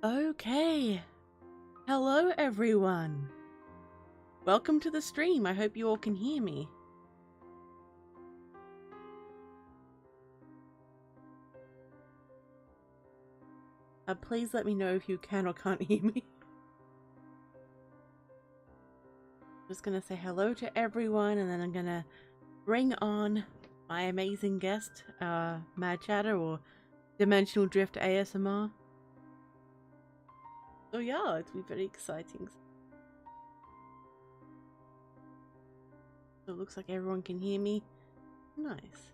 Okay. Hello, everyone. Welcome to the stream. I hope you all can hear me. Please let me know if you can or can't hear me. Just gonna say hello to everyone, and then I'm gonna bring on my amazing guest, Mad Chatter or Dimensional Drift ASMR. So yeah, it'll be very exciting. So it looks like everyone can hear me. Nice.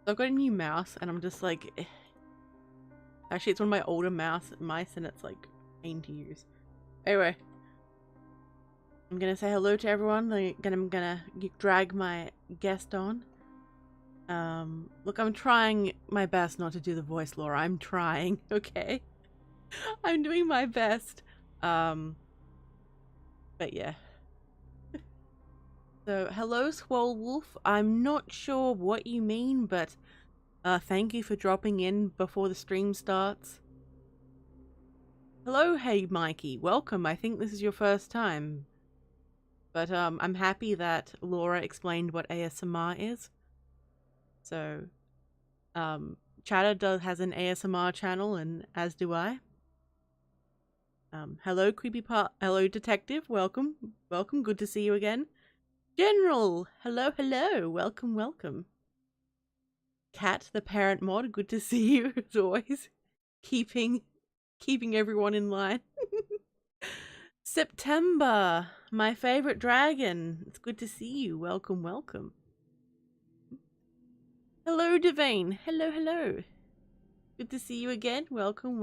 So I've got a new mouse, and I'm just like, actually, it's one of my older mice, and it's like pain to use. Anyway, I'm gonna say hello to everyone. I'm gonna drag my guest on. Look, I'm trying my best not to do the voice, Laura. I'm trying, okay? I'm doing my best. But yeah. So, hello, Swole Wolf. I'm not sure what you mean, but thank you for dropping in before the stream starts. Hello, hey Mikey. Welcome. I think this is your first time. But I'm happy that Laura explained what ASMR is. So, Chatter has an ASMR channel, and as do I. Hello, hello, Detective. Welcome. Good to see you again. General, hello. Welcome. Cat, the parent mod. Good to see you as always. Keeping everyone in line. September, my favorite dragon. It's good to see you. Welcome. Hello, Devane. Hello. Good to see you again. Welcome.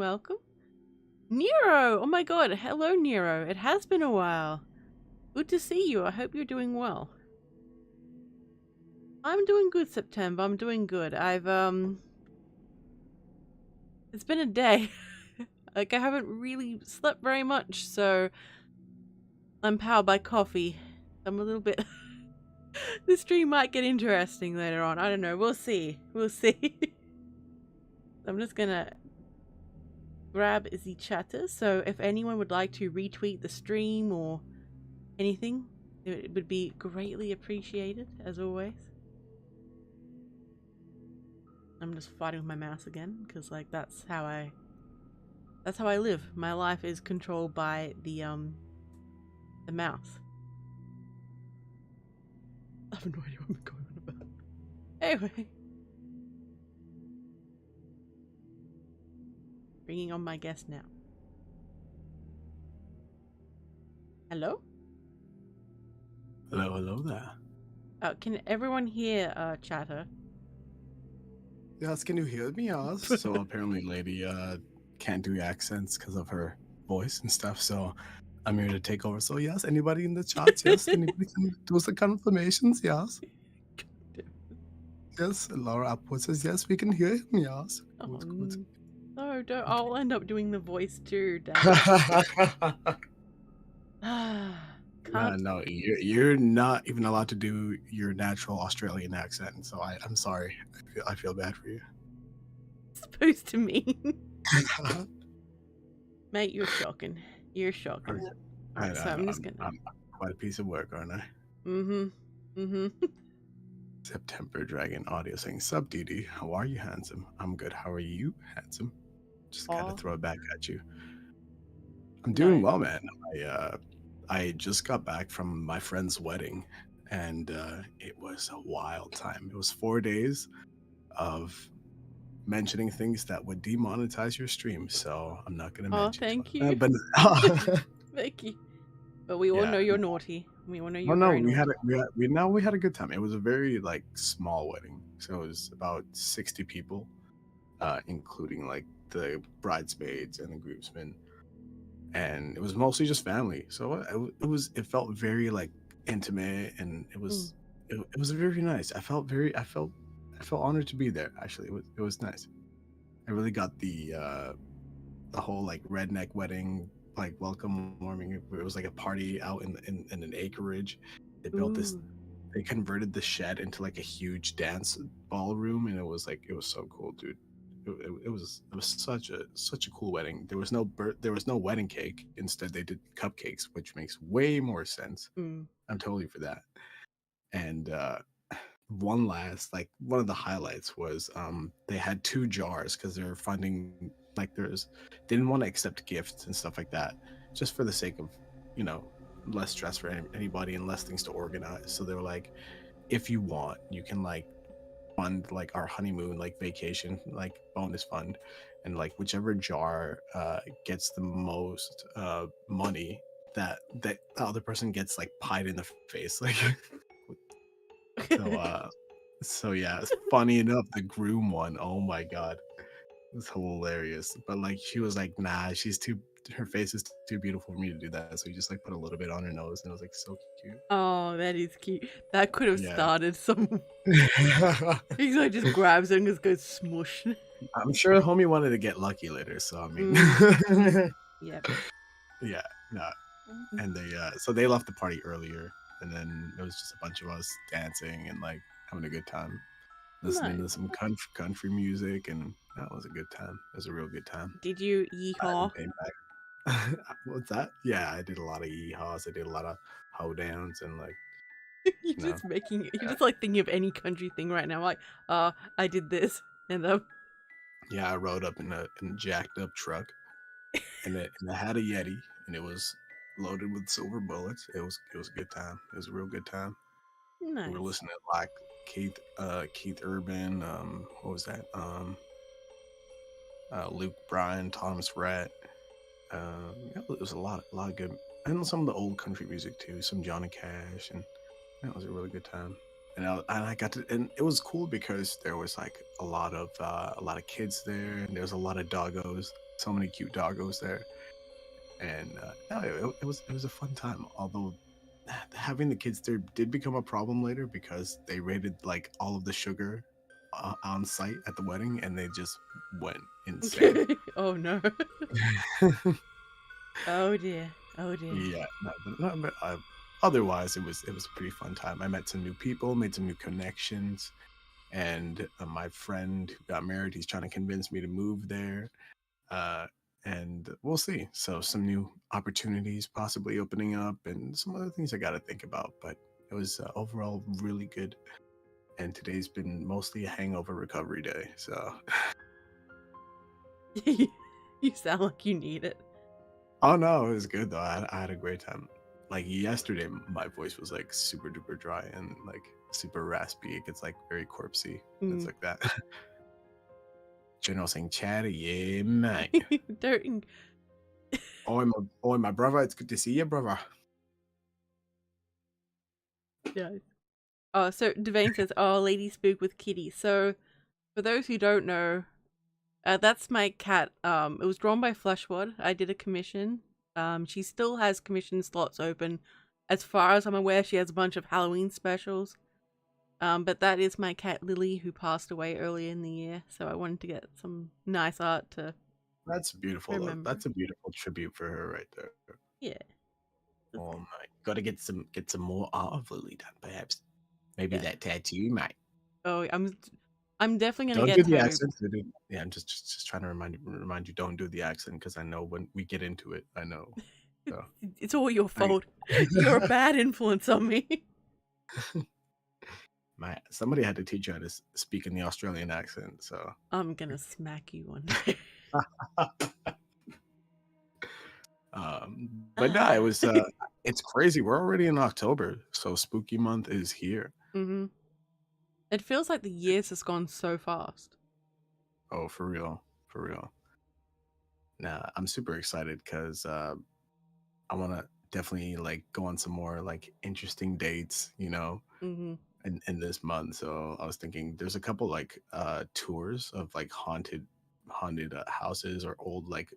Nero! Oh my god, hello Nero. It has been a while. Good to see you. I hope you're doing well. I'm doing good, September. I'm doing good. It's been a day. Like, I haven't really slept very much, so I'm powered by coffee. I'm a little bit... The stream might get interesting later on. I don't know. We'll see. I'm just gonna grab the chatter. So if anyone would like to retweet the stream or anything, it would be greatly appreciated, as always. I'm just fighting with my mouse again, because like that's how I live. My life is controlled by the mouse. I have no idea what I'm going on about. Anyway. Bringing on my guest now. Hello? Hello there. Can everyone hear Chatter? Yes, can you hear me? Yes. So apparently Lady can't do accents because of her voice and stuff, so I'm here to take over. So yes, anybody in the chat, yes, anybody can do the confirmations, yes. Yes, Laura Upwood says yes, we can hear him, yes. Good. No, don't. Okay. I'll end up doing the voice too, damn it. No, you're not even allowed to do your natural Australian accent, so I'm sorry. I feel bad for you. It's supposed to mean. Mate, you're shocking. So I'm just gonna... I'm quite a piece of work, aren't I? September Dragon Audio saying, "Sub DD, how are you, handsome? I'm good. How are you, handsome?" Just kind of throw it back at you. I'm doing well, man. I just got back from my friend's wedding, and it was a wild time. It was 4 days of mentioning things that would demonetize your stream, so I'm not going to mention. Thank you. Thank you. But we all know you're naughty. We all know you're very naughty. We had a good time. It was a very like small wedding, so it was about 60 people, including like the bridesmaids and the groomsmen, and it was mostly just family. So it felt very like intimate, and it was very nice. I felt honored to be there. Actually, it was nice. I really got the whole like redneck wedding, like welcome warming. It was like a party out in an acreage. They built they converted the shed into like a huge dance ballroom, and it was so cool, dude. it was such a cool wedding. There was no wedding cake. Instead, they did cupcakes, which makes way more sense. Mm. I'm totally for that. And one of the highlights was they had two jars because they were funding like they didn't want to accept gifts and stuff like that, just for the sake of you know less stress for anybody and less things to organize. So they were like, if you want, you can like fund like our honeymoon like vacation like bonus fund, and like whichever jar gets the most money, that the other person gets like pied in the face like so so yeah, it's funny enough the groom one, oh my god, it's hilarious. But like she was like, nah, her face is too beautiful for me to do that, so he just like put a little bit on her nose, and it was like so cute. Oh, that is cute. That could have Yeah. started some. He's like just grabs it and just goes smush. I'm sure homie wanted to get lucky later, so I mean Yep. yeah, no. And they so they left the party earlier, and then it was just a bunch of us dancing and like having a good time, listening to Nice. some country music, and that was a good time. It was a real good time. Did you I yeehaw? haven't paid back. What's that? Yeah, I did a lot of yeehaws. I did a lot of hoedowns and like You're you know, just making. You're just like thinking of any country thing right now. Like, I did this, and yeah, I rode up in a jacked up truck, and I had a Yeti, and it was loaded with silver bullets. It was a good time. It was a real good time. We were nice. listening to like Keith Urban, what was that? Luke Bryan, Thomas Rhett. Yeah, it was a lot of good, and some of the old country music too, some Johnny Cash, and that was a really good time. And I got to, and it was cool because there was like a lot of kids there, and there was a lot of doggos, so many cute doggos there, and no, it was a fun time. Although having the kids there did become a problem later because they raided like all of the sugar on site at the wedding, and they just went insane. Oh no. Oh dear. Oh dear. Yeah, but otherwise it was a pretty fun time. I met some new people, made some new connections, and my friend who got married, he's trying to convince me to move there. Uh, and we'll see. So some new opportunities possibly opening up, and some other things I got to think about. But it was overall really good. And today's been mostly a hangover recovery day. So, You sound like you need it. oh no, it was good though. I had a great time. Like yesterday, my voice was like super duper dry and like super raspy. It gets like very corpsey. It's like that. General saying chatty, yeah, mate. Don't. Oi, my brother. It's good to see you, brother. Yeah. Oh, so Devane says, "Oh, Lady Spook with Kitty." So, for those who don't know, that's my cat. It was drawn by Fleshwood. I did a commission. She still has commission slots open. As far as I'm aware, she has a bunch of Halloween specials. But that is my cat Lily, who passed away earlier in the year. So I wanted to get some nice art to That's beautiful, though. remember. That's a beautiful tribute for her right there. Yeah. Oh my, gotta get some more art of Lily done, perhaps. Maybe Yeah. that tattoo, mate. Oh, I'm definitely gonna Don't get do the tattooed. accent. Yeah, I'm just trying to remind you. Don't do the accent because I know when we get into it, I know. So It's all your I, fault. You're a bad influence on me. somebody had to teach you how to speak in the Australian accent. So I'm gonna smack you one day. but no, it was it's crazy. We're already in October, so spooky month is here. Mm-hmm. It feels like the years has gone so fast. Oh, for real, for real. Nah, I'm super excited because I want to definitely like go on some more like interesting dates, Mm-hmm. in this month. So I was thinking there's a couple like tours of like haunted houses or old like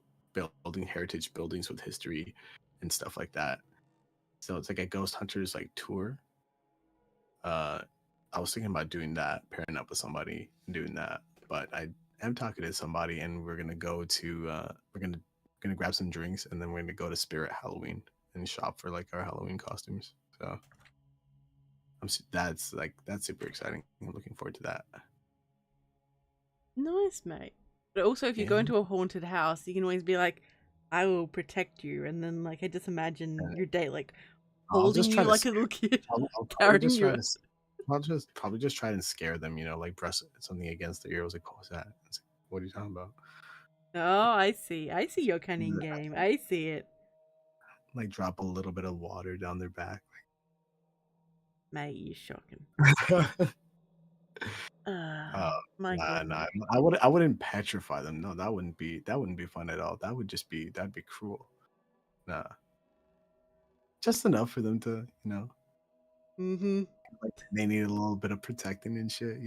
heritage buildings with history and stuff like that. So it's like a ghost hunters like tour. Uh, I was thinking about doing that, pairing up with somebody and doing that. But I am talking to somebody, and we're gonna go to we're gonna grab some drinks, and then we're gonna go to Spirit Halloween and shop for like our Halloween costumes. So that's super exciting. I'm looking forward to that. Nice, mate. But also, if you go Yeah. into a haunted house, you can always be like, "I will protect you," and then like I just imagine And your date like I'll holding just try you to like a scare. little kid, I'll probably carrying just try you. to. I'll just probably just try and scare them. Like press something against their ear. I was like, "What was that?" It's like, what are you talking about? Oh, I see. I see your cunning game. I see it. Like drop a little bit of water down their back. Mate, you're shocking. uh, My nah. goodness. I wouldn't petrify them. No, that wouldn't be fun at all. That'd be cruel. Nah, just enough for them to Mm-hmm. like they need a little bit of protecting and shit.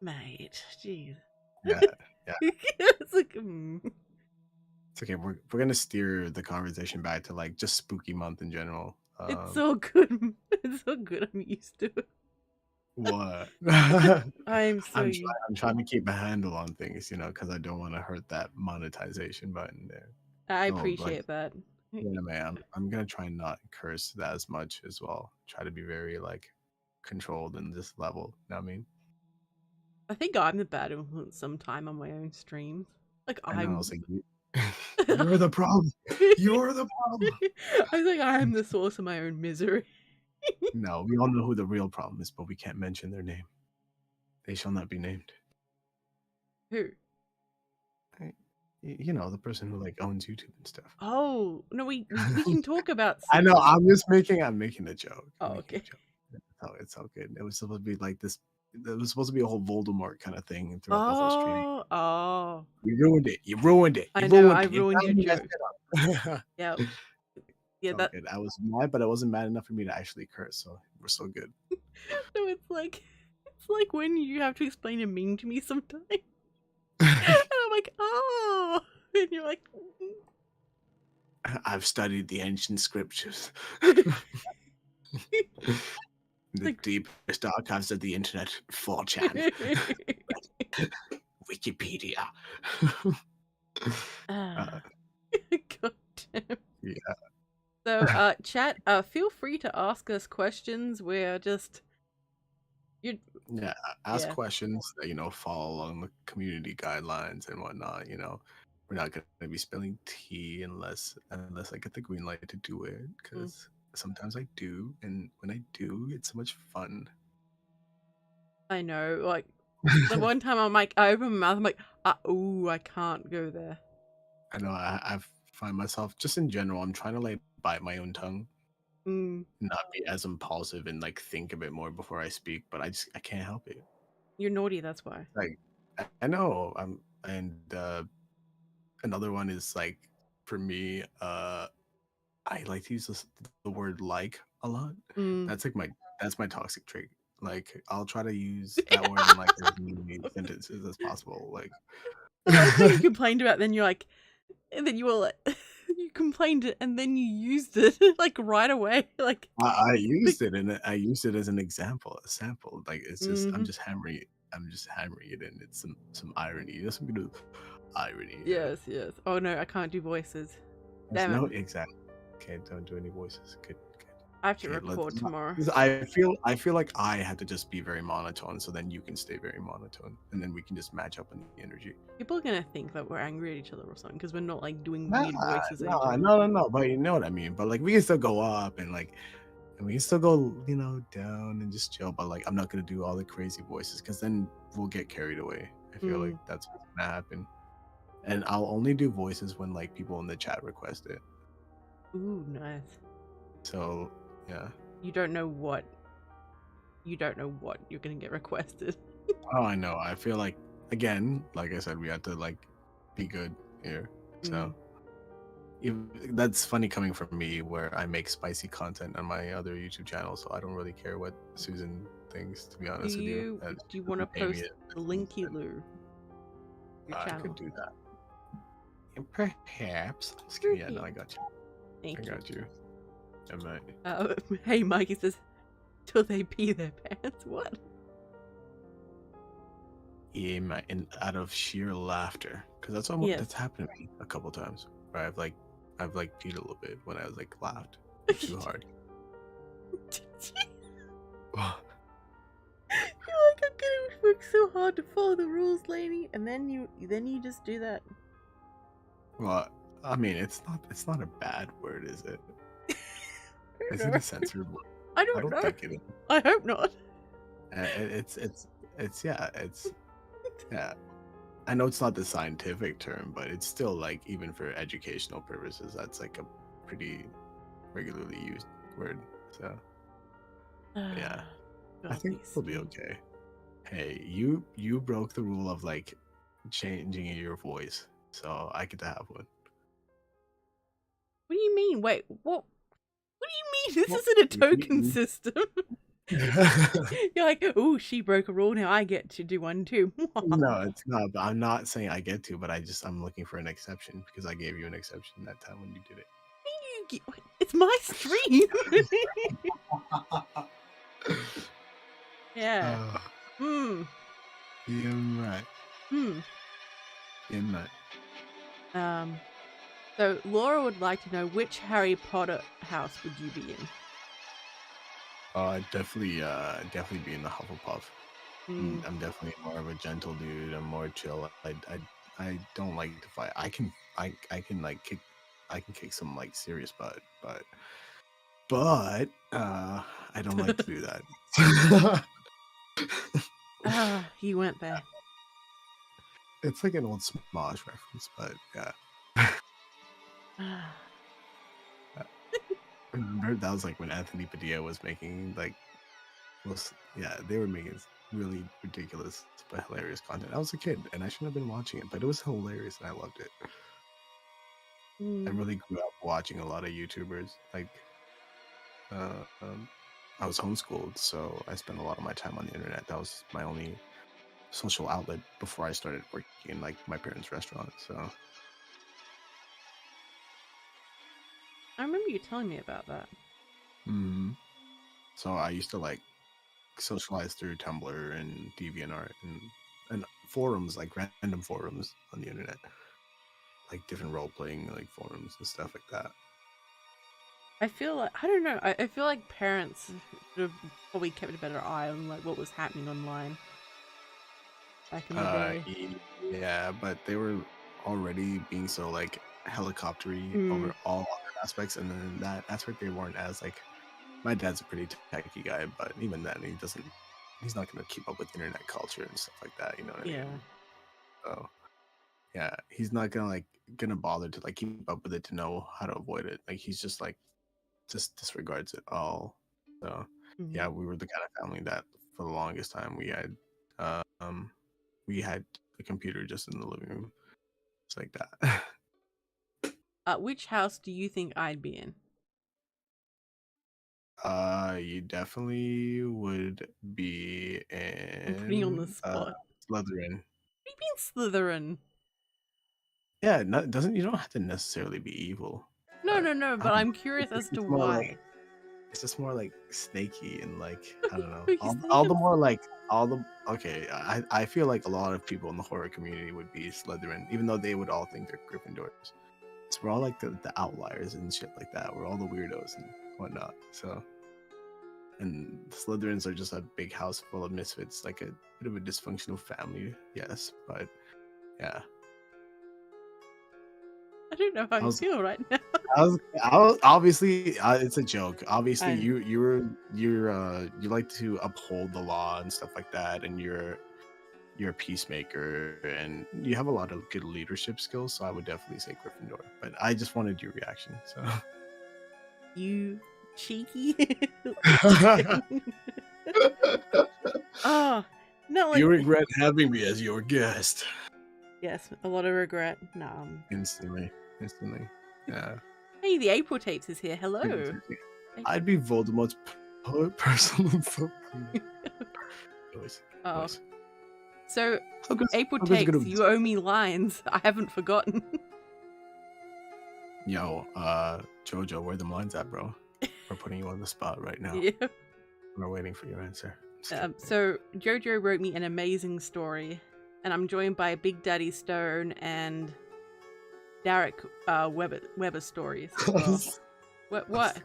Mate, jeez. Yeah, yeah. It's like, It's okay. We're gonna steer the conversation back to like just spooky month in general. it's so good. It's so good. I'm used to it. What? I'm so used. I'm trying to keep a handle on things, because I don't want to hurt that monetization button there. I So like, appreciate that. yeah, man, I'm gonna try and not curse that as much as well. Try to be very like controlled in this level. You know what I mean? I think I'm the bad influence sometime on my own streams. Like I know. I I'm was like, you're the problem. You're the problem. I think I'm the source of my own misery. No, we all know who the real problem is, but we can't mention their name. They shall not be named. Who? The person who like owns YouTube and stuff. Oh no, we can talk about. I know. I'm making a joke. Oh, okay. It's all good. It was supposed to be like this. It was supposed to be a whole Voldemort kind of thing throughout the whole stream. Oh. You ruined it. You ruined it. I You know. ruined I it. ruined your joke. It's Yeah. Yeah. all That. good. I was mad, but I wasn't mad enough for me to actually curse. So we're so good. No, it's like when you have to explain a meme to me sometimes, and I'm like, oh, and you're like, I've studied the ancient scriptures. The Like- deepest archives of the internet, 4chan, Wikipedia. God damn. Yeah. So, chat, feel free to ask us questions. We're just Yeah, ask Yeah. questions that follow along the community guidelines and whatnot. We're not gonna be spilling tea unless I get the green light to do it, because sometimes I do, and when I do, it's so much fun. I know, like the one time I'm like, I open my mouth, I'm like, ooh, I can't go there. I know I find myself just in general. I'm trying to like bite my own tongue, not be as impulsive and like think a bit more before I speak, but I can't help it. You're naughty, that's why. Like I know another one is like, for me, I like to use the word like a lot. That's my toxic trait. Like I'll try to use that word in like as many sentences as possible. Like the last thing you complained about, then you're like, and then you were like, you complained it, and then you used it like right away. Like I used it, and I used it as an example, a sample. Like it's just I'm just hammering it in. It's some irony. There's some good irony. Yes. Oh no, I can't do voices. There's Damn no it. exact. Okay, don't do any voices. Good. I have to record tomorrow. I feel like I have to just be very monotone, so then you can stay very monotone, and then we can just match up in the energy. People are gonna think that we're angry at each other or something because we're not like doing weird voices. No. But you know what I mean. But like we can still go up and we can still go down and just chill. But like I'm not gonna do all the crazy voices because then we'll get carried away. I feel like that's what's gonna happen. And I'll only do voices when like people in the chat request it. Ooh, nice. So yeah. You don't know what you're gonna get requested. Oh, I know. I feel like, again, like I said, we have to like be good here. So that's funny coming from me, where I make spicy content on my other YouTube channel, so I don't really care what Susan thinks, to be honest with you. Do you want to post the linky loo? I could do that. And perhaps. Yeah, no, I got you. I got you. I might. Hey, Mikey says, till they pee their pants. What? Yeah, and out of sheer laughter, because that's that's happened to me a couple times, where I've peed a little bit when I was like laughed too hard. You're like, I'm gonna like so hard to follow the rules, lady, and then you just do that. Well, I mean, it's not a bad word, is it? Is it know. a censored word? I don't know. think it is. I hope not. It's yeah. I know it's not the scientific term, but it's still like, even for educational purposes, that's like a pretty regularly used word. So yeah, I think we'll be okay. Hey, you broke the rule of like changing your voice, so I get to have one. What do you mean? Wait, what? What do you mean? This isn't a token system. You're like, oh, she broke a rule. Now I get to do one too. No, it's not. But I'm not saying I get to, but I'm looking for an exception because I gave you an exception that time when you did it. It's my stream. Yeah. You're right. You're right. So Laura would like to know, which Harry Potter house would you be in? Definitely be in the Hufflepuff. I'm definitely more of a gentle dude. I'm more chill. I don't like to fight. I can kick some like serious butt, but I don't like to do that. You went there. It's like an old Smosh reference, but yeah. I remember that was like when Anthony Padilla was making they were making really ridiculous but hilarious content. I was a kid and I shouldn't have been watching it, but it was hilarious and I loved it. I really grew up watching a lot of YouTubers. Like, I was homeschooled, so I spent a lot of my time on the internet. That was my only social outlet before I started working in like my parents' restaurant. So I remember you telling me about that. So I used to like socialize through Tumblr and DeviantArt and forums, like random forums on the internet, like different role-playing like forums and stuff like that. I feel like, I don't know, I feel like parents should have probably kept a better eye on like what was happening online back in the day. Yeah, but they were already being so like helicoptery over all other aspects, and then in that aspect they weren't as like. My dad's a pretty techy guy, but even then he's not gonna keep up with internet culture and stuff like that, you know what I mean? So yeah, he's not gonna bother to like keep up with it to know how to avoid it. Like he's just disregards it all. So yeah, we were the kind of family that for the longest time we had a computer just in the living room. It's like that. Which house do you think I'd be in? You definitely would be in. I'm putting you on the spot. Slytherin. What do you mean Slytherin? Yeah, you don't have to necessarily be evil. No, but I'm curious as to why. It's just more like snaky and like, I don't know. I feel like a lot of people in the horror community would be Slytherin, even though they would all think they're Gryffindors. So we're all like the outliers and shit like that. We're all the weirdos and whatnot. So, and the Slytherins are just a big house full of misfits, like a bit of a dysfunctional family, yes, but yeah. I don't know how I feel right now. I was obviously it's a joke. Obviously, you like to uphold the law and stuff like that, and you're a peacemaker, and you have a lot of good leadership skills. So I would definitely say Gryffindor. But I just wanted your reaction. So you cheeky. Oh no! Like, you regret having me as your guest. Yes, a lot of regret. No. Instantly. Yeah. Hey, the April Tapes is here. Hello. I'd be Voldemort's personal Oh. So, April Tapes, you owe me lines. I haven't forgotten. Yo, Jojo, where the lines at, bro? We're putting you on the spot right now. Yeah. We're waiting for your answer. So, Jojo wrote me an amazing story, and I'm joined by Big Daddy Stone and Derek Weber stories. Well. What?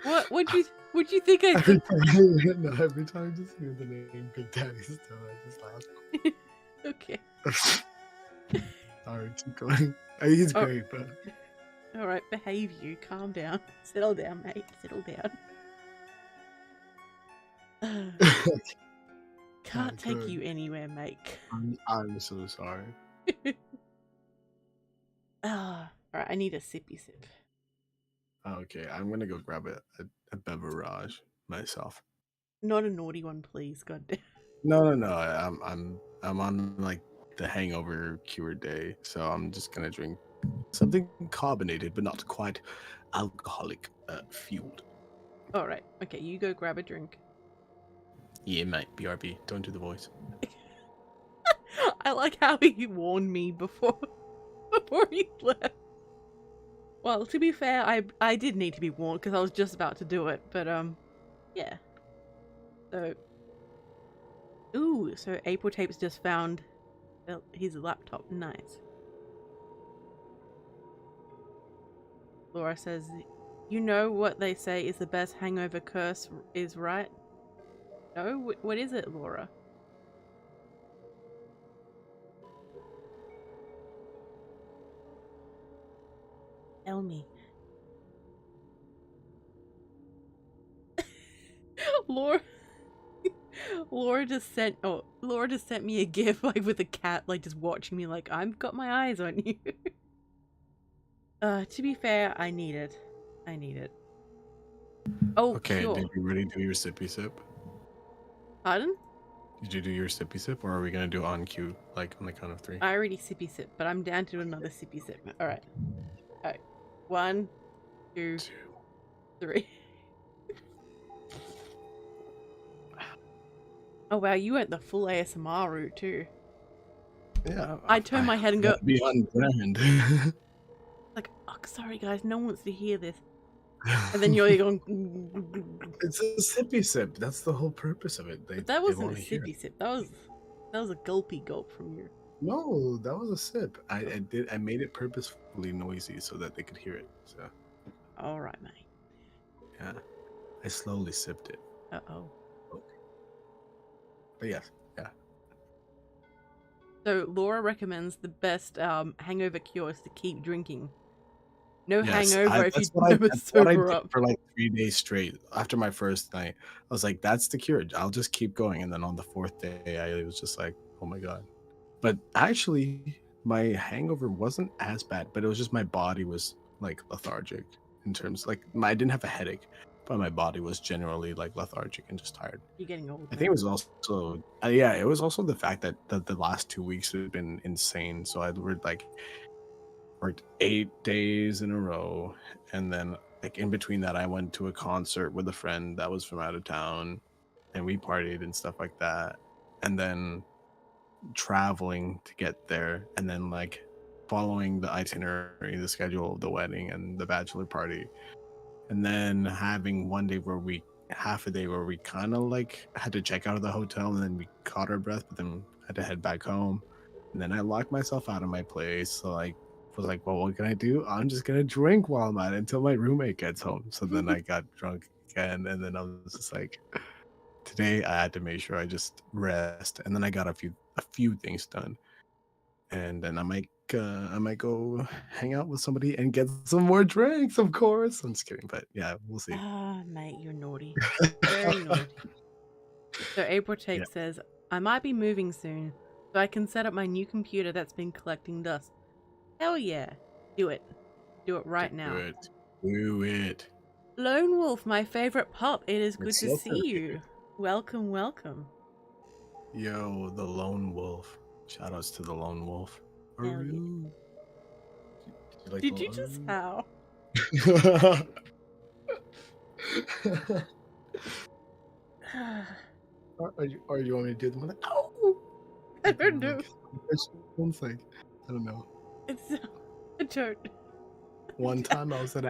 What'd you think I Every think? time, no, every time I just hear the name Big Daddy Stone, I just laugh. Okay. Sorry, keep going. He's Oh, great, but all right. Behave you. Calm down. Settle down, mate. Settle down. Can't take good. you anywhere, mate. I'm so sorry. Ah, all right. I need a sippy sip. Okay, I'm gonna go grab a beverage myself. Not a naughty one, please. God damn. No. I'm on like the hangover cure day, so I'm just gonna drink something carbonated, but not quite alcoholic fueled. All right. Okay, you go grab a drink. Yeah, mate. BRB. Don't do the voice. I like how he warned me before he left. Well, to be fair, I did need to be warned because I was just about to do it, but yeah. So, so April Tapes just found his laptop. Nice. Laura says, "You know what they say is the best hangover curse is, right?" No, what is it, Laura? Tell me. Laura Laura just sent me a gif like with a cat like just watching me like I've got my eyes on you. To be fair, I need it. Oh, Okay, cure. did you already do your sippy sip? Pardon? Did you do your sippy sip, or are we gonna do it on cue, like on the count of 3? I already sippy sip, but I'm down to do another sippy sip. Alright. 1, 2, 3. Oh wow, you went the full ASMR route too. Yeah, I turn my head and go be on brand. like, oh, sorry guys, no one wants to hear this. And then you're going. It's a sippy sip. That's the whole purpose of it. But that wasn't a sippy sip. That was a gulpy gulp from you. No, that was a sip. I made it purposefully noisy so that they could hear it. So All right, mate. yeah, I slowly sipped it. Uh-oh. But yes, yeah. So Laura recommends the best hangover cure is to keep drinking. No Yes, hangover if you that's what I never that's what I sober did up. for like 3 days straight. After my first night, I was like, "That's the cure. I'll just keep going." And then on the 4th day, I was just like, "Oh my god!" But actually, my hangover wasn't as bad. But it was just my body was like lethargic in terms like I didn't have a headache, but my body was generally like lethargic and just tired. You're getting old. I think it was also yeah, it was also the fact that the last 2 weeks had been insane. So I worked 8 days in a row, and then like in between that I went to a concert with a friend that was from out of town, and we partied and stuff like that, and then traveling to get there, and then like following the itinerary, the schedule of the wedding and the bachelor party, and then having one day where we half a day where we kind of like had to check out of the hotel, and then we caught our breath, but then had to head back home, and then I locked myself out of my place. So like was like, well, what can I do? I'm just gonna drink while I'm at it until my roommate gets home. So then I got drunk again, and then I was just like, today I had to make sure I just rest, and then I got a few things done, and then I might go hang out with somebody and get some more drinks. Of course, I'm just kidding, but yeah, we'll see. Ah, mate, you're naughty. Very naughty. So April Tape says, I might be moving soon, so I can set up my new computer that's been collecting dust. Hell yeah. Do it. Do it right now. Do it. Lone Wolf, my favorite pup. It is good to see you. Welcome, welcome. Yo, the Lone Wolf. Shoutouts to the Lone Wolf. Hell yeah. Like Did you just howl? Or you want me to do them? Like, oh, I don't know. Like, I don't know. It's a turn. One time I was at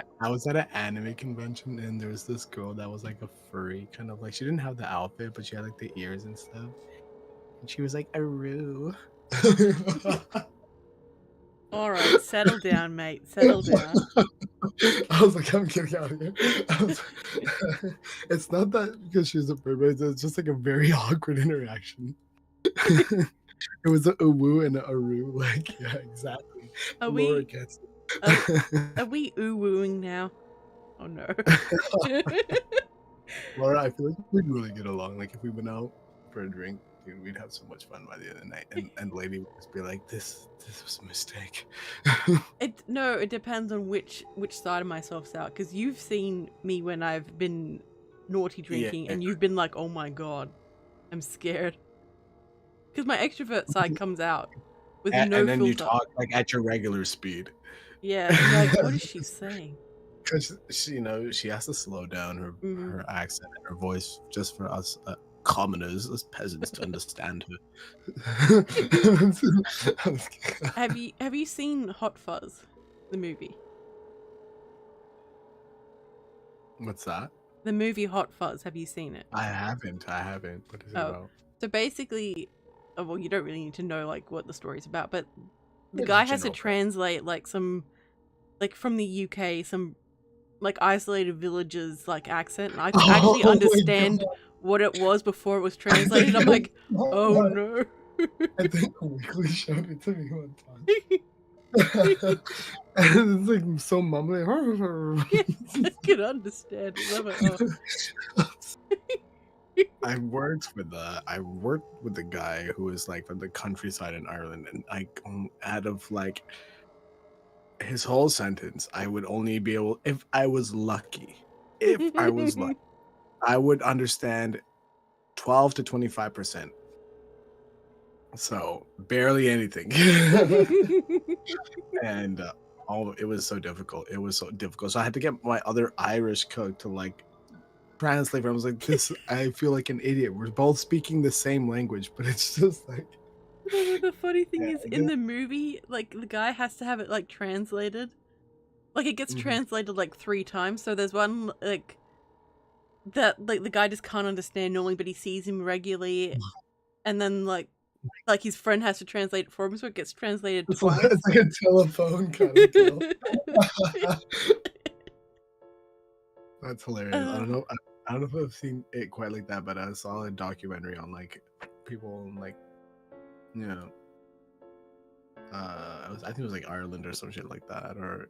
an anime convention, and there was this girl that was like a furry, kind of like she didn't have the outfit, but she had like the ears and stuff. And she was like, Aru. Alright, settle down, mate. Settle down. I was like, I'm getting out of here. It's not that because she's a bird, but it's just like a very awkward interaction. It was a woo and a aroo. Like, yeah, exactly. Are Laura we gets are, it. are we ooh-wooing now? Oh no. Laura, I feel like we'd really get along. Like if we went out for a drink, dude, we'd have so much fun by the end of the night. And lady would just be like, this was a mistake. No, it depends on which side of myself's out. Because you've seen me when I've been naughty drinking, Yeah. and you've been like, "Oh my god, I'm scared." Because my extrovert side comes out with no And then you filter. talk like at your regular speed. Yeah, and you're like, what is she saying? Because she, she has to slow down her accent and her voice just for us commoners, us peasants, to understand her. Have you seen Hot Fuzz, the movie? What's that? The movie Hot Fuzz. Have you seen it? I haven't. What is it about? So basically, well, you don't really need to know like what the story's about, but the guy has to translate like some, like from the UK, some like isolated villages like accent, and I could actually understand what it was before it was translated. I'm like, oh no. I think Weekly showed it to me one time. And it's like so mumbling. Yeah, I can understand it. I worked with the guy who was like from the countryside in Ireland, and like out of like his whole sentence, I would only be able, if I was lucky, I would understand 12 to 25%. So barely anything. And it was so difficult. So I had to get my other Irish cook to like translate. I was like, I feel like an idiot. We're both speaking the same language, but it's just like. The funny thing is, in the movie, like the guy has to have it like translated. Like it gets translated like 3 times. So there's one like that like the guy just can't understand normally, but he sees him regularly, and then like his friend has to translate it for him, so it gets translated twice. It's like a telephone kind of deal. That's hilarious. I don't know if I've seen it quite like that, but I saw a documentary on like people like, I think it was like Ireland or some shit like that, or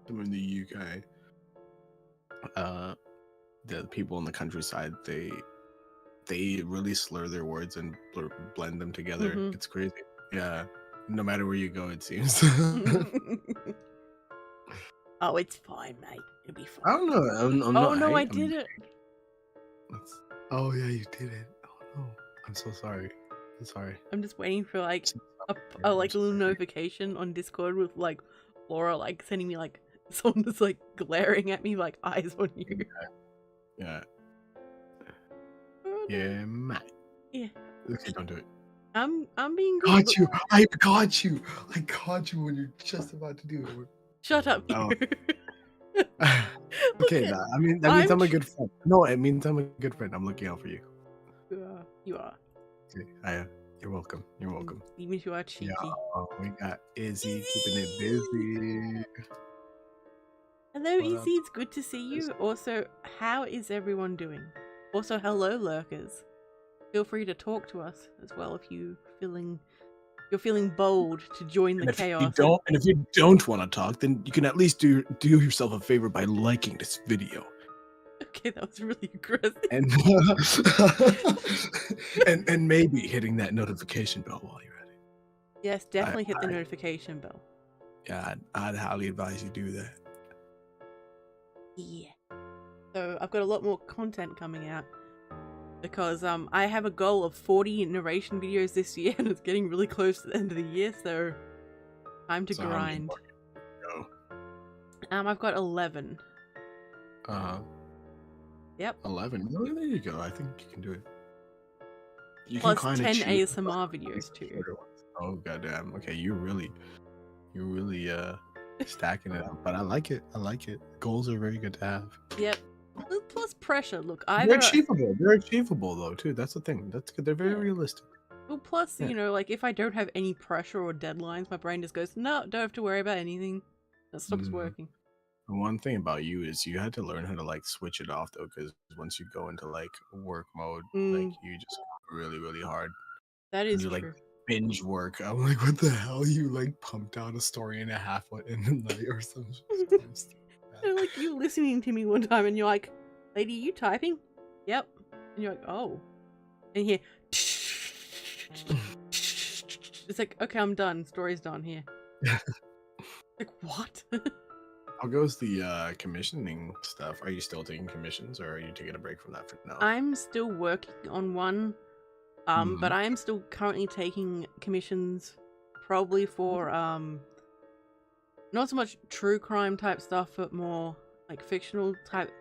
somewhere in the UK. The people in the countryside, they really slur their words and blend them together. It's crazy. Yeah, no matter where you go, it seems. Oh, it's fine, mate. It'll be fine. I don't know. I did it. Oh yeah, you did it. Oh no, I'm so sorry. I'm sorry. I'm just waiting for like a little notification on Discord with like Laura like sending me like someone that's like glaring at me like eyes on you. Yeah. Yeah, mate. Yeah. Okay, don't do it. I'm being good. Got you. I got you. I got you when you're just about to do it. Shut up. Oh. Okay, that means I'm a good friend. No, it means I'm a good friend. I'm looking out for you. You are. Okay, you're welcome. You're welcome. Even if you are cheeky. Yeah, we got Izzy keeping it busy. Hello, Izzy. It's good to see you. Also, how is everyone doing? Also, hello, lurkers. Feel free to talk to us as well if you're feeling bold to join the chaos. If you don't want to talk, then you can at least do yourself a favor by liking this video. Okay, that was really aggressive. And maybe hitting that notification bell while you're at it. Yes, definitely hit the notification bell. Yeah, I'd highly advise you do that. Yeah. So I've got a lot more content coming out because I have a goal of 40 narration videos this year, and it's getting really close to the end of the year, so time to grind. I've got 11. Yep. 11. Well, there you go. I think you can do it. Plus 10 ASMR videos too. Oh goddamn. Okay, you're really stacking it up. But I like it. Goals are very good to have. Yep. Plus pressure. Look, they're achievable. They're achievable though too. That's the thing. That's good. They're very realistic. Well, plus like if I don't have any pressure or deadlines, my brain just goes, no, don't have to worry about anything. That stops Mm. working. The one thing about you is you had to learn how to like switch it off though, because once you go into like work mode, like you just really, really hard. That And is you like true. binge work. I'm like, what the hell? You like pumped out a story and a half in the night or something. They're like you listening to me one time and you're like, lady, you typing? Yep. And you're like, oh. And here, it's like, okay, I'm done. Story's done here. Like, what? How goes the commissioning stuff? Are you still taking commissions or are you taking a break from that for now? I'm still working on one, but I am still currently taking commissions, probably for not so much true crime type stuff, but more like fictional type.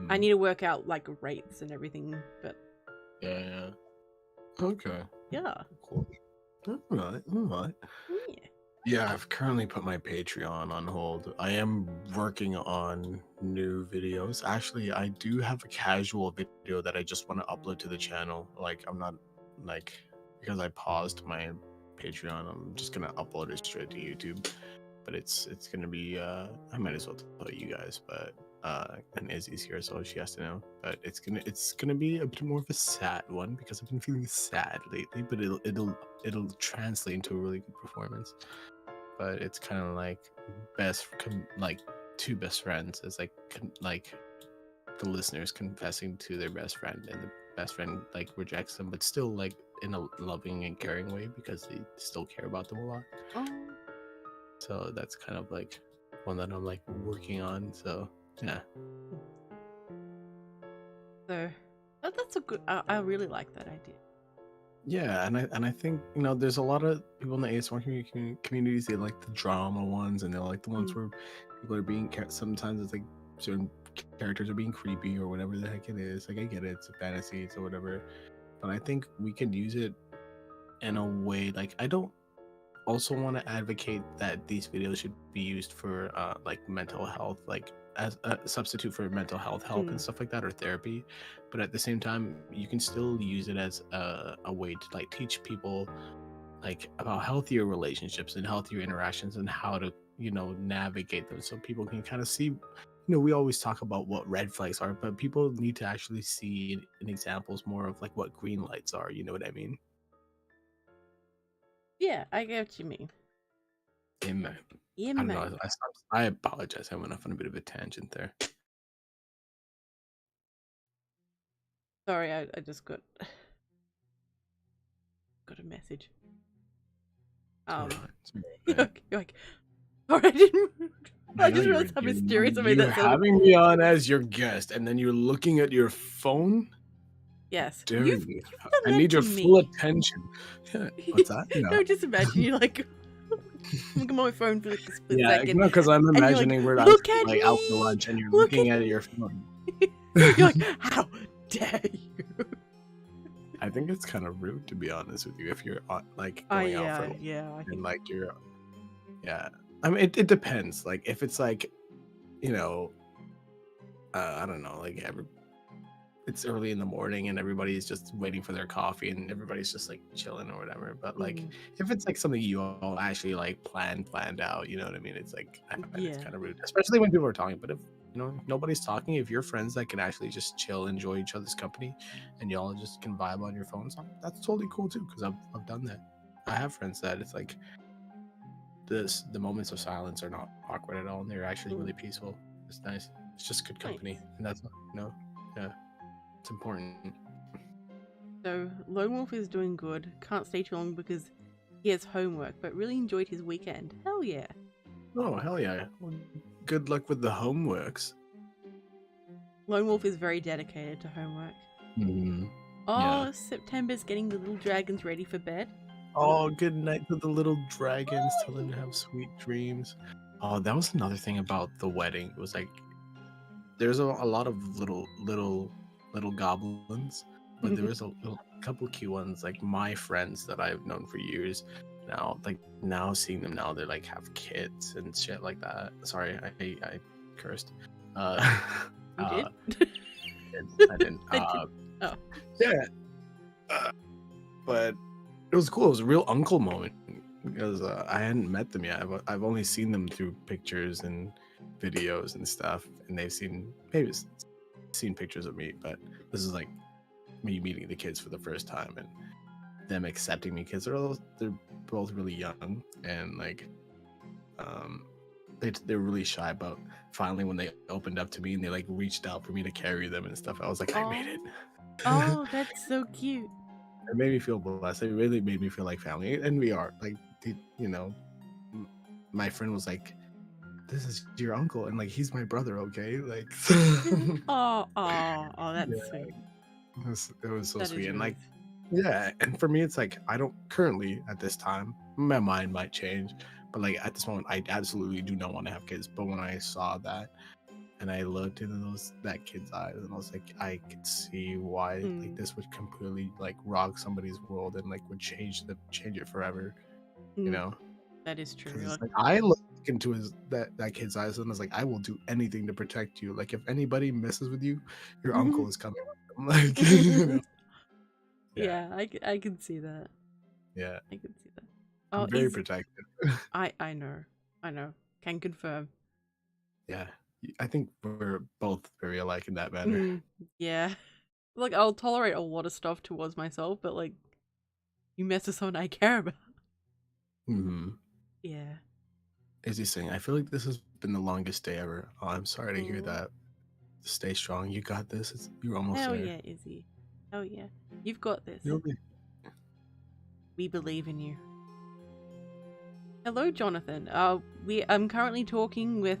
I need to work out like rates and everything, but yeah. Okay. yeah. Cool. All right. Yeah. Yeah, I've currently put my Patreon on hold. I am working on new videos. Actually, I do have a casual video that I just want to upload to the channel. Like, I'm not, like, because I paused my Patreon, I'm just gonna upload it straight to YouTube. But it's gonna be, I might as well tell you guys, but, and Izzy's here, so she has to know. But it's gonna be a bit more of a sad one because I've been feeling sad lately. But it'll translate into a really good performance. But it's kind of like like two best friends. It's like the listeners confessing to their best friend, and the best friend like rejects them, but still like in a loving and caring way because they still care about them a lot. Oh. So that's kind of like one that I'm like working on. So yeah. So that's a good. I really like that idea. Yeah, and I think there's a lot of people in the ASMR communities. They like the drama ones, and they like the ones where people are being sometimes it's like certain characters are being creepy or whatever the heck it is. Like I get it, it's a fantasy, it's or whatever, but I think we can use it in a way. Like I don't also want to advocate that these videos should be used for like mental health, like as a substitute for mental health help and stuff like that, or therapy. But at the same time, you can still use it as a way to like teach people like about healthier relationships and healthier interactions and how to navigate them, so people can kind of see. We always talk about what red flags are, but people need to actually see in examples more of like what green lights are. You know what I mean? Yeah, I get what you mean. Amen. Yeah, I don't man. know. I apologize. I went off on a bit of a tangent there. Sorry, I just got a message. You're like, all right, I didn't. I just realized how mysterious I made that. You're having me on as your guest, and then you're looking at your phone. Yes, Dude, you've done I that need your to full me. attention. What's that? No, just imagine you like look at my phone for like a split second. No, because I'm imagining we're look at like me! out for lunch, and you're Look looking at at your phone. You're like, how dare you? I think it's kind of rude, to be honest with you, if you're like going out for lunch and like you're, I mean, it depends. Like if it's like, I don't know, like it's early in the morning and everybody's just waiting for their coffee and everybody's just like chilling or whatever. But like if it's like something you all actually like planned out, you know what I mean? It's like I find it's kind of rude, especially when people are talking. But if nobody's talking, if you're friends that can actually just chill, enjoy each other's company, and y'all just can vibe on your phones, that's totally cool too. Because I've done that. I have friends that it's like the moments of silence are not awkward at all, and they're actually really peaceful. It's nice. It's just good company, and that's yeah. It's important. So Lone Wolf is doing good. Can't stay too long because he has homework, but really enjoyed his weekend. Hell yeah. Oh, hell yeah. Well, good luck with the homeworks. Lone Wolf is very dedicated to homework. September's getting the little dragons ready for bed. Oh, good night to the little dragons. Tell them to have sweet dreams. Oh, that was another thing about the wedding. It was like there's a lot of little goblins, but there was a couple cute ones, like my friends that I've known for years now. Like now seeing them now, they're like have kids and shit like that. Sorry, I cursed. You did? I didn't. Yeah. But it was cool. It was a real uncle moment. because I hadn't met them yet. I've only seen them through pictures and videos and stuff, and they've seen pictures of me. But this is like me meeting the kids for the first time and them accepting me, because they're both really young, and like they're really shy. But finally, when they opened up to me and they like reached out for me to carry them and stuff, I was like, I made it. Oh, that's so cute. It made me feel blessed. It really made me feel like family, and we are like, you know, my friend was like, "This is your uncle," and like, he's my brother, okay? Like, Oh, that's yeah, sweet. it was so That sweet, is and really like, yeah, and for me, it's like I don't currently at this time. My mind might change, but like at this moment, I absolutely do not want to have kids. But when I saw that, and I looked into that kid's eyes, and I was like, I could see why like this would completely like rock somebody's world and like would change it forever. You know, that is true. because like, I looked into that kid's eyes and I was like, I will do anything to protect you. Like if anybody messes with you, your uncle is coming. Like, you know? Yeah, I can see that. Yeah, I can see that. I'm very protective. I know, can confirm. Yeah, I think we're both very alike in that manner. Yeah, like I'll tolerate a lot of stuff towards myself, but like you mess with someone I care about. Yeah. Is he saying, I feel like this has been the longest day ever. Oh, I'm sorry to hear that. Stay strong. You got this. You're almost Hell there. yeah, Izzy. Oh yeah. You've got this. We believe in you. Hello, Jonathan. I'm currently talking with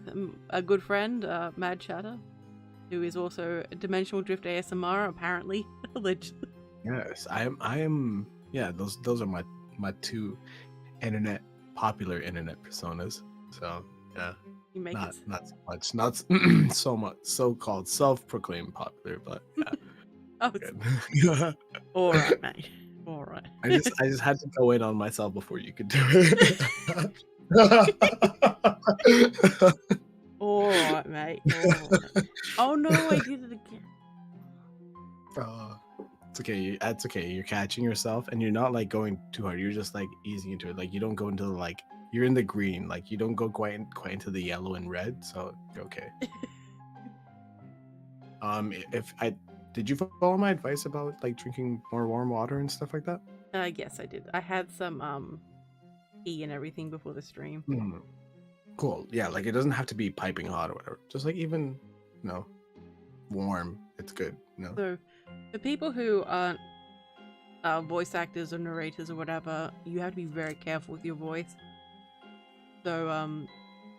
a good friend, Mad Chatter, who is also a Dimensional Drift ASMR, apparently. Allegedly. Yes, I am. Yeah, those are my two popular internet personas. So yeah, You make not so much, not so much so-called self-proclaimed popular, but yeah. All right, mate. All right. I just had to go in on myself before you could do it. All right, mate. All right. Oh no, I did it again. It's okay. That's okay. You're catching yourself, and you're not like going too hard. You're just like easing into it. Like you don't go into like you're in the green. Like you don't go quite into the yellow and red. So you're okay. Did you follow my advice about like drinking more warm water and stuff like that? Yes, I did. I had some tea and everything before the stream. Cool. Yeah, like it doesn't have to be piping hot or whatever. Just like even, warm. It's good. So, for people who aren't voice actors or narrators or whatever, you have to be very careful with your voice. So,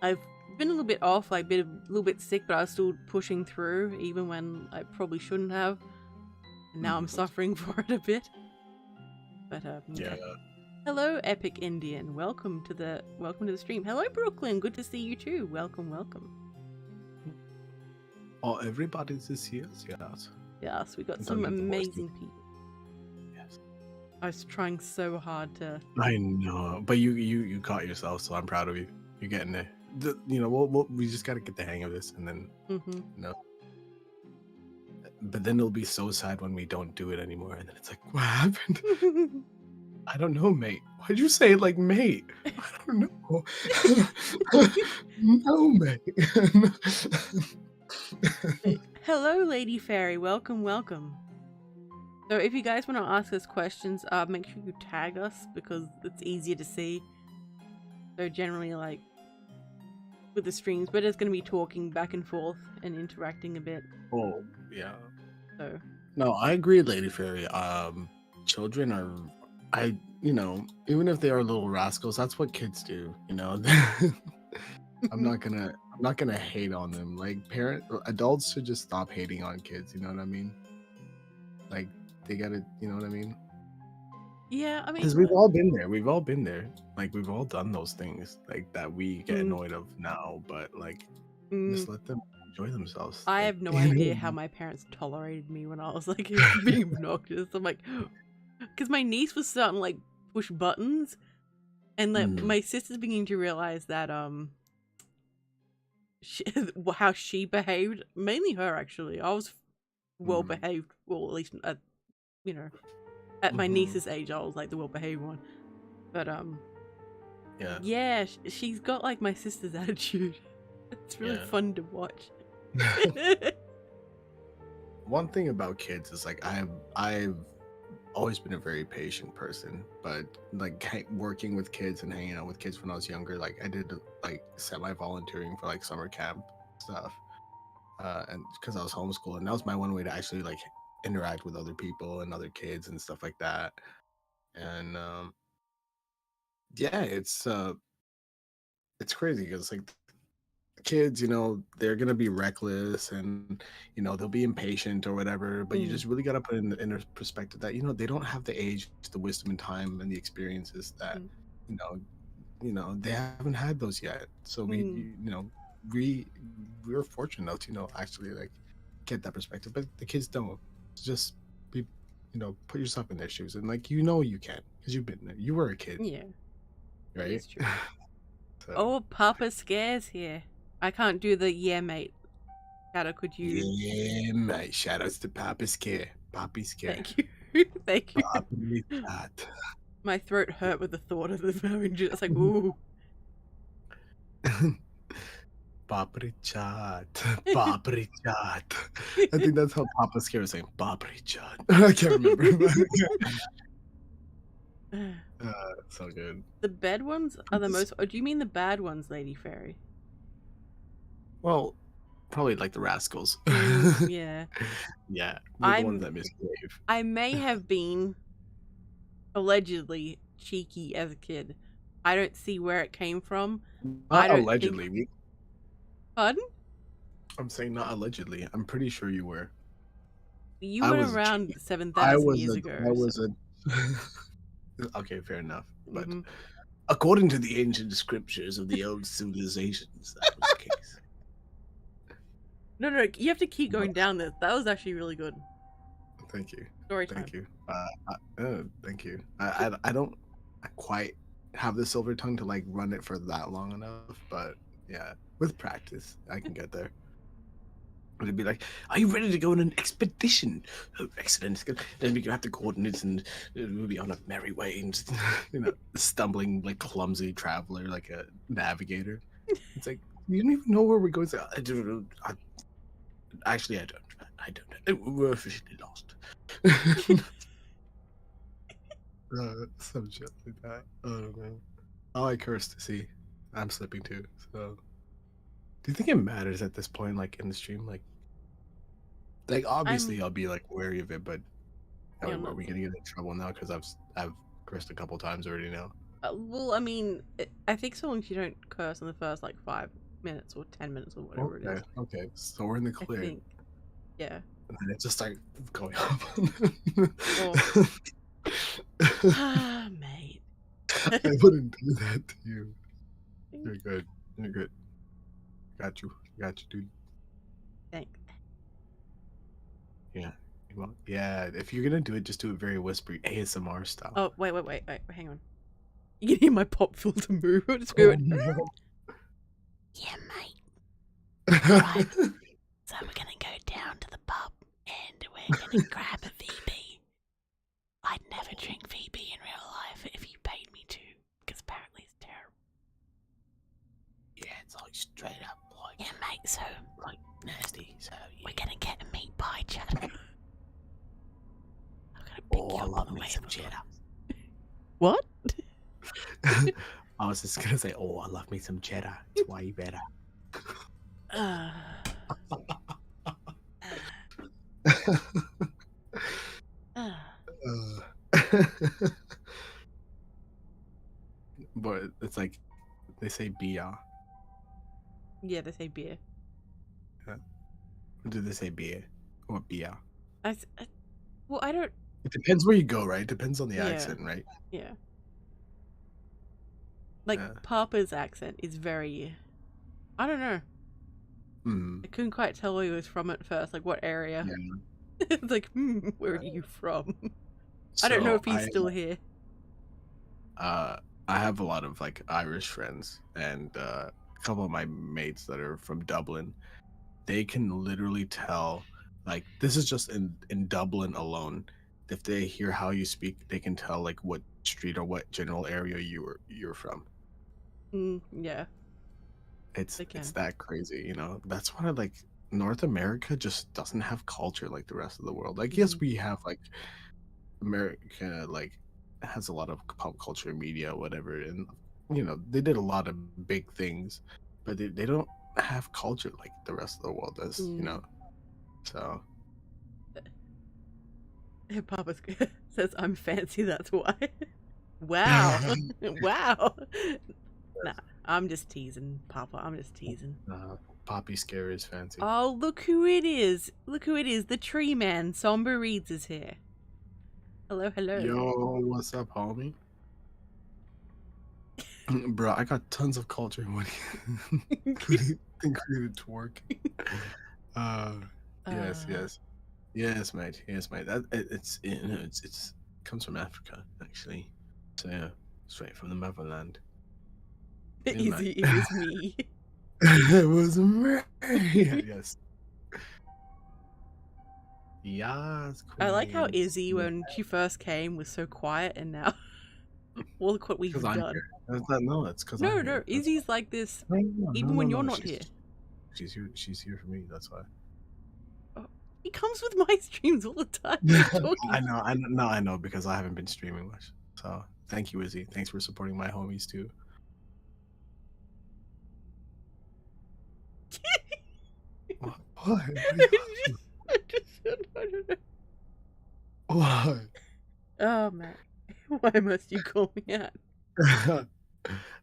I've been a little bit off, like a little bit sick, but I was still pushing through, even when I probably shouldn't have. And now I'm suffering for it a bit. But yeah. Hello, Epic Indian. Welcome to the stream. Hello, Brooklyn. Good to see you too. Welcome. Oh, everybody's is here. Yes. Yes, we got some amazing people. Yes. I was trying so hard to. I know, but you caught yourself, so I'm proud of you. You're getting there. We just gotta get the hang of this, and then But then it'll be so sad when we don't do it anymore, and then it's like, what happened? I don't know, mate. Why'd you say it like mate? I don't know. No, mate. Hello, Lady Fairy. Welcome. So if you guys want to ask us questions, make sure you tag us because it's easier to see. So generally, like with the streams, but it's going to be talking back and forth and interacting a bit. Oh, yeah. So. No, I agree, Lady Fairy. Children are, even if they are little rascals, that's what kids do. I'm not gonna hate on them. Like adults should just stop hating on kids. You know what I mean? Like they gotta, you know what I mean? Yeah, I mean, because we've all been there. We've all been there. Like we've all done those things like that we get annoyed of now. But like, just let them enjoy themselves. I have no idea how my parents tolerated me when I was like being obnoxious. I'm like, because my niece was starting to, like push buttons, and like my sister's beginning to realize that how she behaved. Mainly her, actually. I was well behaved, well at least at my niece's age, I was like the well behaved one. But Yeah. Yeah, she's got like my sister's attitude. It's really Yeah. fun to watch. One thing about kids is like I've always been a very patient person, but like working with kids and hanging out with kids when I was younger, like I did like semi-volunteering for like summer camp stuff, and because I was homeschooled, and that was my one way to actually like interact with other people and other kids and stuff like that. And yeah, it's crazy because like kids, they're gonna be reckless and they'll be impatient or whatever. But you Mm, just really gotta put in a perspective that they don't have the age, the wisdom, and time and the experiences that mm, you know they haven't had those yet. So mm. we we're fortunate enough to actually like get that perspective, but the kids don't. It's just be put yourself in their shoes and like you can because you've been there. You were a kid, Yeah, that right? is true. So. Oh, Papa Scares here. I can't do the yeah, mate. Shadow, could you? Yeah, mate. Shout outs to Papi Scare. Papi Scare. Thank you. Thank you. Papi Chat. My throat hurt with the thought of the having just like, ooh. Papri Chat. Papri Chat. I think that's how Papa Scare was saying Papri Chat. I can't remember. So good. The bad ones are the most. Or do you mean the bad ones, Lady Fairy? Well, probably like the rascals. Yeah. Yeah, they're the ones that misbehave. I may have been allegedly cheeky as a kid. I don't see where it came from. I Not don't allegedly. think. Pardon? I'm saying not allegedly. I'm pretty sure you were. You I were was a around cheat. 7,000 years ago. I was a. Okay, fair enough. But Mm-hmm. according to the ancient scriptures of the old civilizations, that was the case. No, you have to keep going down this. That was actually really good. Thank you. Story time. Thank you. Thank you. I don't quite have the silver tongue to like run it for that long enough, but yeah, with practice, I can get there. It'd be like, "Are you ready to go on an expedition?" Oh, excellent. Then we can have the coordinates, and we'll be on a merry way, and stumbling like clumsy traveler, like a navigator. It's like you don't even know where we're going. I don't know. Actually, I don't. I don't. We're officially lost. Some shit like that. I don't know. All I curse to see. I'm slipping too. So, do you think it matters at this point, like in the stream, like obviously I'll be like wary of it, but are we gonna get in trouble now? Because I've cursed a couple times already now. Well, I mean, I think so long as you don't curse in the first like 5 minutes or 10 minutes or whatever it is. Okay, so we're in the I clear. think, yeah. And then it just started going up. Ah, mate. I wouldn't do that to you. You're good. You're good. Got you, dude. Thanks. Yeah. Well, yeah. If you're gonna do it, just do it very whispery, ASMR style. Oh, wait. Hang on. You can hear my pop filter move. Just go. No. Yeah, mate. Right. So we're gonna go down to the pub and we're gonna grab a VB. I'd never drink VB in real life if you paid me to, because apparently it's terrible. Yeah, it's like straight up like. Yeah, mate. So like nasty. So yeah. we're gonna get a meat pie, Chad. I'm gonna pick you up on the way some cheddar. What? I was just gonna say, I love me some cheddar. It's way better. But it's like they say beer. Yeah, they say beer. Yeah. Or do they say beer or beer? Well, I don't. It depends where you go, right? It depends on the accent, right? Yeah. Like Papa's accent is very. I don't know. I couldn't quite tell where he was from at first. Like what area? Yeah. It's like, where are you from? So I don't know if he's still here. I have a lot of like Irish friends, and a couple of my mates that are from Dublin. They can literally tell, like this is just in Dublin alone. If they hear how you speak, they can tell like what street or what general area you're from. Yeah, It's they can. that crazy, you know. That's why like North America just doesn't have culture like the rest of the world. Like yes, we have like America like has a lot of pop culture, media, whatever, and you know they did a lot of big things, but they don't have culture like the rest of the world does, you know. So Papa says I'm fancy, that's why. Wow. Wow. Nah, I'm just teasing, Papa. I'm just teasing. Poppy Scare is fancy. Oh, look who it is. Look who it is. The tree man. Somber Reeds is here. Hello, hello. Yo, what's up, homie? Bro, I got tons of culture. What do you think created twerk? Yes, mate. Yes, mate. That it's you know, it's comes from Africa actually. So yeah, straight from the motherland. Izzy, it was me. It was me. Yes. Yes, I like how queens. Izzy, when she first came, was so quiet, and now well, look what we've Because I'm done. here. That's not, no, it's because I'm No, here. Izzy's like this No, even when you're no. not here. She's here. She's here for me. That's why. Oh, he comes with my streams all the time. What are you talking I know because I haven't been streaming much. So thank you, Izzy. Thanks for supporting my homies too. What? I don't know. What? Oh man, why must you call me out?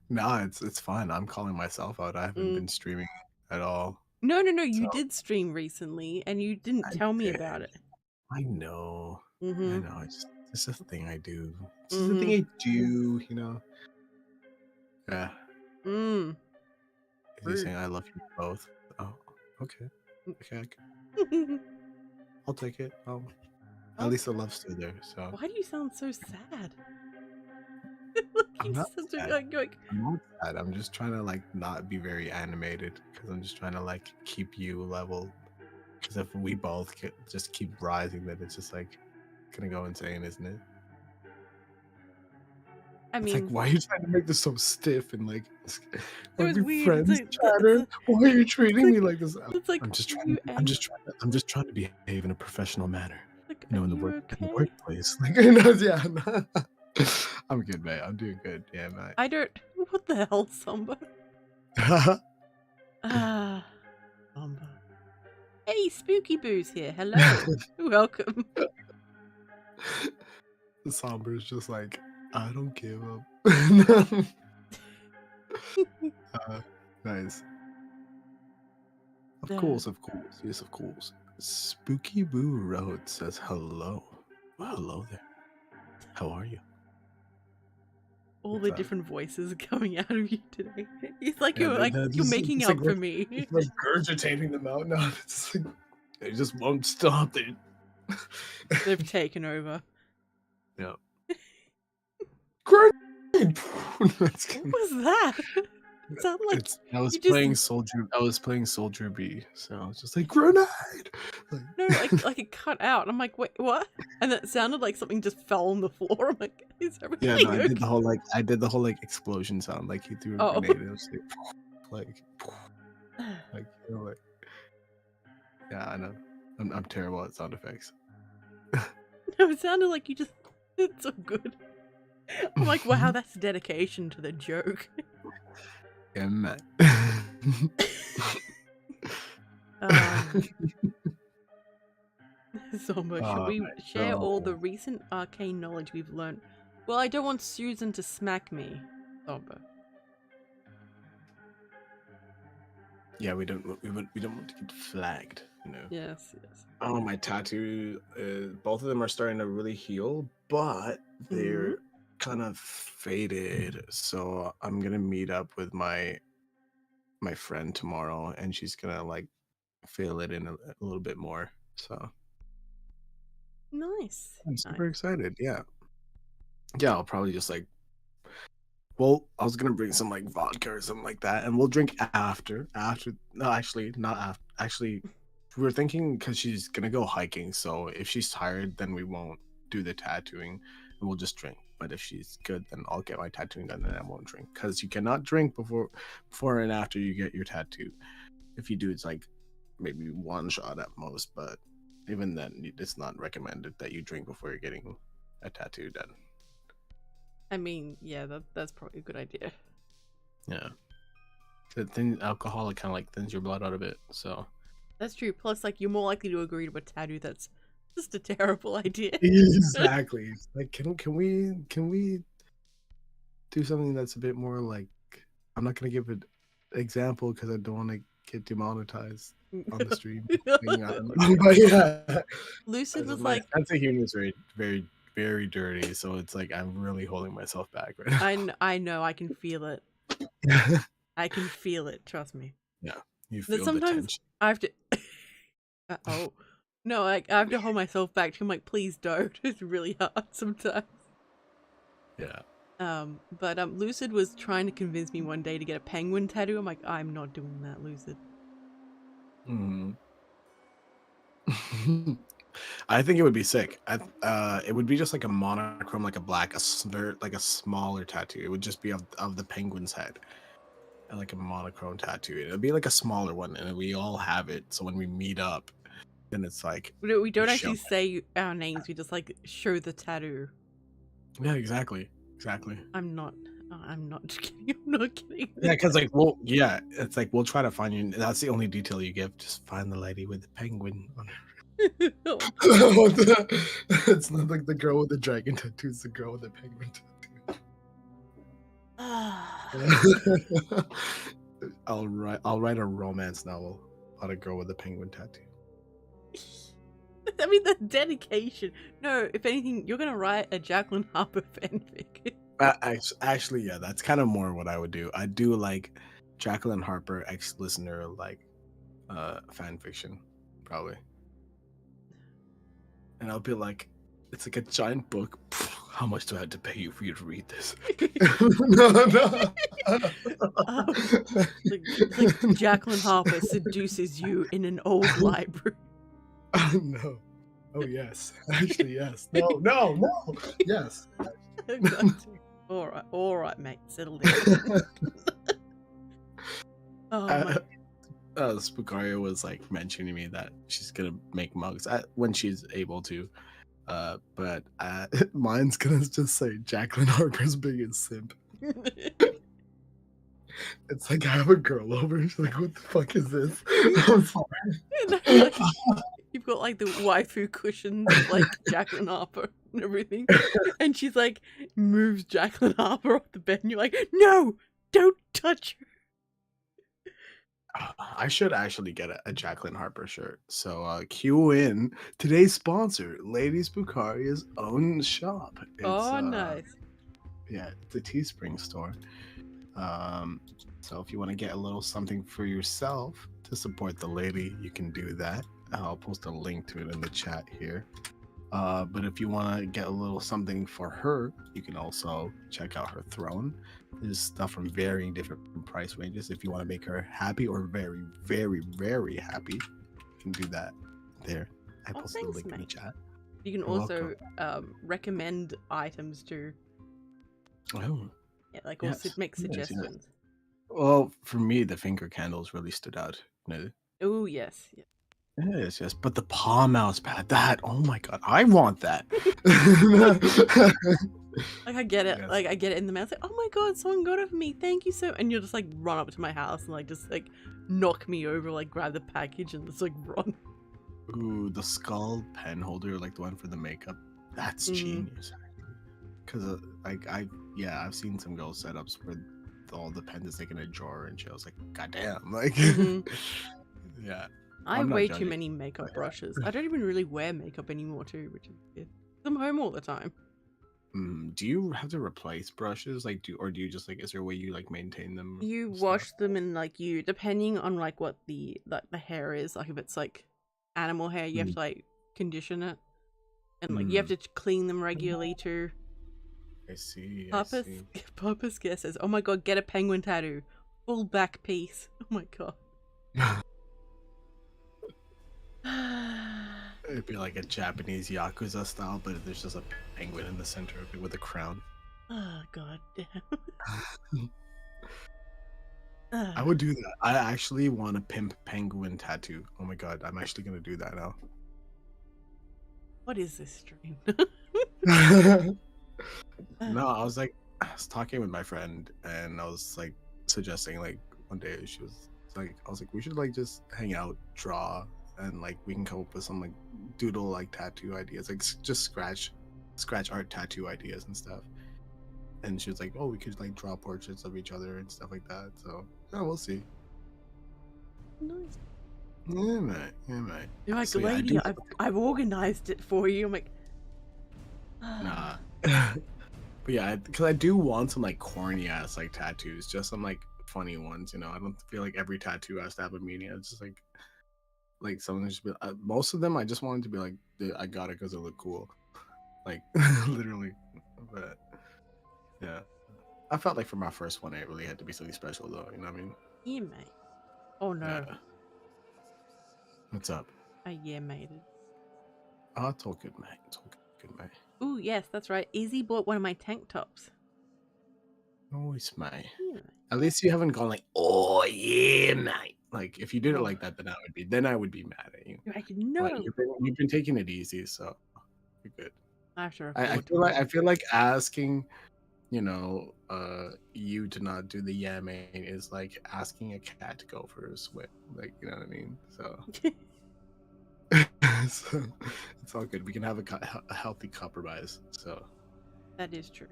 No, it's fine. I'm calling myself out. I haven't been streaming at all. No. You did stream recently, and you didn't tell me about it. I know. I know. It's just a thing I do. It's just a thing I do. You know. Yeah. He's saying I love you both. Oh, okay. Okay. I'll take it. At least the love's still there. So. Why do you sound so sad? I'm not sad. Like, I'm not sad. I'm just trying to like not be very animated because I'm just trying to like keep you level. Because if we both just keep rising, then it's just like gonna go insane, isn't it? I mean, it's like, why are you trying to make this so stiff and like? It was weird. Friends, chatter. Why are you treating me like this? It's like, I'm just trying to behave in a professional manner. Like, you know, in the okay? workplace. Like, yeah. I'm good, mate. I'm doing good. Yeah, mate. I don't. What the hell, Samba? Samba. Hey, Spooky Boo's here. Hello. Welcome. The Somber's just like, I don't give up. Nice. Of course. Yes, of course. Spooky Boo Road says hello. Well, hello there. How are you? All the different voices are coming out of you today. It's like you're making up for me. It's like regurgitating them out now. It's like they just won't stop. They've taken over. Yeah. Grenade! What was that? It sounded like I was playing Soldier B, so I was just like grenade. No, like it cut out. And I'm like, wait, what? And it sounded like something just fell on the floor. I'm like, is everything okay? I did the whole explosion sound, like he threw a grenade. And it was like you know, like yeah, I know. I'm terrible at sound effects. No, it sounded like you just. It's so good. I'm like, wow, that's dedication to the joke. Yeah, man. Somber, should we share all the recent arcane knowledge we've learned? Well, I don't want Susan to smack me, Somber. Yeah, we don't want to get flagged, you know. Yes. Oh, my tattoo. Both of them are starting to really heal, but they're kind of faded. So I'm gonna meet up with my friend tomorrow, and she's gonna like fill it in a little bit more. So nice. I'm super excited. Yeah. I'll probably just like. Well, I was gonna bring some like vodka or something like that, and we'll drink after. No, actually, not after. Actually, we were thinking because she's gonna go hiking. So if she's tired, then we won't do the tattooing, and we'll just drink But if she's good, then I'll get my tattoo done and I won't drink. Because you cannot drink before and after you get your tattoo. If you do, it's like maybe one shot at most. But even then, it's not recommended that you drink before you're getting a tattoo done. I mean, yeah, that's probably a good idea. Yeah. Then alcohol kind of like thins your blood out a bit. So that's true. Plus, like, you're more likely to agree to a tattoo that's just a terrible idea. Exactly. Like, can we do something that's a bit more like, I'm not gonna give an example because I don't want to get demonetized on the stream. But yeah, Lucid was like, sense of humor is very, very, very dirty. So it's like I'm really holding myself back right now. I know, I can feel it. I can feel it. Trust me. Yeah, you feel sometimes the tension. I have to. Oh no, like I have to hold myself back. I'm like, please don't. It's really hard sometimes. Yeah. But Lucid was trying to convince me one day to get a penguin tattoo. I'm like, I'm not doing that, Lucid. I think it would be sick. It would be just like a monochrome, like a black, like a smaller tattoo. It would just be of the penguin's head, and like a monochrome tattoo. It'd be like a smaller one, and we all have it. So when we meet up, then it's like we don't actually say our names. We just like show the tattoo. Yeah, exactly. I'm not kidding. I'm not kidding. Yeah, because like, it's like we'll try to find you. That's the only detail you give. Just find the lady with the penguin on her. It's not like the girl with the dragon tattoo. It's the girl with the penguin tattoo. I'll write a romance novel about a girl with a penguin tattoo. I mean, the dedication. No, if anything, you're gonna write a Jacqueline Harper fanfic. Actually, yeah, that's kind of more what I would do. I do like Jacqueline Harper ex-listener like fan fiction, probably. And I'll be like, it's like a giant book. How much do I have to pay you for you to read this? No. Like Jacqueline Harper seduces you in an old library. No. Oh yes. Actually, yes. No. Yes. All right, mate. Settle down. Spookaria was like mentioning to me that she's gonna make mugs when she's able to. But mine's gonna just say Jacqueline Harper's biggest simp. It's like I have a girl over. She's like, "What the fuck is this?" I'm sorry. You've got like the waifu cushions of like Jacqueline Harper and everything, and she's like moves Jacqueline Harper off the bed, and you're like, "No, don't touch her." I should actually get a Jacqueline Harper shirt. So cue in today's sponsor, ladyspookariayt's own shop. It's, nice. Yeah, it's a Teespring store. So if you want to get a little something for yourself to support the lady, you can do that. I'll post a link to it in the chat here. But if you want to get a little something for her, you can also check out her throne. There's stuff from varying different price ranges. If you want to make her happy or very, very, very happy, you can do that there. I posted the link in the chat. You can also recommend items to. Oh. Yeah, like also make suggestions. Yes. Well, for me, the finger candles really stood out. Oh yes. Yeah. Yes. But the paw mouse pad, oh my god, I want that. Like I get it. Yes. Like I get it in the mail. It's like, oh my god, someone got it for me. Thank you so. And you'll just like run up to my house and like just like knock me over, like grab the package and just like run. Ooh, the skull pen holder, like the one for the makeup. That's genius. Because I've seen some girl setups where all the pens is like in a drawer and shit. I was like, goddamn, like, yeah. I have way too many makeup brushes. I don't even really wear makeup anymore too, which is good. I'm home all the time. Do you have to replace brushes, like, do you just like? Is there a way you like maintain them? You wash them and like depending on like what the hair is. Like if it's like animal hair, you have to like condition it, and like you have to clean them regularly too. I see. Purpose Gear says, "Oh my god, get a penguin tattoo, full back piece." Oh my god. It'd be like a Japanese Yakuza style, but there's just a penguin in the center of it with a crown. Oh god damn. I would do that. I actually want a pimp penguin tattoo. Oh my god, I'm actually gonna do that now. What is this stream? No, I was talking with my friend, and I was like suggesting like one day she was like, I was like, we should like just hang out, draw, and like we can come up with some like doodle like tattoo ideas, like just scratch art tattoo ideas and stuff. And she was like, oh, we could like draw portraits of each other and stuff like that. So yeah, we'll see. Nice. Yeah, mate. Yeah, mate. You're like, So, yeah, lady, I've organized it for you. I'm like, nah. But yeah, because I do want some like corny ass like tattoos, just some like funny ones. You know, I don't feel like every tattoo has to have a meaning. It's just like something just be. Most of them, I just wanted to be like, I got it because it looked cool, like literally. But yeah, I felt like for my first one, it really had to be something special, though. You know what I mean? yeah, mate. Oh no. Yeah. What's up? Yeah, mate. Oh, it's all good, mate. It's all good, mate. Ooh, yes, that's right. Izzy bought one of my tank tops. Nice, mate. Yeah. At least you haven't gone like, oh yeah, mate. Like if you did it like that, then I would be mad at you. You're like, no. But you've been taking it easy, so you're good. I feel like asking, you know, you to not do the yeah mate is like asking a cat to go for a swim. Like, you know what I mean? So, so it's all good. We can have a healthy compromise. So that is true.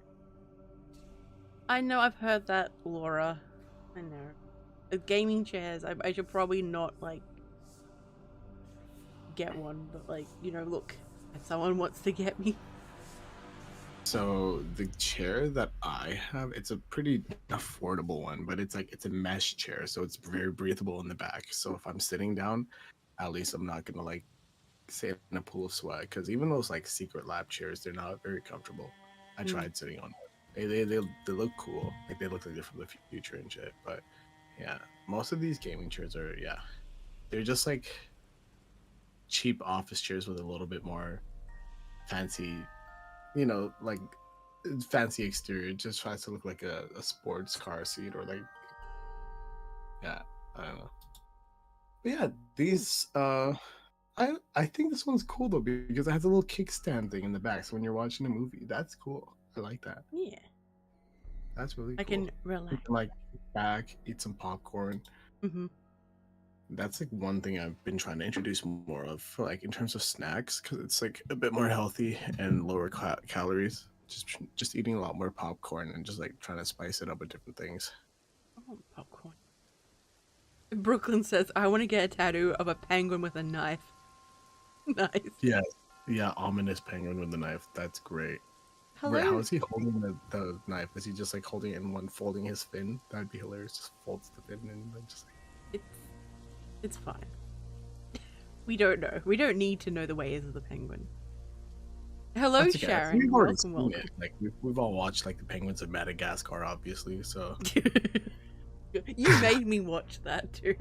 I know I've heard that, Laura. I know. Gaming chairs, I should probably not, like, get one, but, like, you know, look, if someone wants to get me. So the chair that I have, it's a pretty affordable one, but it's a mesh chair, so it's very breathable in the back. So if I'm sitting down, at least I'm not gonna like sit in a pool of sweat. Because even those like secret lab chairs, they're not very comfortable. I tried sitting on them. They look cool, like they look like they're from the future and shit. But yeah, most of these gaming chairs are they're just like cheap office chairs with a little bit more fancy. You know, like fancy exterior. It just tries to look like a sports car seat or like, yeah, I don't know. But yeah, these I think this one's cool though because it has a little kickstand thing in the back. So when you're watching a movie, that's cool. I like that. Yeah, that's really cool. I can relax. You can, like back, eat some popcorn. That's like one thing I've been trying to introduce more of, like in terms of snacks, because it's like a bit more healthy and lower calories. Just eating a lot more popcorn and just like trying to spice it up with different things. Oh, popcorn. Brooklyn says, I want to get a tattoo of a penguin with a knife. Nice. Yes. Yeah, ominous penguin with the knife. That's great. Hello? Wait, how is he holding the knife? Is he just like holding it in one, folding his fin? That'd be hilarious. Just folds the fin and then just like... It's fine. We don't know. We don't need to know the ways of the penguin. Hello, okay. Sharon. We've already seen it. Like we've all watched like the Penguins of Madagascar, obviously. So you made me watch that too.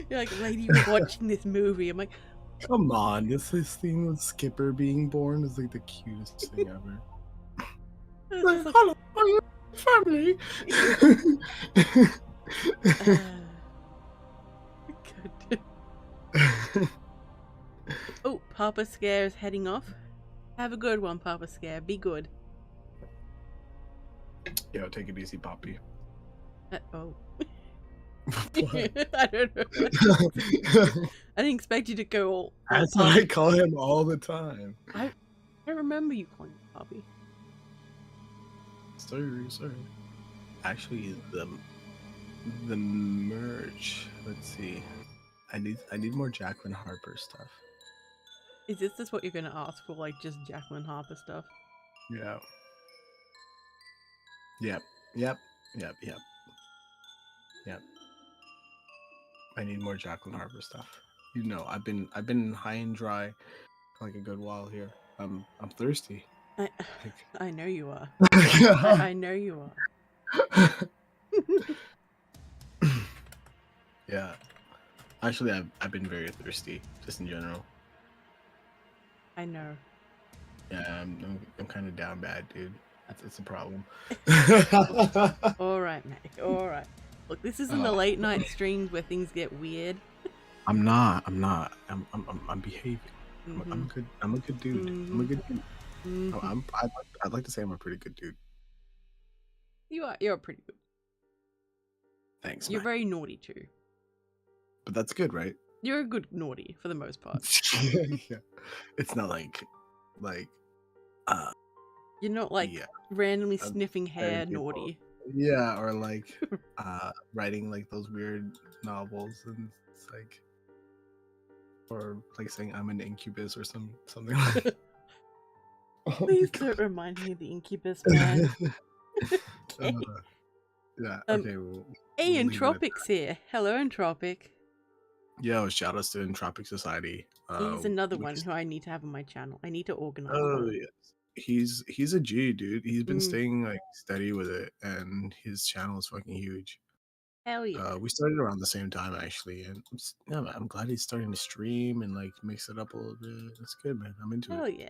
You're like, lady, we're watching this movie. I'm like, come on, this thing with Skipper being born is like the cutest thing ever. Like, hello, are you family? Oh, Papa Scare is heading off. Have a good one, Papa Scare. Be good. Yeah, take it easy, Poppy. Oh. I don't know. I didn't expect you to go all that's what I call him all the time. I don't remember you calling him Poppy. Sorry. Actually, the merch. Let's see. I need more Jacqueline Harper stuff. Is this what you're gonna ask for? Like just Jacqueline Harper stuff? Yeah. Yep. I need more Jacqueline Harper stuff. You know, I've been high and dry for like a good while here. I'm thirsty. I know you are. I know you are. Yeah. Actually, I've been very thirsty, just in general. I know. Yeah, I'm kind of down bad, dude. It's a problem. All right, mate. All right. Look, this isn't the late night streams where things get weird. I'm not. I'm behaving. I'm Mm-hmm. a good. I'm a good dude. I'm a Mm-hmm. good dude. Mm-hmm. I'd like to say I'm a pretty good dude. You are. You're pretty good. Thanks, You're man. very naughty too. But that's good, right? You're a good naughty for the most part. Yeah. It's not like You're not like yeah, randomly I'm sniffing scaring hair people. naughty. Yeah, or like writing like those weird novels and it's like or like saying I'm an incubus or something like that. Oh my Please god. don't remind me of the incubus, man. Okay. Yeah, okay, we'll Hey, leave it at that. Entropic's here. Hello, Entropic. Yo, shout outs to Entropic Society. He's another one who I need to have on my channel. I need to organize Oh that. yes. He's a G, dude. He's been Mm. staying like steady with it and his channel is fucking huge. Hell yeah. We started around the same time actually, and yeah, man, I'm glad he's starting to stream and like mix it up a little bit. That's good, man. I'm into Hell it. yeah.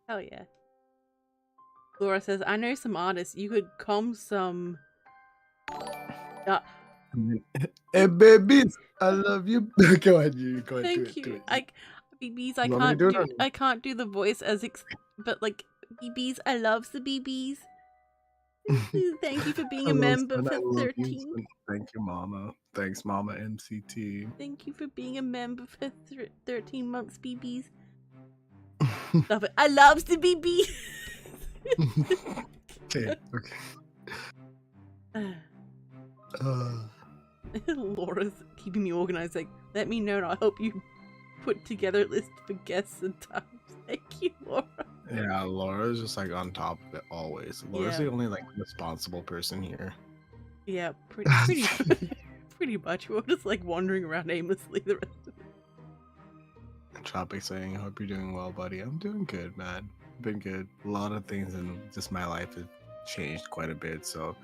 Hell yeah. Laura says, I know some artists. You could come some. Hey, babies, I love you. Go ahead, you go ahead, Thank do you. it. BBs, You want me to do it? Or... I can't do the voice but like BBs, I love the BBs. Thank you for being a Hello, member son, for I love you. 13. Son. Thank you, mama. Thanks, mama MCT. Thank you for being a member for 13 months, BBs. Stop it. I love the BB. Okay. Laura's keeping me organized. Like, let me know and I'll help you put together a list for guests and times. Thank you, Laura. Yeah, Laura's just like on top of it always. Laura's the only like responsible person here. Yeah, pretty pretty much. We're just like wandering around aimlessly the rest of it. Tropic saying, hope you're doing well, buddy. I'm doing good, man. Been good. A lot of things in just my life have changed quite a bit, so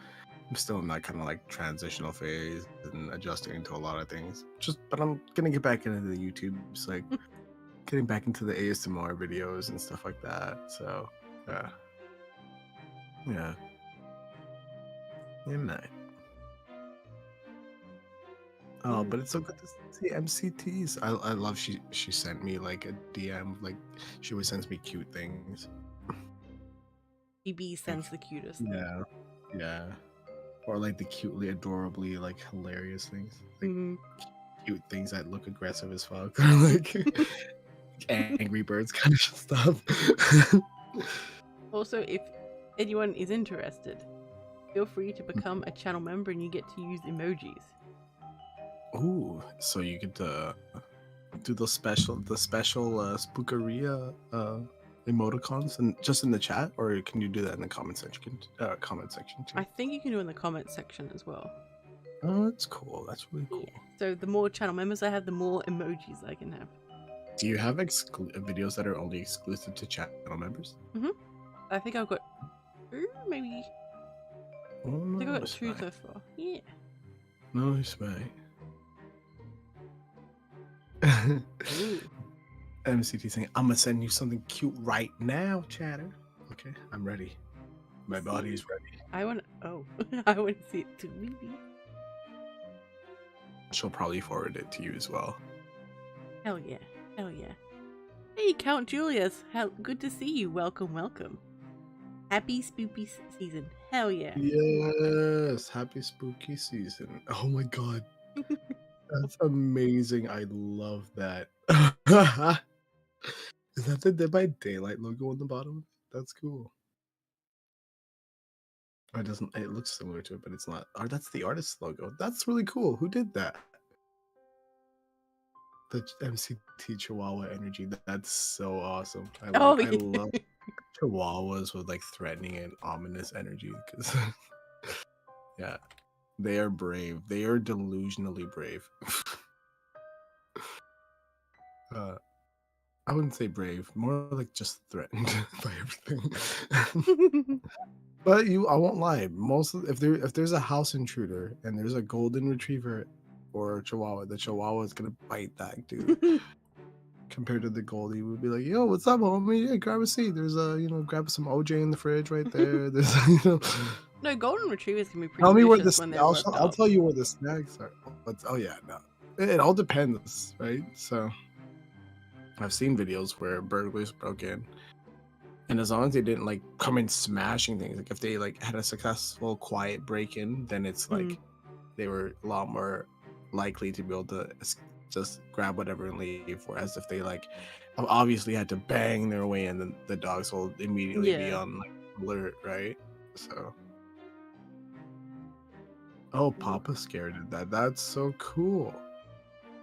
I'm still in that kind of like transitional phase and adjusting to a lot of things. But I'm gonna get back into the YouTube, just like getting back into the ASMR videos and stuff like that. So, yeah, man. Oh, but it's so good to see MCTs. I love she sent me like a DM, like she always sends me cute things. BB sends the cutest. Yeah. Or like the cutely, adorably, like hilarious things. Like cute things that look aggressive as fuck. Or like Angry Birds kind of stuff. Also, if anyone is interested, feel free to become a channel member and you get to use emojis. Ooh, so you get to do the special spookaria emoticons and just in the chat, or can you do that in the comment section too? I think you can do it in the comment section as well. Oh, that's cool. That's really cool. Yeah. So the more channel members I have, the more emojis I can have. Do you have videos that are only exclusive to channel members? I think I've got maybe. Oh, I think I've got 2 so far. Yeah. Nice, mate. MCT saying, I'm gonna send you something cute right now, chatter. Okay, I'm ready. My body is ready. I want to see it too, maybe. She'll probably forward it to you as well. Hell yeah. Hell yeah. Hey, Count Julius. How good to see you. Welcome. Happy spooky season. Hell yeah. Yes, happy spooky season. Oh my god. That's amazing. I love that. Is that the Dead by Daylight logo on the bottom? That's cool. It looks similar to it, but it's not. Oh, that's the artist's logo. That's really cool. Who did that? The MCT Chihuahua energy. That's so awesome. I love Chihuahuas with like threatening and ominous energy because yeah, they are brave. They are delusionally brave. I wouldn't say brave, more like just threatened by everything. But I won't lie. If there's a house intruder and there's a golden retriever or a chihuahua, the chihuahua is gonna bite that dude. compared to the Goldie. We'd be like, "Yo, what's up, homie? Hey, grab a seat. There's grab some OJ in the fridge right there. There's No, golden retrievers can be pretty Tell me where vicious when they're worked I'll up. tell you where the snacks are. Oh yeah, no. It all depends, right? So I've seen videos where burglars broke in, and as long as they didn't like come in smashing things, like if they like had a successful quiet break-in, then it's like they were a lot more likely to be able to just grab whatever and leave. Whereas if they like obviously had to bang their way in, then the dogs will immediately be on like alert, right? So. Oh, Papa Scare did that. That's so cool.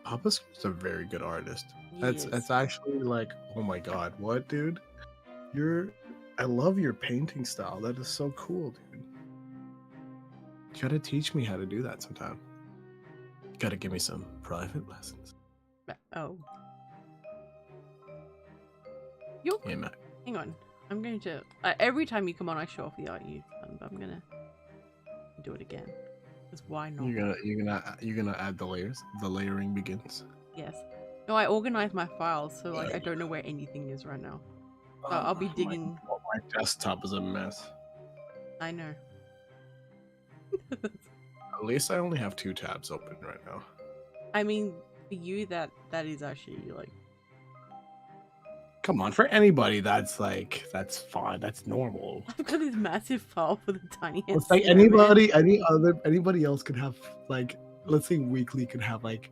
Papa Scare's a very good artist. That's actually like, oh my god, what, dude? I love your painting style. That is so cool, dude. You gotta teach me how to do that sometime. You gotta give me some private lessons. Oh. Hey, Matt. Hang on. I'm going to every time you come on, I show off the art you've done, but I'm gonna do it again. Because why not? You're gonna add the layers. The layering begins. Yes. No, I organize my files, so like I don't know where anything is right now. So I'll be digging. My desktop is a mess. I know. At least I only have 2 tabs open right now. I mean, for you, that is actually like. Come on, for anybody, that's fine. That's normal. I've got this massive file for the tiniest. It's like anybody else could have like, let's say Weekly could have like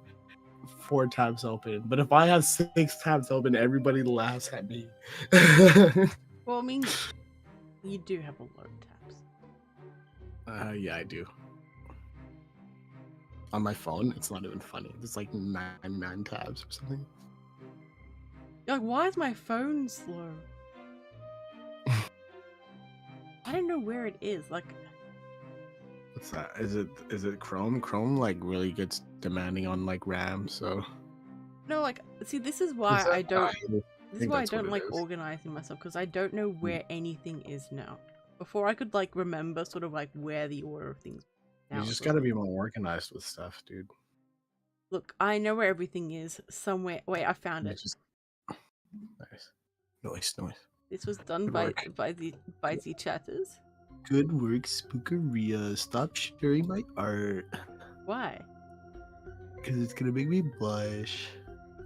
4 tabs open, but if I have 6 tabs open, everybody laughs at me. Well, I mean, you do have a lot of tabs. Yeah, I do. On my phone, it's not even funny. There's like 9 tabs or something. You're like, why is my phone slow? I don't know where it is. Like, what's that? Is it Chrome? Chrome like really gets demanding on like RAM, so. No, like, see, this is why I don't. This is why I don't like organizing myself, because I don't know where anything is now. Before I could like remember sort of like where the order of things. You just gotta be more organized with stuff, dude. Look, I know where everything is somewhere. Wait, I found it. Nice. This was done by the chatters. Good work, Spookaria. Stop sharing my art. Why? Because it's gonna make me blush.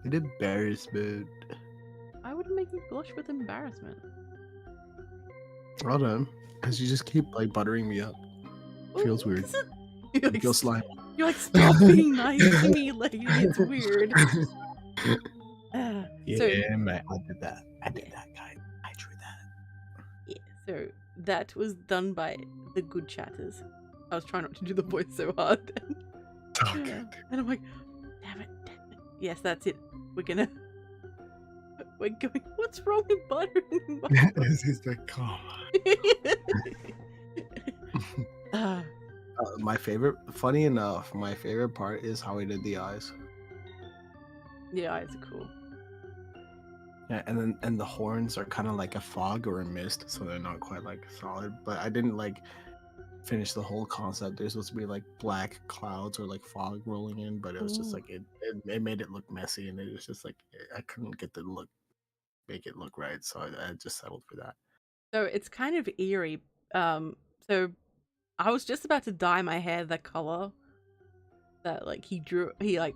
In embarrassment. I wouldn't make you blush with embarrassment. Hold on. Because you just keep like buttering me up. Feels weird. You're like, feels slimy. You're like, stop being nice to me, lady. It's weird. Yeah, man, I did that. Guys. I drew that. Yeah, so that was done by the good chatters. I was trying not to do the voice so hard. Okay. And I'm like, damn it. Yes, that's it. We're going. What's wrong with buttering? He's like, come on. My favorite, funny enough, my favorite part is how he did the eyes. The eyes are cool. Yeah, and the horns are kind of like a fog or a mist, so they're not quite like solid. But I didn't like finish the whole concept. There's supposed to be like black clouds or like fog rolling in, but it was just like it made it look messy, and it was just like I couldn't get the make it look right, so I just settled for that. So it's kind of eerie. So I was just about to dye my hair the color that like he drew it,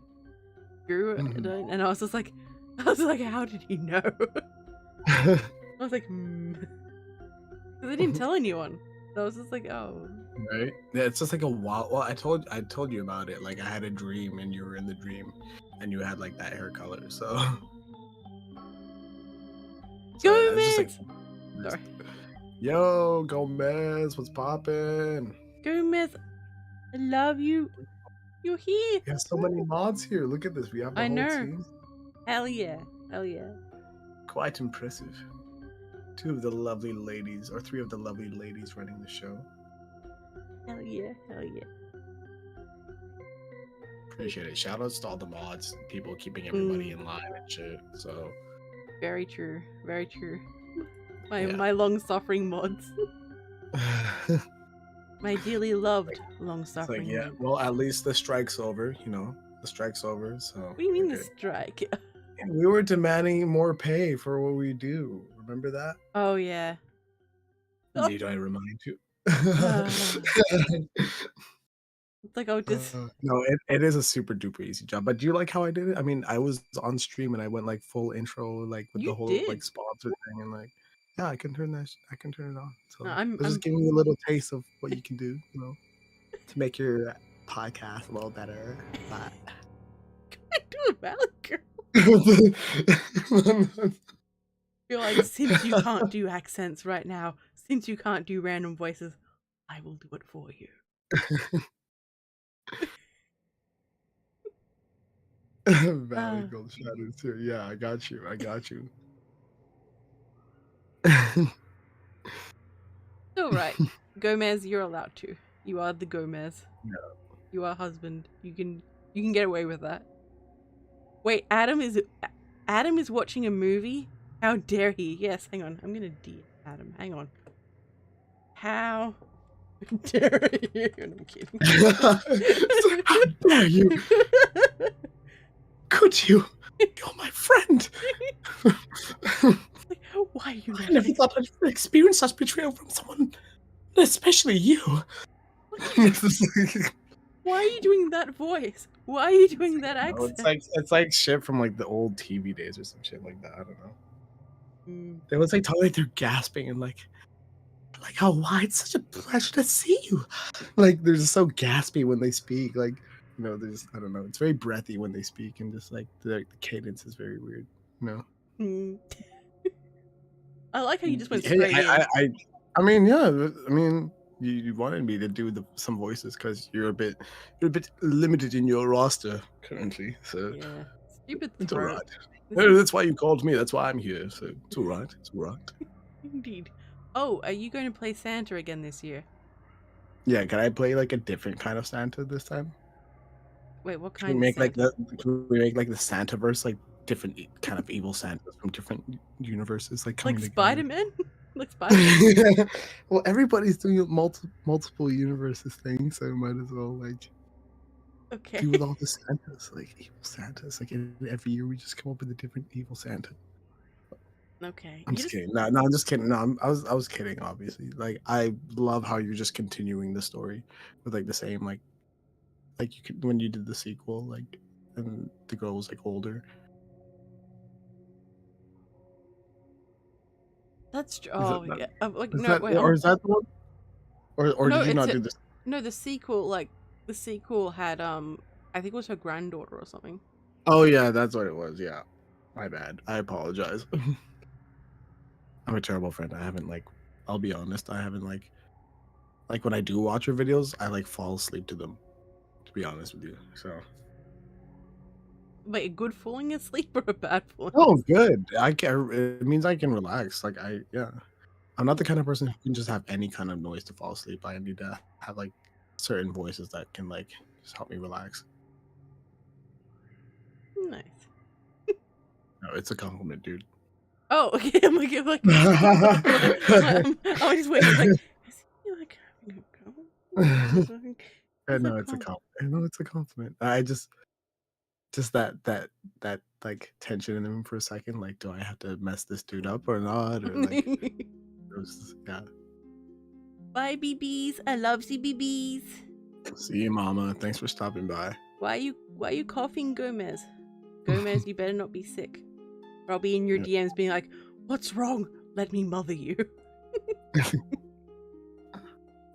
and I was like, how did he know? I was like, because I didn't tell anyone. So I was just like, oh. Right? Yeah, it's just like a wild. Well, I told you about it. Like I had a dream, and you were in the dream, and you had like that hair color. So. Gomez! Sorry. Yo, Gomez, what's poppin'? Gomez, I love you. You're here. We have so many mods here. Look at this. We have the whole team. Hell yeah. Hell yeah. Quite impressive. 2 of the lovely ladies, or 3 of the lovely ladies running the show. Hell yeah. Hell yeah. Appreciate it. Shout outs to all the mods, people keeping everybody in line and shit. So. Very true. Very true. My long-suffering mods. My dearly loved long-suffering mods. Well, at least the strike's over, The strike's over, so... What do you mean the strike? And we were demanding more pay for what we do. Remember that? Oh yeah. Oh, Need I remind you? it's like, oh, just No, it is a super duper easy job. But do you like how I did it? I mean, I was on stream and I went like full intro, like with you the whole like did. sponsor thing, and like, yeah, I can turn that. I can turn it on. So No, I was just I'm giving you a little taste of what you can do, you know, to make your podcast a little better. But I do a Valley Girl. You're like, since you can't do accents right now, since you can't do random voices, I will do it for you. Valley Gold Shadows here. Yeah, I got you. I got you. All right, Gomez, you're allowed to. You are the Gomez. Yeah. You are husband. You can get away with that. Wait, Adam is watching a movie? How dare he? Yes, hang on. I'm gonna DM Adam. Hang on. How dare you? No, I'm kidding. How dare you? Could you? You're my friend. Why are you? I never thought I'd experience such betrayal from someone, especially you. Why are you doing that voice? Why are you doing that accent? It's like shit from like the old TV days or some shit like that. I don't know. They was like talking like they're gasping and like, oh, why? It's such a pleasure to see you. Like they're just so gaspy when they speak. Like, you know, there's I don't know. It's very breathy when they speak, and just like the cadence is very weird. You know. I like how you just went straight in. I mean, yeah. I mean, you wanted me to do some voices because you're a bit limited in your roster currently. So yeah, stupid. It's all right. That's why you called me. That's why I'm here. So it's all right. It's all right. Indeed. Oh, are you going to play Santa again this year? Yeah. Can I play like a different kind of Santa this time? Wait, what kind? Can we make can we make like the Santaverse, like different kind of evil Santas from different universes, like coming together? Spider-Man? Like Spider-Man? Well, everybody's doing multiple universes things, so might as well like do with all the Santas, like evil Santas. Like every year we just come up with a different evil Santa. Okay. I'm just kidding. No, I'm just kidding. No, I was kidding. Obviously, like I love how you're just continuing the story with like the same like you could when you did the sequel, like, and the girl was like older. That's true. Oh, yeah. Like, is that the one? Or no, did you not do this? No, the sequel, like, the sequel had, I think it was her granddaughter or something. Oh, yeah, that's what it was, yeah. My bad. I apologize. I'm a terrible friend. I haven't, like, I'll be honest, I haven't, like, when I do watch your videos, I, like, fall asleep to them, to be honest with you, so. Wait, a good falling asleep or a bad falling asleep? Oh, good. It means I can relax. Like, yeah. I'm not the kind of person who can just have any kind of noise to fall asleep. I need to have, like, certain voices that can, like, just help me relax. Nice. No, it's a compliment, dude. Oh, okay. I'm like I'm just waiting. Like, is he like having a go? No, it's a compliment. No, it's a compliment. I just that like tension in the room for a second. Like, do I have to mess this dude up or not? Or like, yeah. Bye, BBs. I love you, BBs. See you, Mama. Thanks for stopping by. Why are you coughing, Gomez? Gomez, you better not be sick. Or I'll be in your DMs being like, what's wrong? Let me mother you.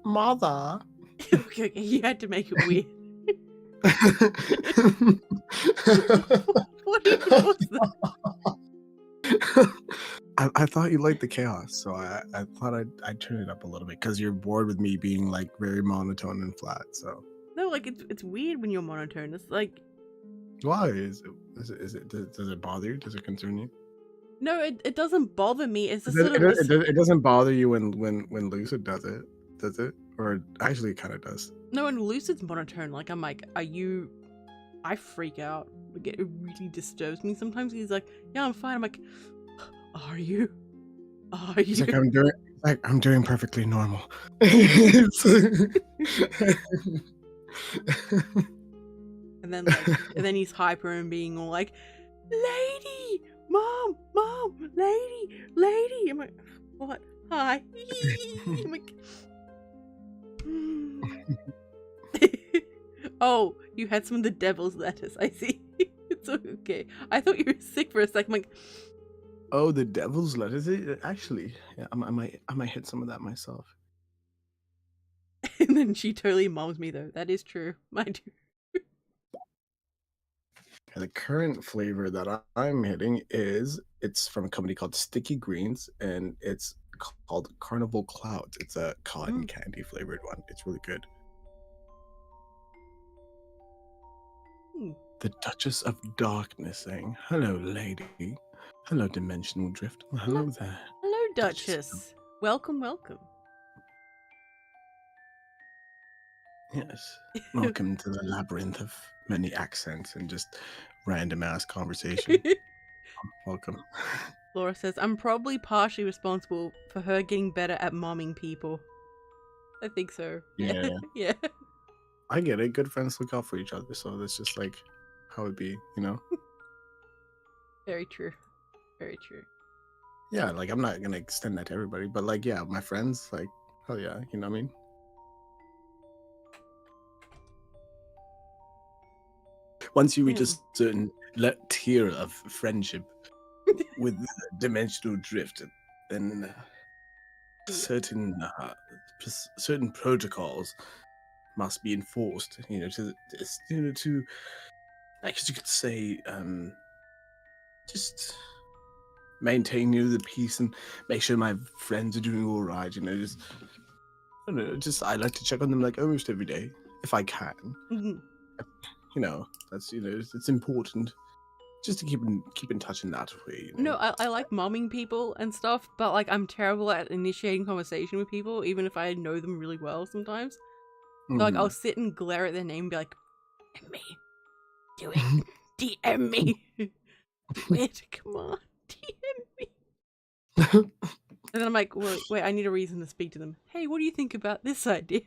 Mother? Okay, you had to make it weird. What even was that? I thought you liked the chaos, so I thought I'd turn it up a little bit because you're bored with me being like very monotone and flat. So no, like it's weird when you're monotone. It's like, why does it bother you? Does it concern you? No, it doesn't bother me. It's it doesn't bother you when Lucid does it, or actually it kind of does. No, when Lucid's monotone, like I'm like, are you? I freak out. It really disturbs me. Sometimes he's like, yeah, I'm fine. I'm like, are you? Are you? He's like, I'm doing perfectly normal. And then he's hyper and being all like, lady, mom, lady. I'm like, what? Hi. I'm like, oh, you had some of the devil's lettuce. I see. It's okay. I thought you were sick for a second. I'm like, Oh, the devil's lettuce. Actually, yeah, I might hit some of that myself. and then she totally moms me though. That is true. I do. The current flavor that I'm hitting it's from a company called Sticky Greens, and it's called Carnival Clouds. It's a cotton candy flavored one. It's really good. The Duchess of Darkness saying, "Hello, lady. Hello, Dimensional Drift. Well, hello there. Hello, Duchess. Welcome, welcome. Yes. Welcome to the labyrinth of many accents and just random ass conversation. Welcome." Laura says, I'm probably partially responsible for her getting better at momming people. I think so. Yeah. Yeah. I get it. Good friends look out for each other, so that's just like how it be, you know? Very true. Very true. Yeah, like I'm not gonna extend that to everybody, but like, yeah, my friends, like, hell yeah, you know what I mean? Once you reach a certain tier of friendship with Dimensional Drift, then certain protocols must be enforced, you know, to I guess you could say, just maintain, you know, the peace and make sure my friends are doing all right, you know, just I don't know, just I like to check on them like almost every day if I can. Mhm. You know, that's, you know, it's important just to keep in touch in that way, you know. No, I like momming people and stuff, but like I'm terrible at initiating conversation with people, even if I know them really well sometimes. So like I'll sit and glare at their name and be like, DM me. Do it. DM me. Do it. Come on. DM me. And then I'm like, wait, I need a reason to speak to them. Hey, what do you think about this idea?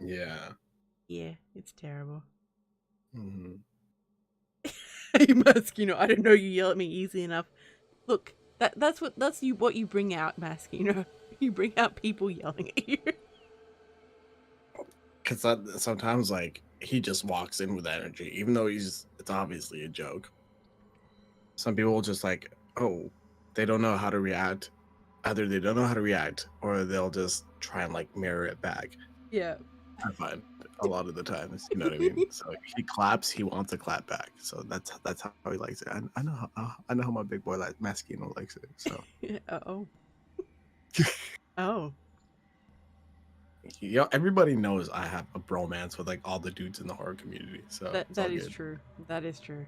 Yeah. Yeah, it's terrible. Mm-hmm. Hey, Maskino, I don't know you yell at me easy enough. Look, that's what you bring out, Maskino. You bring out people yelling at you. Because sometimes, like, he just walks in with energy, even though it's obviously a joke. Some people will just like, oh, they don't know how to react. Either they don't know how to react, or they'll just try and like mirror it back. Yeah. I find a lot of the times, you know what I mean. So he claps, he wants to clap back. So that's how he likes it. I know how my big boy like Maskino likes it. So Oh. Oh. you know, everybody knows I have a bromance with like all the dudes in the horror community. So That is true. That is true.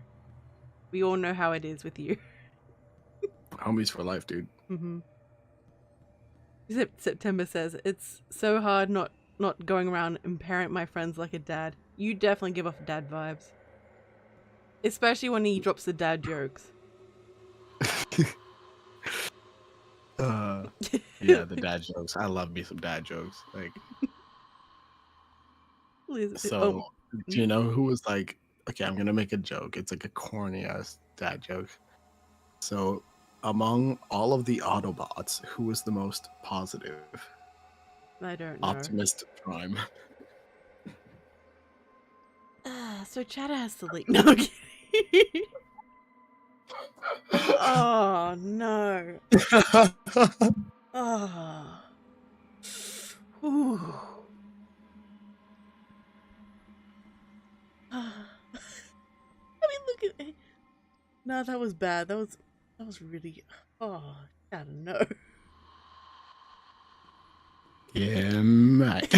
We all know how it is with you. Homies for life, dude. Mm-hmm. September says it's so hard not going around and parent my friends like a dad. You definitely give off dad vibes, especially when he drops the dad jokes. Yeah, the dad jokes. I love me some dad jokes. Like, so do you know who was like, okay, I'm gonna make a joke. It's like a corny ass dad joke. So among all of the Autobots, who was the most positive? I don't know. Optimus Prime. So Chatter has to leave. No, I'm kidding. Oh no. Oh. Ooh. I mean, look at it. No, that was bad. That was really. Oh, I don't know. Yeah, mate.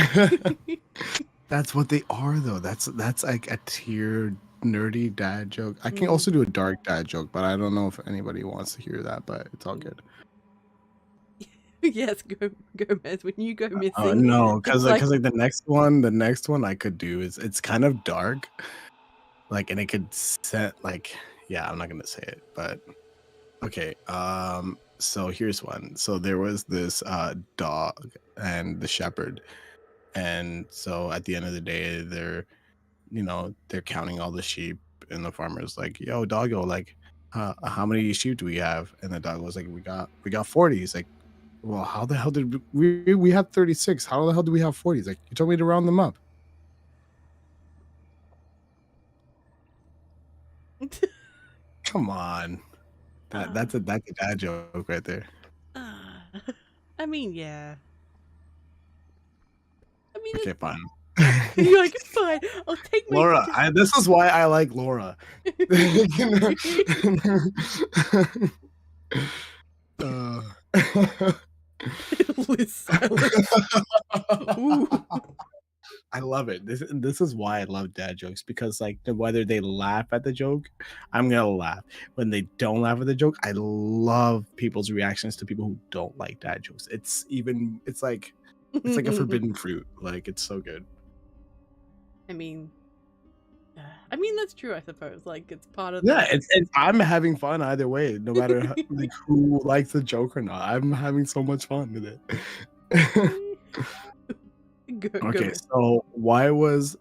That's what they are, though. That's like a tier nerdy dad joke. I can also do a dark dad joke, but I don't know if anybody wants to hear that. But it's all good. Yes, Gomez. When you go missing, Oh no, because like the next one I could do is it's kind of dark, like, and it could set like, yeah, I'm not gonna say it, but okay. So here's one. So there was this dog and the shepherd, and so at the end of the day, they're counting all the sheep, and the farmer's like, "Yo, doggo, like, how many sheep do we have? And the dog was like, we got 40. He's like, well, how the hell did we have 36? How the hell do we have 40? He's like, you told me to round them up. Come on. That's a dad joke right there. I mean, yeah. I mean, Okay, fine. you're like, fine, I'll take my Laura, this is why I like Laura. Liz silence. Ooh. I love it. This is why I love dad jokes, because like whether they laugh at the joke, I'm gonna laugh. When they don't laugh at the joke, I love people's reactions to people who don't like dad jokes. It's like a forbidden fruit. Like it's so good. I mean, that's true, I suppose. Like, it's part of Yeah, it's I'm having fun either way, no matter like who likes the joke or not. I'm having so much fun with it. Okay, so why was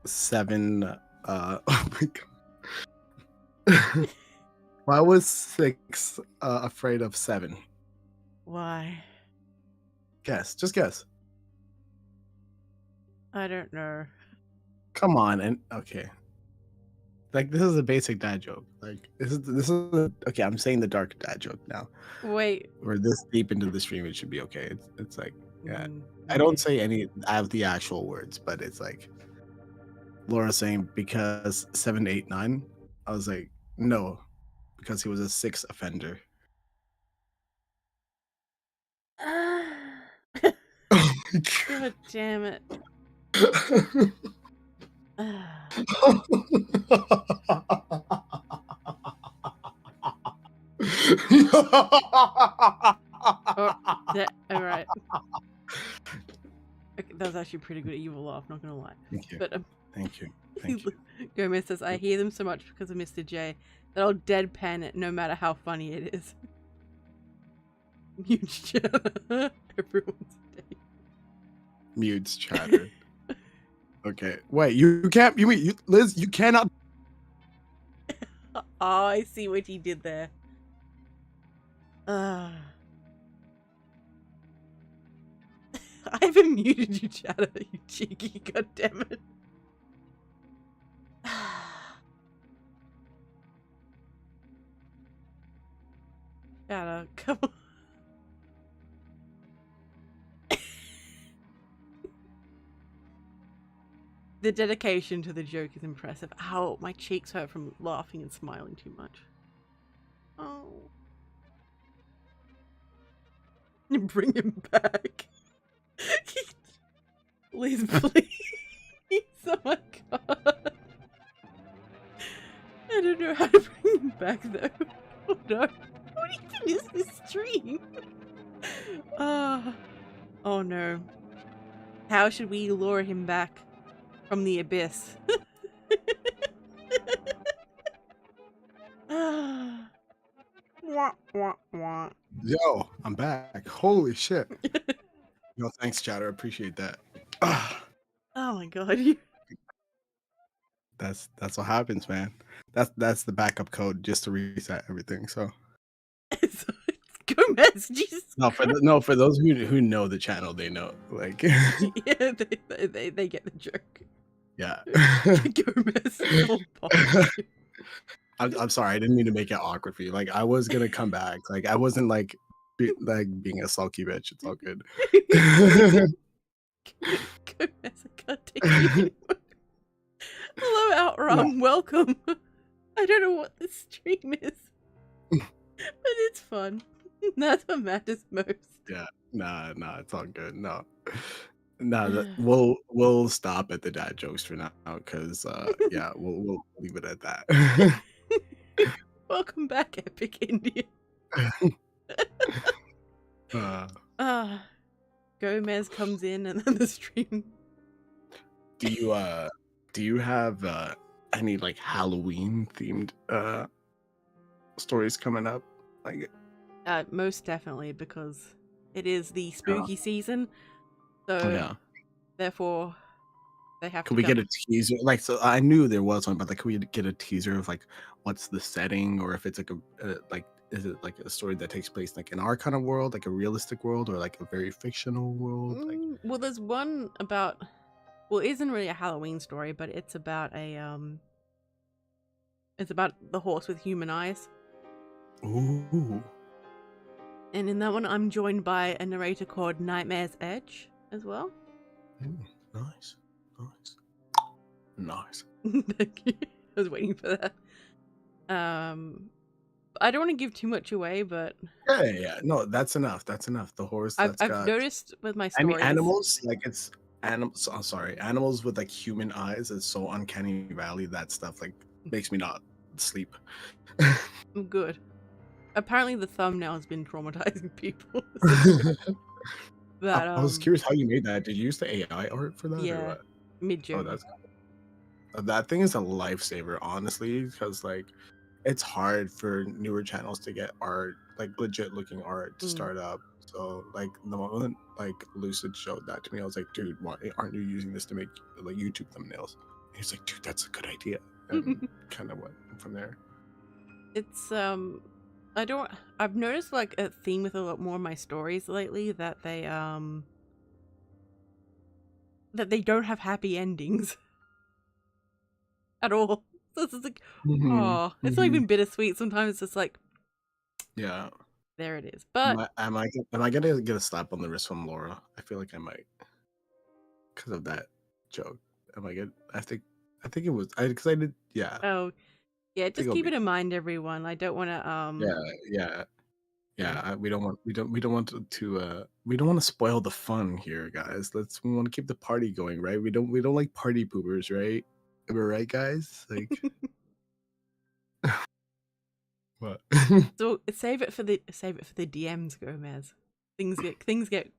7 oh my god. Why was 6 afraid of 7? Why? Guess, just guess. I don't know. Come on, and okay. Like this is a basic dad joke. Like this is okay, I'm saying the dark dad joke now. Wait. We're this deep into the stream, it should be okay. It's like, yeah. I Okay. don't say any of the actual words, but it's like Laura saying because 7, 8, 9. I was like, no, because he was a 6 offender. God damn it. Alright. Okay, that was actually pretty good evil laugh, not gonna lie. Thank you. But Thank you. Thank you. Gomez says, I hear them so much because of Mr. J that I'll deadpan it no matter how funny it is. Huge chatter. Everyone's dead. Mutes chatter. Okay. Wait, you can't Liz, you cannot. Oh, I see what you did there. I haven't muted you, chatter, you cheeky goddammit. Chatter, come on. The dedication to the joke is impressive. Ow, my cheeks hurt from laughing and smiling too much. Oh. Bring him back. Please, please. Oh my god. I don't know how to bring him back though. Oh no. What even is this stream? Oh no. How should we lure him back from the abyss? Wah, wah, wah. Yo, I'm back. Holy shit. Yo, thanks, chatter. Appreciate that. Oh my god. That's what happens, man. That's the backup code just to reset everything. So Gomez, Jesus. For those who know the channel, they know. Like yeah, they get the joke. Yeah. Gomez. I'm sorry, I didn't mean to make it awkward for you. Like I was gonna come back. Like I wasn't like being a sulky bitch. It's all good. Gomez, I can't take you anymore. Hello, Outrun. Yeah. Welcome. I don't know what this stream is, but it's fun. That's what matters most. Yeah. Nah, it's all good. No. We'll stop at the dad jokes for now, because yeah, we'll leave it at that. Welcome back, Epic Indian. Gomez comes in and then the stream. Do you have any like Halloween themed stories coming up? Like most definitely, because it is the spooky season. So therefore They have Could to we come. get a teaser? Like, so I knew there was one, but like, could we get a teaser of like what's the setting, or if it's like like, is it like a story that takes place like in our kind of world, like a realistic world, or like a very fictional world? Like, Well, there's one about. Well, it isn't really a Halloween story, but it's about It's about the horse with human eyes. ooh, And in that one, I'm joined by a narrator called Nightmare's Edge as well. ooh, nice, nice, nice. Thank you. I was waiting for that. I don't want to give too much away, but Yeah. No, that's enough. That's enough. The horse that's I've got noticed with my any stories. animals, like it's animals. I'm sorry, animals with like human eyes. It's so uncanny valley. That stuff like makes me not sleep. I'm good. Apparently, the thumbnail has been traumatizing people. But I was curious how you made that. Did you use the AI art for that, or yeah, what? mid Oh, journey. that's that thing is a lifesaver, honestly, because like it's hard for newer channels to get art, like legit looking art, to start up. So like the moment like Lucid showed that to me, I was like, dude, why aren't you using this to make like YouTube thumbnails? And he's like, dude, that's a good idea, and kind of went from there. It's I've noticed like a theme with a lot more of my stories lately that they don't have happy endings at all. So it's just like, oh, it's not even bittersweet. Sometimes it's just like, Yeah. there it is. Am But I, am I am I gonna get a slap on the wrist from Laura? I feel like I might, because of that joke. Am I good? I think it was because I did. Yeah, I oh yeah, think just it'll keep be. it in mind, everyone. I don't want to Yeah, yeah, yeah. yeah. We don't want we don't want to spoil the fun here, guys. We want to keep the party going, right? We don't like party poopers, right? Am I right, guys? Like what? So save it for the DMs, Gomez. Things get.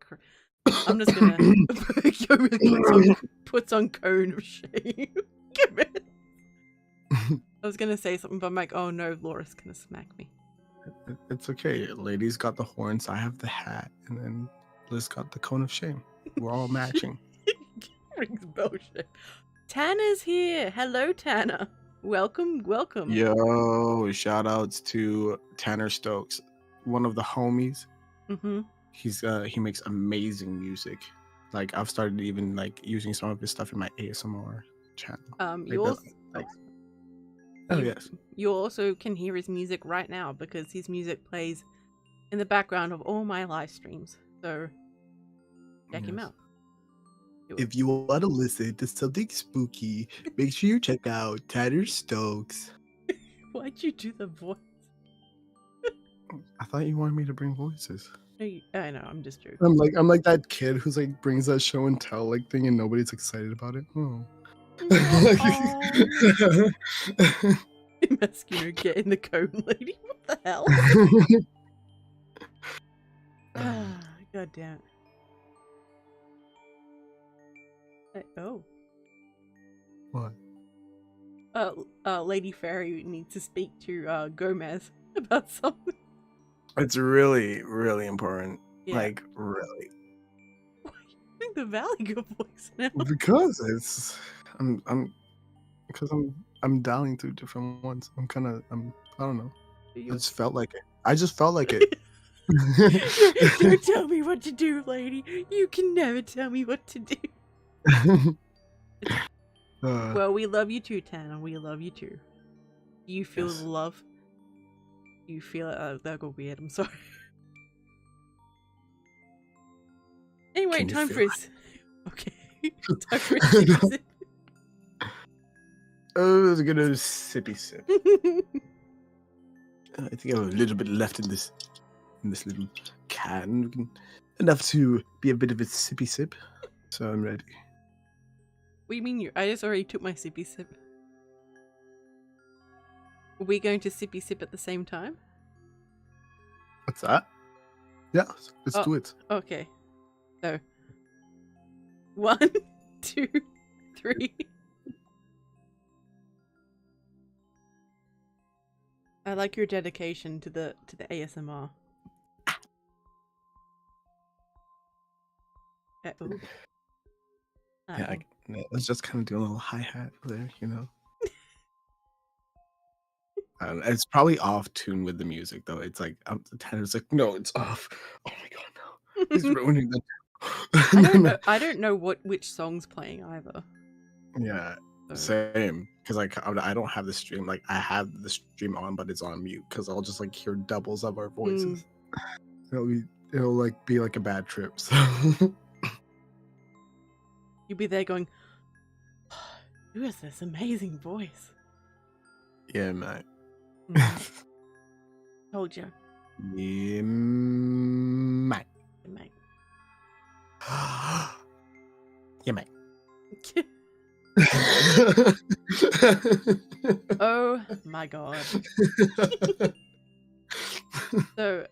I'm just gonna Gomez puts on cone of shame. Gomez. I was gonna say something, but I'm like, oh no, Laura's gonna smack me. It's okay. Ladies got the horns. I have the hat, and then Liz got the cone of shame. We're all matching. Rings bullshit. Tanner's here. Hello, Tanner. Welcome. Yo, shout outs to Tanner Stokes, one of the homies. Mm-hmm. He makes amazing music. Like I've started even like using some of his stuff in my ASMR channel. Like that. Like, oh yes. You also can hear his music right now because his music plays in the background of all my live streams. So check him out. If you want to listen to something spooky, make sure you check out Tanner Stokes. Why'd you do the voice? I thought you wanted me to bring voices. I know, I'm just joking. I'm like that kid who's like brings that show and tell like thing and nobody's excited about it. Oh. Masculine, get in the cone, lady. What the hell? God damn it. Oh. What? Lady Fairy needs to speak to Gomez about something. It's really, really important. Yeah. Like really. Why are you doing the Valley Girl voice now? Because I'm dialing through different ones. I don't know. It's felt like it. I just felt like it. Don't tell me what to do, lady. You can never tell me what to do. Well, we love you too, Tanner. We love you too. Do you feel the love? Do you feel it? That got weird. I'm sorry. Anyway, time for his. Okay. Time for his sippy sip. Oh, it's gonna sippy sip. I think I have a little bit left in this little can. Enough to be a bit of a sippy sip. So I'm ready. What do you mean I just already took my sippy sip. Are we going to sippy sip at the same time? What's that? Yeah, let's do it. Okay. So 1, 2, 3. I like your dedication to the ASMR. Yeah, Let's just kind of do a little hi-hat there, you know? It's probably off tune with the music though. It's like the tenor's like, no, it's off. Oh my god, no. He's ruining the I don't know which song's playing either. Yeah. So. Same. Because like I don't have the stream. Like I have the stream on, but it's on mute because I'll just like hear doubles of our voices. It'll like be like a bad trip. So You'll be there going, who is this amazing voice? yeah, mate. Told you. Yeah, mate. Yeah, mate. Yeah, mate. Oh my god. So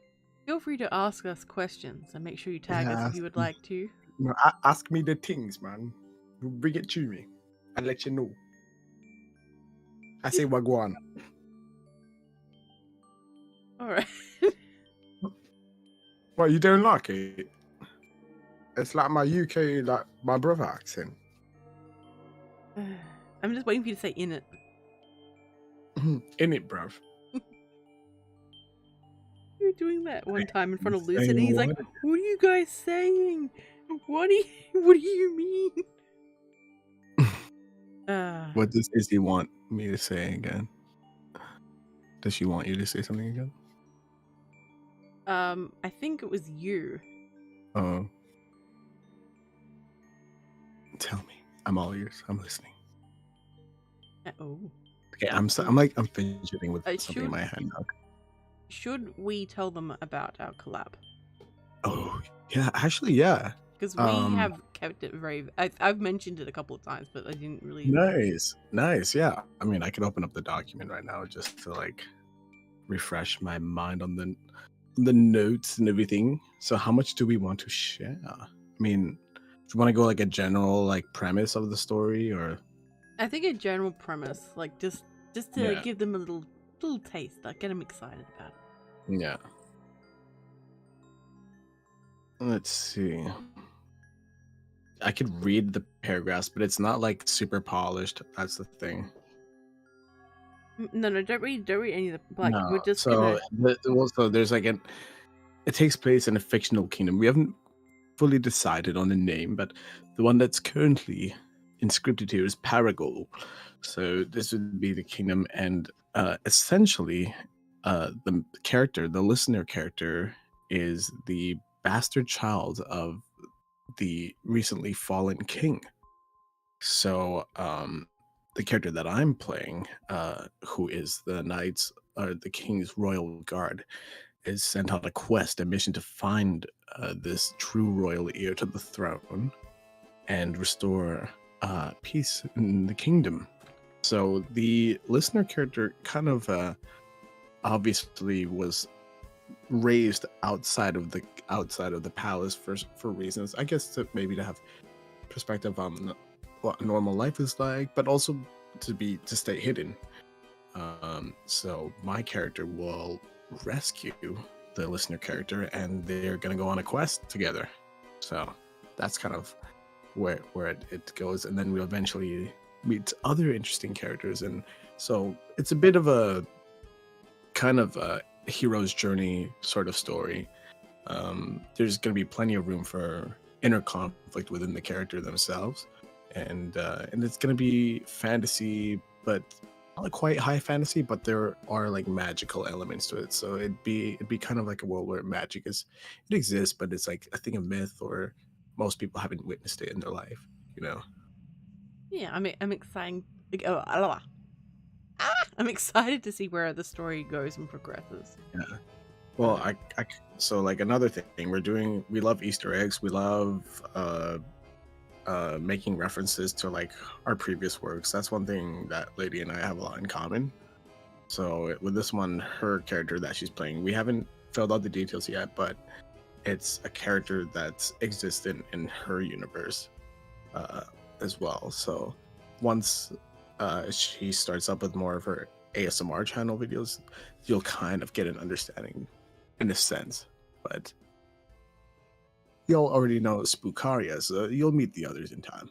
feel free to ask us questions and make sure you tag us if you would like to. No, ask me the things, man. Bring it to me. I'll let you know. I say wagwan. Alright. What, you don't like it? It's like my UK, like my brother accent. I'm just waiting for you to say in it. In it, bruv. You were doing that one time in front of Lucid and he's like, what are you guys saying? What do you mean? What does Izzy want me to say again? Does she want you to say something again? I think it was you. Oh. Tell me. I'm all ears. I'm listening. Oh. Okay, I'm fidgeting with something in my head now. Should we tell them about our collab? Oh, yeah. Actually, yeah. Because we have kept it very... I've mentioned it a couple of times, but I didn't really... Nice, yeah. I mean, I can open up the document right now just to, like, refresh my mind on the notes and everything. So how much do we want to share? I mean, do you want to go, like, a general, like, premise of the story, or... I think a general premise, like, just to give them a little taste, like, get them excited about it. Yeah. Let's see. I could read the paragraphs, but it's not like super polished. That's the thing. No, don't read any of the... Like, No. we're just so, gonna... so there's like it takes place in a fictional kingdom. We haven't fully decided on a name, but the one that's currently inscripted here is Paragol. So this would be the kingdom, and essentially, the listener character, is the bastard child of the recently fallen king. So the character that I'm playing, who is the knights or the king's royal guard, is sent on a mission to find this true royal heir to the throne and restore peace in the kingdom. So the listener character kind of obviously was raised outside of the palace for reasons, I guess, to have perspective on what normal life is like, but also to stay hidden. So my character will rescue the listener character, and they're gonna go on a quest together. So that's kind of where it goes, and then we'll eventually meet other interesting characters, and so it's a bit of a kind of a hero's journey sort of story. There's going to be plenty of room for inner conflict within the character themselves, and it's going to be fantasy, but not quite high fantasy, but there are like magical elements to it. So it'd be kind of like a world where magic exists, but it's like a thing of myth, or most people haven't witnessed it in their life, you know. Yeah, I'm excited. I'm excited to see where the story goes and progresses. Yeah. Well, so like another thing we love Easter eggs. We love making references to like our previous works. That's one thing that Lady and I have a lot in common. So with this one, her character that she's playing, we haven't filled out the details yet, but it's a character that's existent in her universe as well. So once she starts up with more of her ASMR channel videos, you'll kind of get an understanding in a sense, but you'll already know Spookaria, so you'll meet the others in time.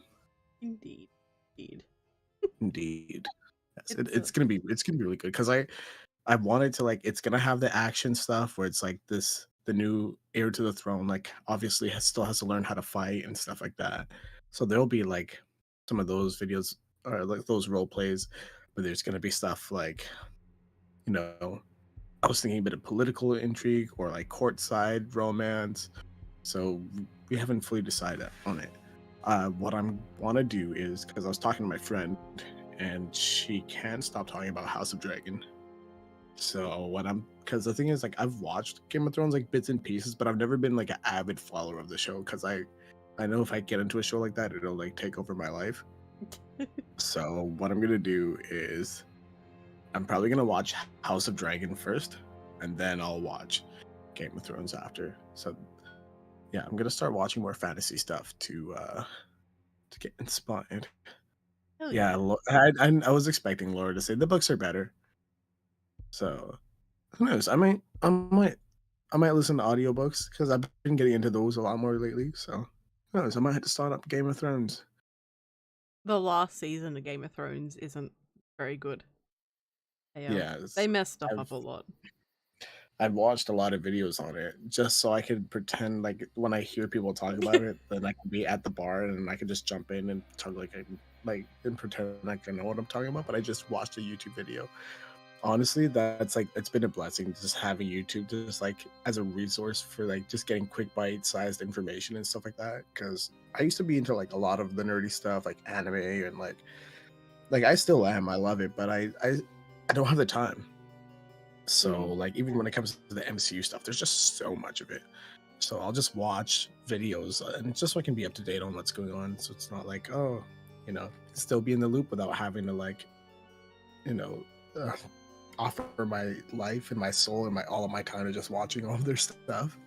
Indeed. Indeed. Yes, It's it's gonna be really good because I wanted to like it's gonna have the action stuff where it's like the new heir to the throne like obviously still has to learn how to fight and stuff like that. So there'll be like some of those videos or like those role plays, but there's gonna be stuff like you know I was thinking a bit of political intrigue or like courtside romance. So we haven't fully decided on it. What I'm want to do is because I was talking to my friend and she can't stop talking about House of Dragon. So what I'm because the thing is like I've watched Game of Thrones like bits and pieces, but I've never been like an avid follower of the show because I know if I get into a show like that, it'll like take over my life. So what I'm gonna do is I'm probably gonna watch House of Dragon first, and then I'll watch Game of Thrones after. So yeah, I'm gonna start watching more fantasy stuff to get inspired. Hell Yeah, yeah. I was expecting Laura to say the books are better. So who knows? I might listen to audiobooks because I've been getting into those a lot more lately. So who knows? I might have to start up Game of Thrones. The last season of Game of Thrones isn't very good. Yeah, They mess stuff I've up a lot. I've watched a lot of videos on it just so I could pretend like when I hear people talk about it, then I can be at the bar and I can just jump in and talk like and pretend like I know what I'm talking about. But I just watched a YouTube video. Honestly, that's like it's been a blessing just having YouTube just like as a resource for like just getting quick bite-sized information and stuff like that. Because I used to be into like a lot of the nerdy stuff like anime and like I still am. I love it, but I don't have the time. So like even when it comes to the MCU stuff, there's just so much of it. So I'll just watch videos and just so I can be up to date on what's going on. So it's not like still be in the loop without having to like you know uh, offer my life and my soul and my all of my time to just watching all of their stuff.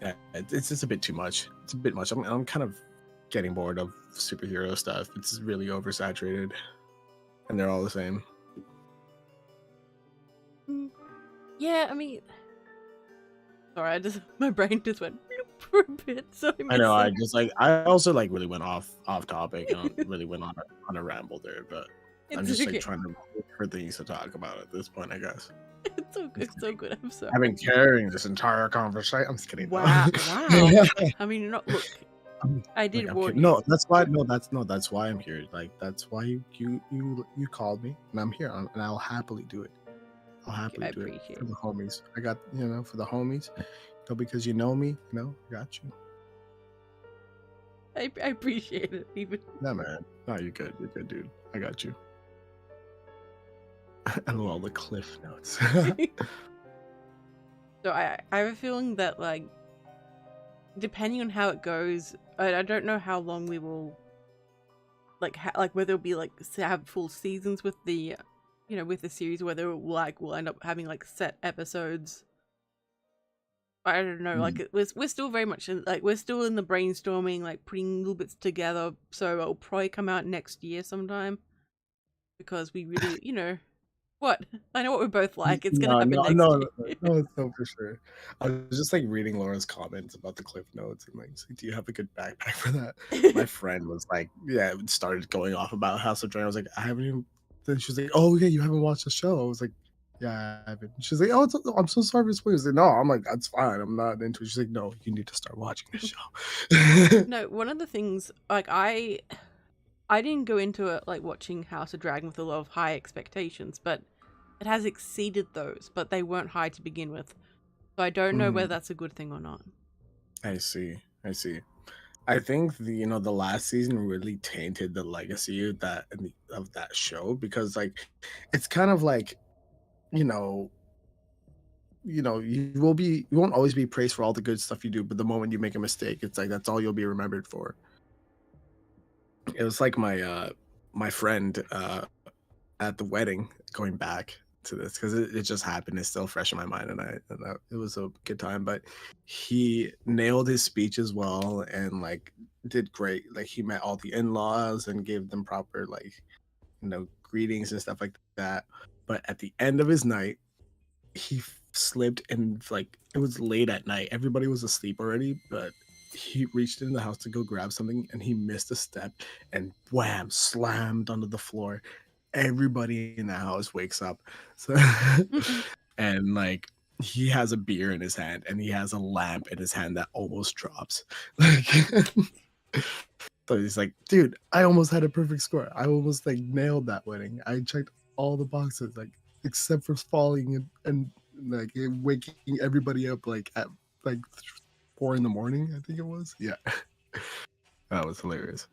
Yeah, it's just a bit too much. It's a bit much. I'm kind of getting bored of superhero stuff. It's really oversaturated, and they're all the same. Yeah, I mean, sorry, my brain just went bloop for a bit, so I I missed know. some. I also like really went off topic and really went on a ramble there, but I'm It's just like okay. trying to look for things to talk about at this point. I guess It's so good. So good. I'm sorry. I've been carrying this entire conversation. I'm just kidding. Wow. Wow. I mean, not look. I did I'm warn kidding. you. No, that's why. No, that's why I'm here. Like that's why you called me, and I'm here, and I'll happily do it. I'll happily I do it appreciate for it. the homies. I got for the homies. Because you know me, I got you. I appreciate it. Even. No man, no, you're good. You're good, dude. I got you. I love all the cliff notes. So I have a feeling that like, depending on how it goes, I don't know how long we will. Like whether it'll be like have full seasons with the, with the series, whether we'll end up having like set episodes. I don't know. Like we're still very much we're still in the brainstorming, like putting little bits together. So it'll probably come out next year sometime because we really, what I know what we're both like. It's gonna No, happen no, next no, year. no, no, for sure. I was just like reading Laura's comments about the cliff notes and like, do you have a good backpack for that? My friend was like, yeah, it started going off about House of Dragon. I was like, I haven't even. Then she was like, oh yeah, you haven't watched the show. I was like, yeah, I haven't. She's like, oh, I'm so sorry for spoilers. Like, no, I'm like, that's fine. I'm not into it. She's like, no, you need to start watching the show. No, one of the things like I didn't go into it like watching House of Dragon with a lot of high expectations, but it has exceeded those, but they weren't high to begin with. So I don't know whether that's a good thing or not. I see. I see. I think the last season really tainted the legacy of that show because like it's kind of like you know you won't always be praised for all the good stuff you do, but the moment you make a mistake, it's like that's all you'll be remembered for. It was like my friend at the wedding, going back to this because it just happened. It's still fresh in my mind, it was a good time. But he nailed his speech as well, and like did great. Like he met all the in-laws and gave them proper like greetings and stuff like that. But at the end of his night, he slipped and like it was late at night. Everybody was asleep already, but he reached in the house to go grab something and he missed a step and wham, slammed onto the floor. Everybody in the house wakes up. So and like he has a beer in his hand and he has a lamp in his hand that almost drops. Like so he's like, dude, I almost had a perfect score. I almost like nailed that wedding. I checked all the boxes, like except for falling and like waking everybody up like at like 4 in the morning, I think it was. Yeah. That was hilarious.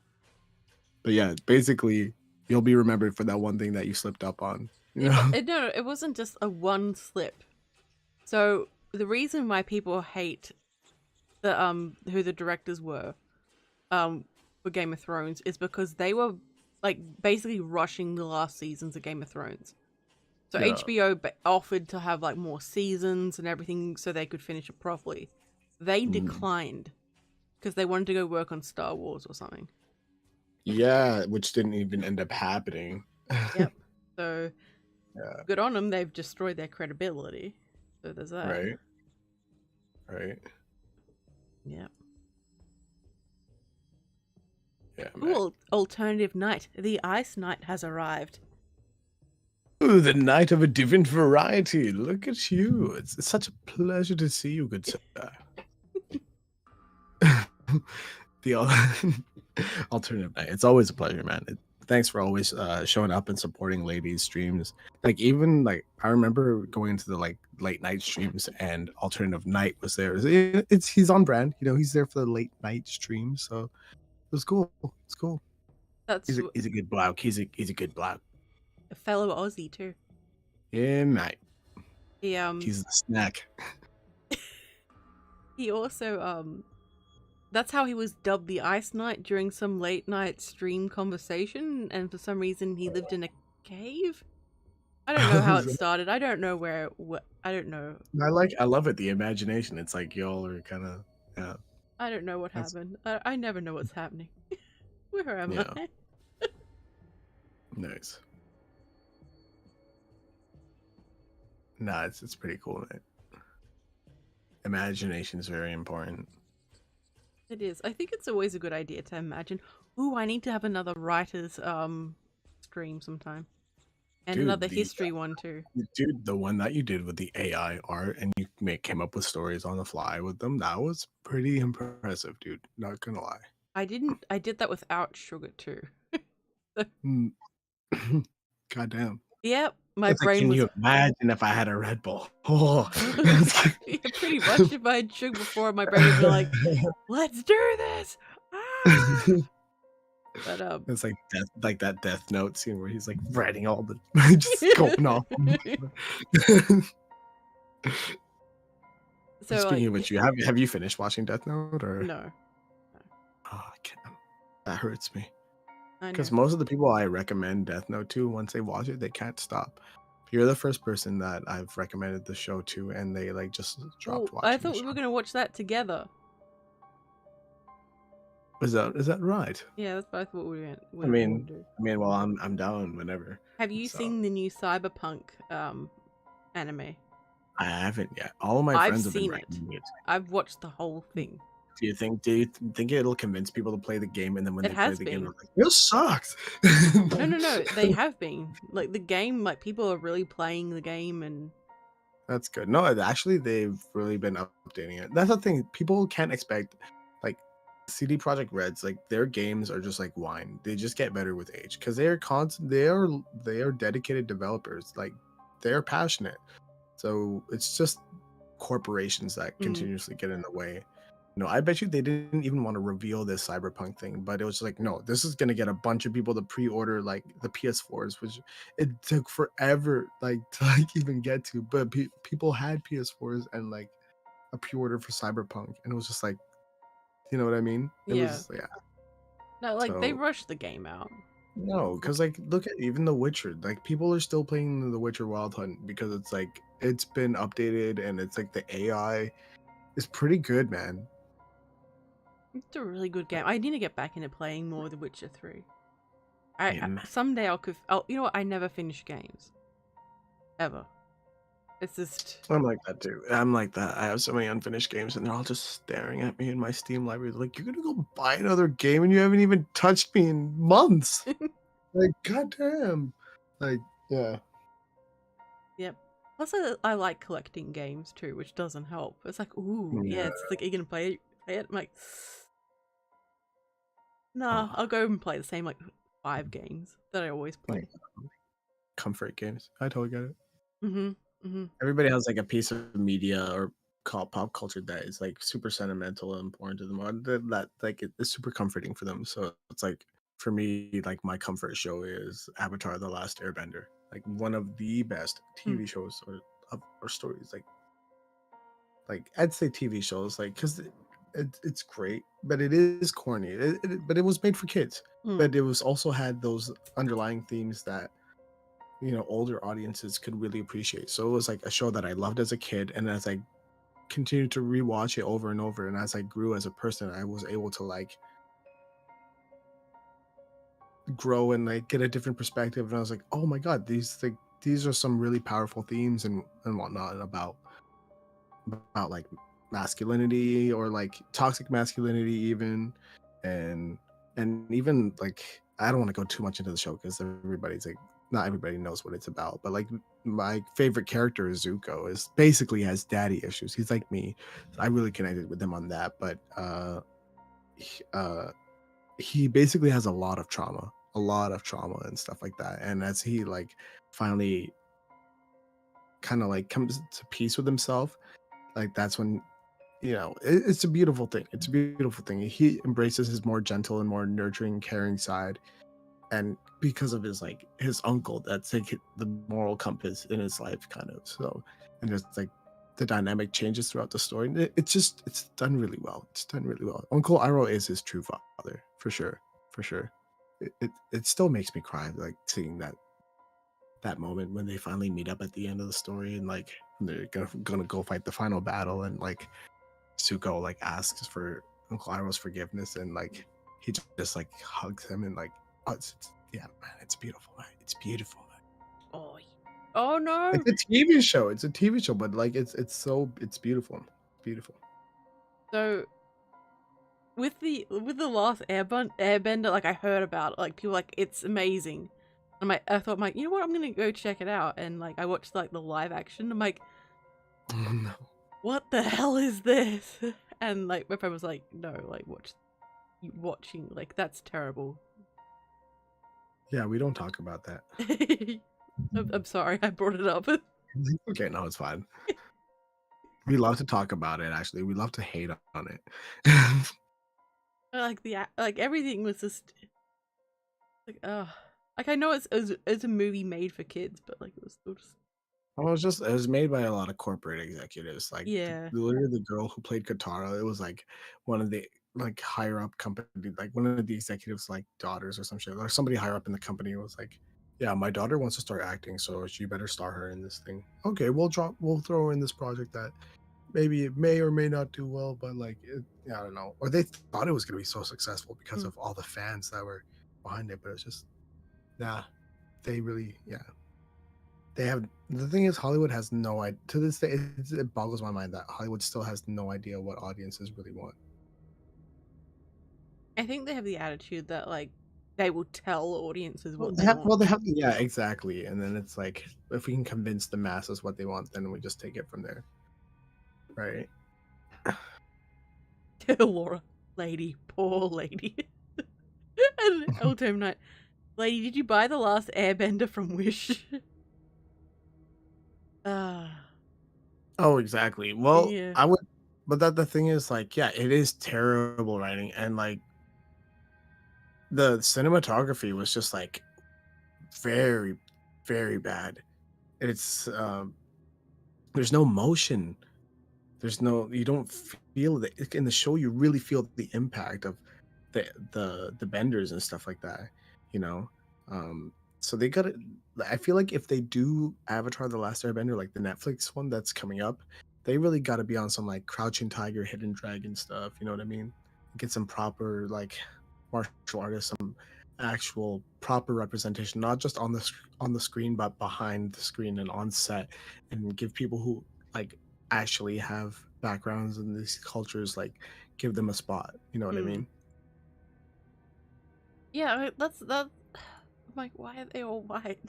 But yeah, basically you'll be remembered for that one thing that you slipped up on. You know? No, it wasn't just a one slip. So the reason why people hate the who the directors were for Game of Thrones is because they were like basically rushing the last seasons of Game of Thrones. So Yeah. HBO offered to have like more seasons and everything so they could finish it properly. They declined because they wanted to go work on Star Wars or something. Yeah, which didn't even end up happening. Yep. So Yeah. good on them. They've destroyed their credibility. So there's that. Right. Right. Yep. Yeah, man. Cool. Alternative night. The Ice Knight has arrived. Ooh, the night of a different variety. Look at you. It's such a pleasure to see you, good sir. The alternative night. It's always a pleasure, man. Thanks for always showing up and supporting ladies streams. Like even like I remember going to the like late night streams and alternative night was there. He's on brand, you know. He's there for the late night streams, so it was cool. It's cool. He's a good bloke. He's a good bloke. A fellow Aussie too. Yeah, mate. He's the snack. He also that's how he was dubbed the Ice Knight during some late night stream conversation, and for some reason he lived in a cave. I don't know how it started. I don't know I don't know. I love it. The imagination. It's like y'all are kind of. Yeah. I don't know what happened. I never know what's happening. Where am I? Nice. Nah, it's pretty cool, man. Imagination is very important. It is. I think it's always a good idea to imagine. Ooh, I need to have another writer's stream sometime. And Dude, another history one too. Dude, the one that you did with the AI art and you came up with stories on the fly with them, that was pretty impressive, dude. Not gonna lie. I did that without sugar too. Goddamn. Yep. My it's brain like, can was... you imagine if I had a Red Bull? Oh. Yeah, pretty much. If I had sugar before, my brain would be like, let's do this. Ah! But it's like that Death Note scene where he's like writing all the just going off. So speaking of which, have you finished watching Death Note or no? Oh, I can't. That hurts me. Because most of the people I recommend Death Note to, once they watch it, they can't stop. You're the first person that I've recommended the show to, and they like just dropped watching. I thought we were gonna watch that together. Is that right? Yeah, that's what I thought we went. I mean, well, I'm down whenever. Have you seen the new Cyberpunk anime? I haven't yet. All of my friends have been recommending it. I've watched the whole thing. Do you think it'll convince people to play the game, and then when they play the game, they're like, "This sucks." No. They have been like the game. Like people are really playing the game, and that's good. No, actually, they've really been updating it. That's the thing. People can't expect like CD Projekt Red's like their games are just like wine. They just get better with age because they are dedicated developers. Like they're passionate. So it's just corporations that continuously get in the way. No, I bet you they didn't even want to reveal this Cyberpunk thing, but it was like, no, this is gonna get a bunch of people to pre-order like the PS4s, which it took forever like to like even get to. But people had PS4s and like a pre-order for Cyberpunk, and it was just like, you know what I mean? It was no, like they rushed the game out. No, because like look at even The Witcher. Like people are still playing The Witcher Wild Hunt because it's like it's been updated and it's like the AI is pretty good, man. It's a really good game. I need to get back into playing more The Witcher 3. Someday you know what? I never finish games. Ever. It's just I'm like that too. I'm like that. I have so many unfinished games, and they're all just staring at me in my Steam library. Like, you're gonna go buy another game, and you haven't even touched me in months. Like, goddamn. Like, yeah. yep. Plus, I like collecting games too, which doesn't help. It's like, ooh, yeah, Yeah. it's like, are you gonna play it? I'm like, nah, Oh, I'll go and play the same like 5 games that I always like play. comfort games. I totally get it. Mm-hmm. Mm-hmm. Everybody has like a piece of media or pop culture that is like super sentimental and important to them, or that like it is super comforting for them. So it's like for me, like my comfort show is Avatar: The Last Airbender, like one of the best TV shows or stories. Like I'd say TV shows, like because it's great, but it is corny. But it was made for kids, Mm. but it was also had those underlying themes that older audiences could really appreciate. So it was like a show that I loved as a kid, and as I continued to rewatch it over and over, and as I grew as a person, I was able to like grow and like get a different perspective. And I was like, oh my god, these are some really powerful themes and whatnot about like masculinity or like toxic masculinity even, and even like I don't want to go too much into the show because everybody's like not everybody knows what it's about, but like my favorite character is Zuko is basically has daddy issues. He's like me. I really connected with him on that, but he, he basically has a lot of trauma and stuff like that. And as he like finally kind of like comes to peace with himself, like that's when it's a beautiful thing. It's a beautiful thing. He embraces his more gentle and more nurturing, caring side, and because of his uncle, that's like the moral compass in his life, kind of. So, and there's like the dynamic changes throughout the story. And it's done really well. It's done really well. Uncle Iroh is his true father, for sure, for sure. It still makes me cry, like seeing that moment when they finally meet up at the end of the story, and like they're gonna go fight the final battle, and like Zuko like asks for Uncle Iroh's forgiveness, and like he just like hugs him, and like yeah, man, it's beautiful, man. It's beautiful, man. Oh, oh no. It's a TV show. It's a TV show, but like it's beautiful, beautiful. So with the last Airbender, like I heard about it, like people like it's amazing. I thought, I'm like, you know what? I'm gonna go check it out, and like I watched like the live action. I'm like, Oh no. what the hell is this? And like my friend was like, no, like watching like that's terrible. Yeah, we don't talk about that. I'm sorry, I brought it up. Okay, no, it's fine. We love to talk about it. Actually, we love to hate on it. Like like everything was just like like I know it's a movie made for kids, but like it was still just Well, it was made by a lot of corporate executives. Like yeah. literally the girl who played Katara, it was like one of the like higher up company, like one of the executives like daughters or some shit, or somebody higher up in the company was like, yeah, my daughter wants to start acting, so she better star her in this thing. Okay, we'll throw her in this project that maybe it may or may not do well, but like I don't know. Or they thought it was gonna be so successful because Mm. of all the fans that were behind it, but it's just nah. They really, yeah, they have. The thing is, Hollywood has no idea to this day. It boggles my mind that Hollywood still has no idea what audiences really want. I think they have the attitude that like they will tell audiences Well, what they want. they have, yeah, exactly. And then it's like, if we can convince the masses what they want, then we just take it from there, right? Laura, lady, poor lady. And Elton Knight, lady, did you buy the last Airbender from Wish? Ah, Oh, exactly. Well, yeah. I would, but that the thing is, like, yeah, it is terrible writing, and like the cinematography was just like very, very bad. It's there's no motion. There's no you don't feel that in the show. You really feel the impact of the benders and stuff like that. You know, so they got to. I feel like if they do Avatar: The Last Airbender, like the Netflix one that's coming up, they really got to be on some like Crouching Tiger, Hidden Dragon stuff. You know what I mean? Get some proper like martial artists, some actual proper representation, not just on the screen, but behind the screen and on set, and give people who like actually have backgrounds in these cultures, like give them a spot. You know what I Mm. mean? Yeah, that's that. I'm like, why are they all white?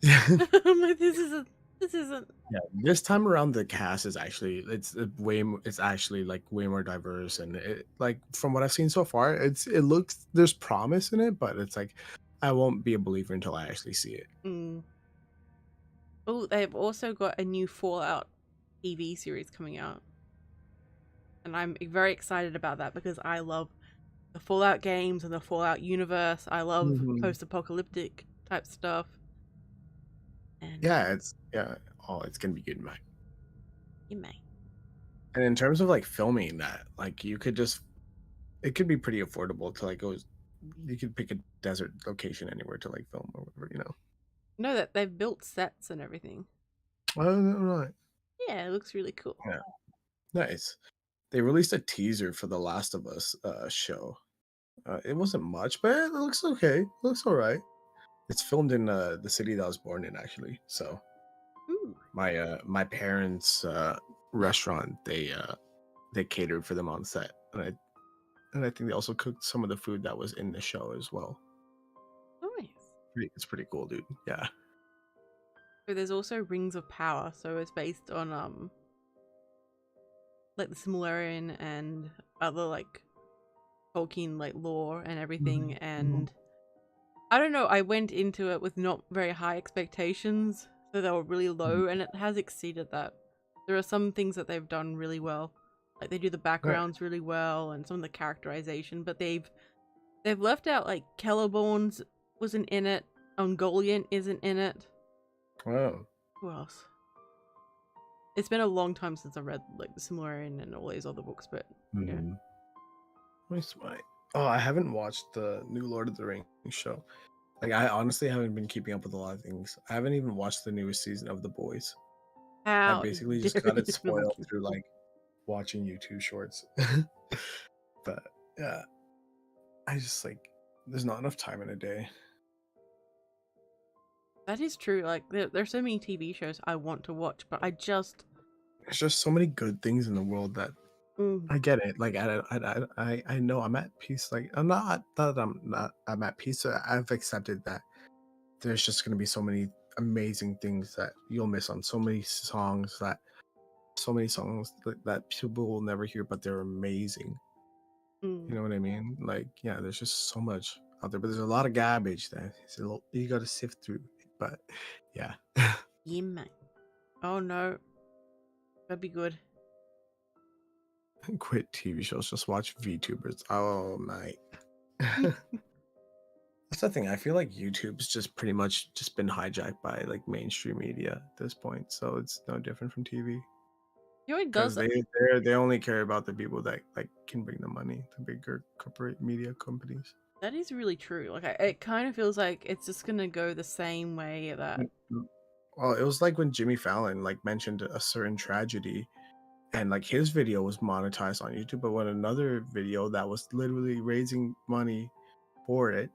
Yeah, I'm like, this isn't. this time around the cast is actually it's actually like way more diverse, and it like from what I've seen so far, it looks there's promise in it, but it's like I won't be a believer until I actually see it. Mm. Oh, they've also got a new Fallout TV series coming out, and I'm very excited about that because I love the Fallout games and the Fallout universe. I love Mhm. post-apocalyptic type stuff, and Yeah. Oh, it's gonna be good, man. you may. And in terms of like filming that, like you could just it could be pretty affordable to like go. You could pick a desert location anywhere to like film or whatever, you know. Know that they've built sets and everything. Oh, right. Yeah, it looks really cool. Yeah, nice. They released a teaser for the Last of Us show. It wasn't much, but it looks okay. It looks all right. It's filmed in the city that I was born in, actually. So Ooh, my parents' restaurant, they catered for them on set, and I think they also cooked some of the food that was in the show as well. nice. It's pretty cool, dude. Yeah. So there's also Rings of Power, so it's based on like the Silmarillion and other like Tolkien like lore and everything. Mhm, mhm. And I don't know, I went into it with not very high expectations, so they were really low, and it has exceeded that. There are some things that they've done really well, like they do the Right. backgrounds really well and some of the characterization, but they've left out like Celeborn's wasn't in it, Ungoliant isn't in it. Wow. Who else? It's been a long time since I read like the Silmarillion and all these other books, but yeah. Mhm. Where's my? Oh, I haven't watched the new Lord of the Rings show. Like, I honestly haven't been keeping up with a lot of things. I haven't even watched the newest season of The Boys. I How basically just dare got it you? I'm spoiled kidding. through like watching YouTube shorts. But yeah, I just like there's not enough time in a day. That is true. Like there's so many TV shows I want to watch, but I just There's just so many good things in the world that mm, I get it. Like I know I'm at peace. Like I'm not that I'm at peace. I've accepted that there's just gonna be so many amazing things that you'll miss on so many songs that people will never hear, but they're amazing. You mm, know what I mean? Like, yeah, there's just so much out there, but there's a lot of garbage that you got to sift through. But yeah, yeah, man. Oh no, that'd be good. quit TV shows, just watch VTubers. Oh my. That's the thing. I feel like YouTube's just pretty much just been hijacked by like mainstream media at this point, so it's no different from TV You know, it because does. they only care about the people that like can bring the money, the bigger corporate media companies. That is really true. Like it kind of feels like it's just gonna go the same way that. Well, it was like when Jimmy Fallon like mentioned a certain tragedy, and like his video was monetized on YouTube, but when another video that was literally raising money for it,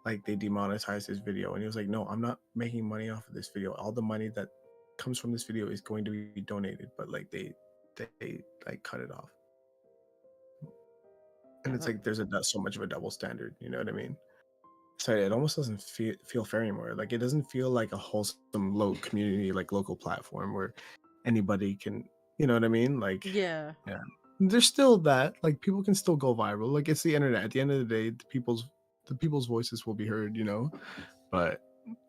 like they demonetized his video, and he was like, "No, I'm not making money off of this video. All the money that comes from this video is going to be donated." But like they like cut it off, and Yeah, it's like there's so much of a double standard. You know what I mean? So it almost doesn't feel fair anymore. Like it doesn't feel like a wholesome low community, like local platform where anybody can, you know what I mean? Like, yeah, yeah, there's still that. Like people can still go viral. Like it's the internet. At the end of the day, the people's voices will be heard. You know, but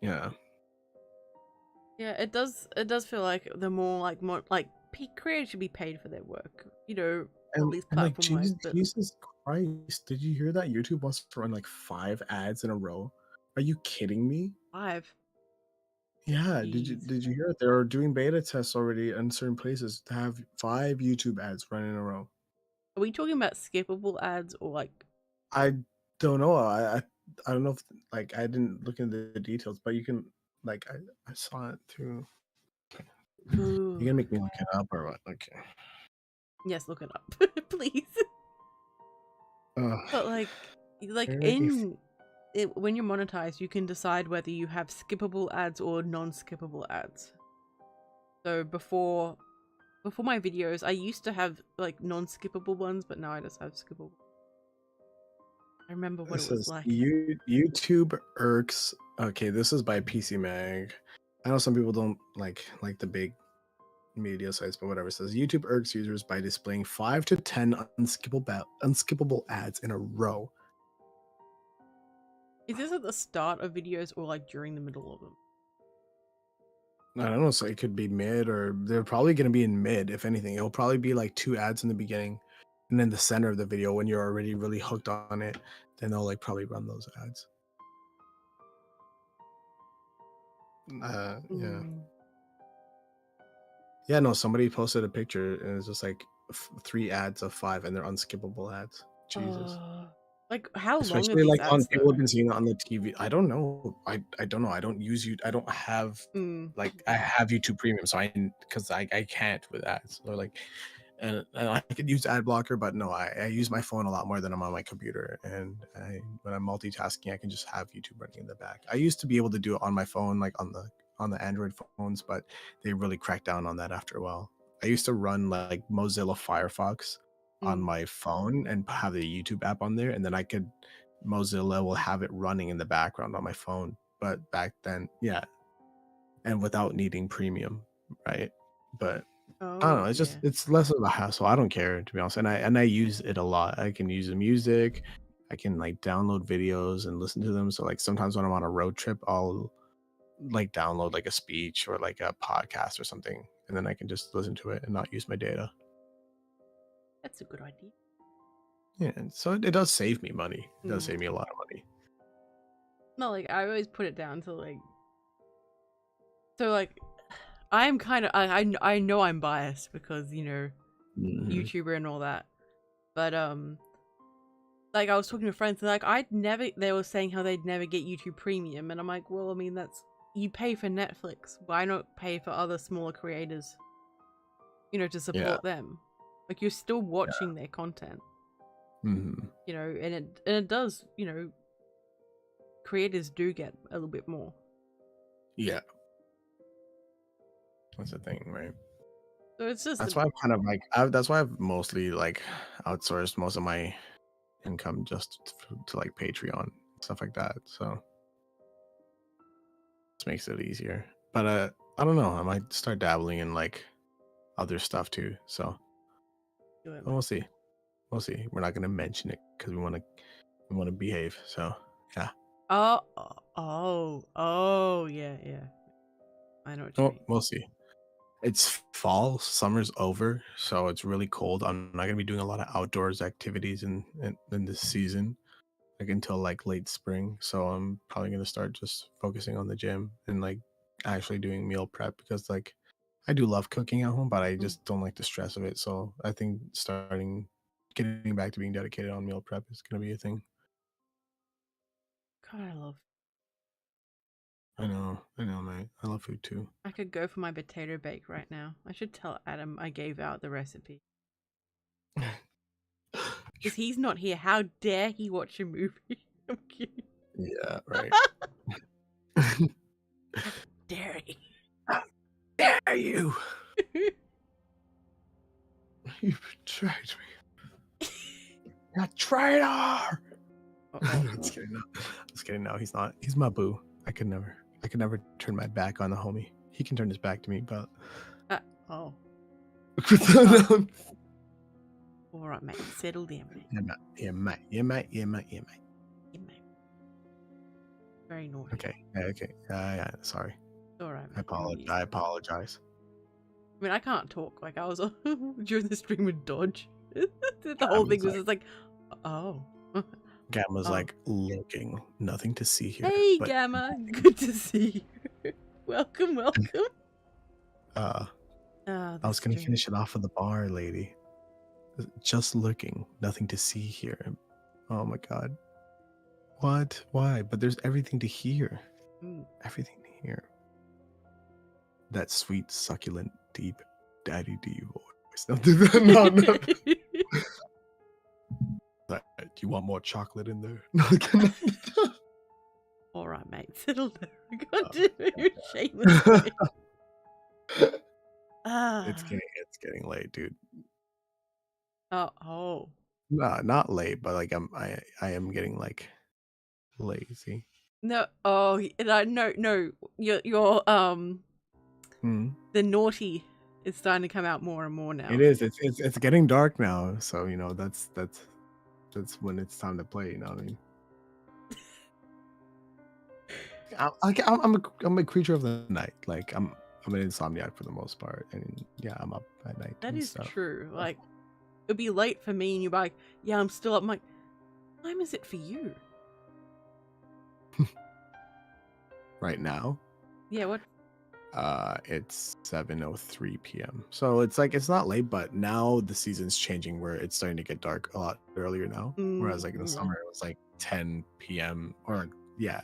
yeah, yeah. It does. It does feel like the more like creators should be paid for their work. You know, at least and like platform wise. But Jesus Christ, did you hear that YouTube wants to run like 5 ads in a row? Are you kidding me? five. Yeah, Jeez. did you hear it? They're doing beta tests already in certain places to have 5 YouTube ads running in a row. Are we talking about skippable ads or like? I don't know. I don't know if like I didn't look into the details, but you can like I saw it too. You Ooh. gonna make me look it up or what? Okay. Yes, look it up, please. Ugh, But like you're gonna make me in when you're monetized, you can decide whether you have skippable ads or non-skippable ads. So before my videos, I used to have like non-skippable ones, but now I just have skippable. I remember what it was like. YouTube irks. Okay, this is by PC Mag. I know some people don't like the big media sites, but whatever. It says YouTube irks users by displaying 5 to 10 unskippable ads in a row. Is this at the start of videos or like during the middle of them? I don't know, so it could be mid, or they're probably going to be in mid, if anything. It'll probably be like 2 ads in the beginning, and then the center of the video when you're already really hooked on it, then they'll like probably run those ads. Yeah. Yeah, no, somebody posted a picture and it's just like 3 ads of 5 and they're unskippable ads. Jesus. Like how long are Especially these like on ads, people though? have been seeing it on the TV. I don't know. I don't know. I don't use you. I don't have like I have YouTube Premium, so because I can't with ads. So like, and I could use ad blocker, but no, I use my phone a lot more than I'm on my computer. And when I'm multitasking, I can just have YouTube running in the back. I used to be able to do it on my phone, like on the Android phones, but they really cracked down on that after a while. I used to run like Mozilla Firefox on my phone and have the YouTube app on there, and then Mozilla will have it running in the background on my phone. But back then, yeah, and without needing premium, right? But I don't know. It's just it's less of a hassle. I don't care, to be honest, and I use it a lot. I can use the music. I can like download videos and listen to them. So like sometimes when I'm on a road trip, I'll like download like a speech or like a podcast or something, and then I can just listen to it and not use my data. That's a good idea. Yeah, and so it does save me money. It does save me a lot of money. No, like I always put it down to like, so like I'm kind of I know I'm biased because, you know, YouTuber and all that, but like I was talking to friends and like they were saying how they'd never get YouTube Premium, and I'm like, well, I mean, that's, you pay for Netflix, why not pay for other smaller creators, you know, to support them? Like you're still watching their content, you know, and it does, you know, creators do get a little bit more. Yeah, that's the thing, right? So it's just that's why I've kind of like that's why I've mostly like outsourced most of my income just to like Patreon, stuff like that. So this makes it easier. But I don't know. I might start dabbling in like other stuff too. So we'll see. We'll see. We're not gonna mention it because we want to behave. So yeah. Oh, yeah. I know what you mean. We'll see. It's fall, summer's over, so it's really cold. I'm not gonna be doing a lot of outdoors activities in this season, like until like late spring. So I'm probably gonna start just focusing on the gym and like actually doing meal prep, because like I do love cooking at home, but I just don't like the stress of it. So I think getting back to being dedicated on meal prep is gonna be a thing. God, I love. I know, mate. I love food too. I could go for my potato bake right now. I should tell Adam I gave out the recipe. Because he's not here. How dare he watch a movie? I'm kidding. Yeah, right. How dare he? How dare you? You betrayed me. You're a traitor. I'm just kidding. No, he's not. He's my boo. I could never turn my back on the homie. He can turn his back to me, but All right, mate. Settle down, mate. Yeah, mate. Very naughty. Okay. Yeah. Sorry. All right, mate. I apologize. I mean, I can't talk. Like I was during the stream with Dodge. The whole thing was just like, oh. Gamma's like, looking, nothing to see here. Hey, Gamma, good to see you. Welcome. I was gonna finish it off with the bar lady. Just looking, nothing to see here. Oh my god. What? Why? But there's everything to hear. Everything to hear. That sweet, succulent, deep daddy D voice. Don't do that. No. Do you want more chocolate in there? No, mate. Settle down. I can't do it shamelessly. It's getting late, dude. Oh. No, not late, but like I am getting like lazy. No, no. Your the naughty is starting to come out more and more now. It is. It's getting dark now, so you know that's when it's time to play. You know what I mean? I'm a creature of the night. Like I'm an insomniac for the most part, and yeah, I'm up at night. That and is stuff. true. Like it'll be late for me, and you're like, "Yeah, I'm still up." I'm like, "What time is it for you?" Right now, Yeah, what? it's 7:03 p.m. So it's like it's not late, but now the season's changing where it's starting to get dark a lot earlier now. Whereas like in the summer it was like 10 p.m. or yeah,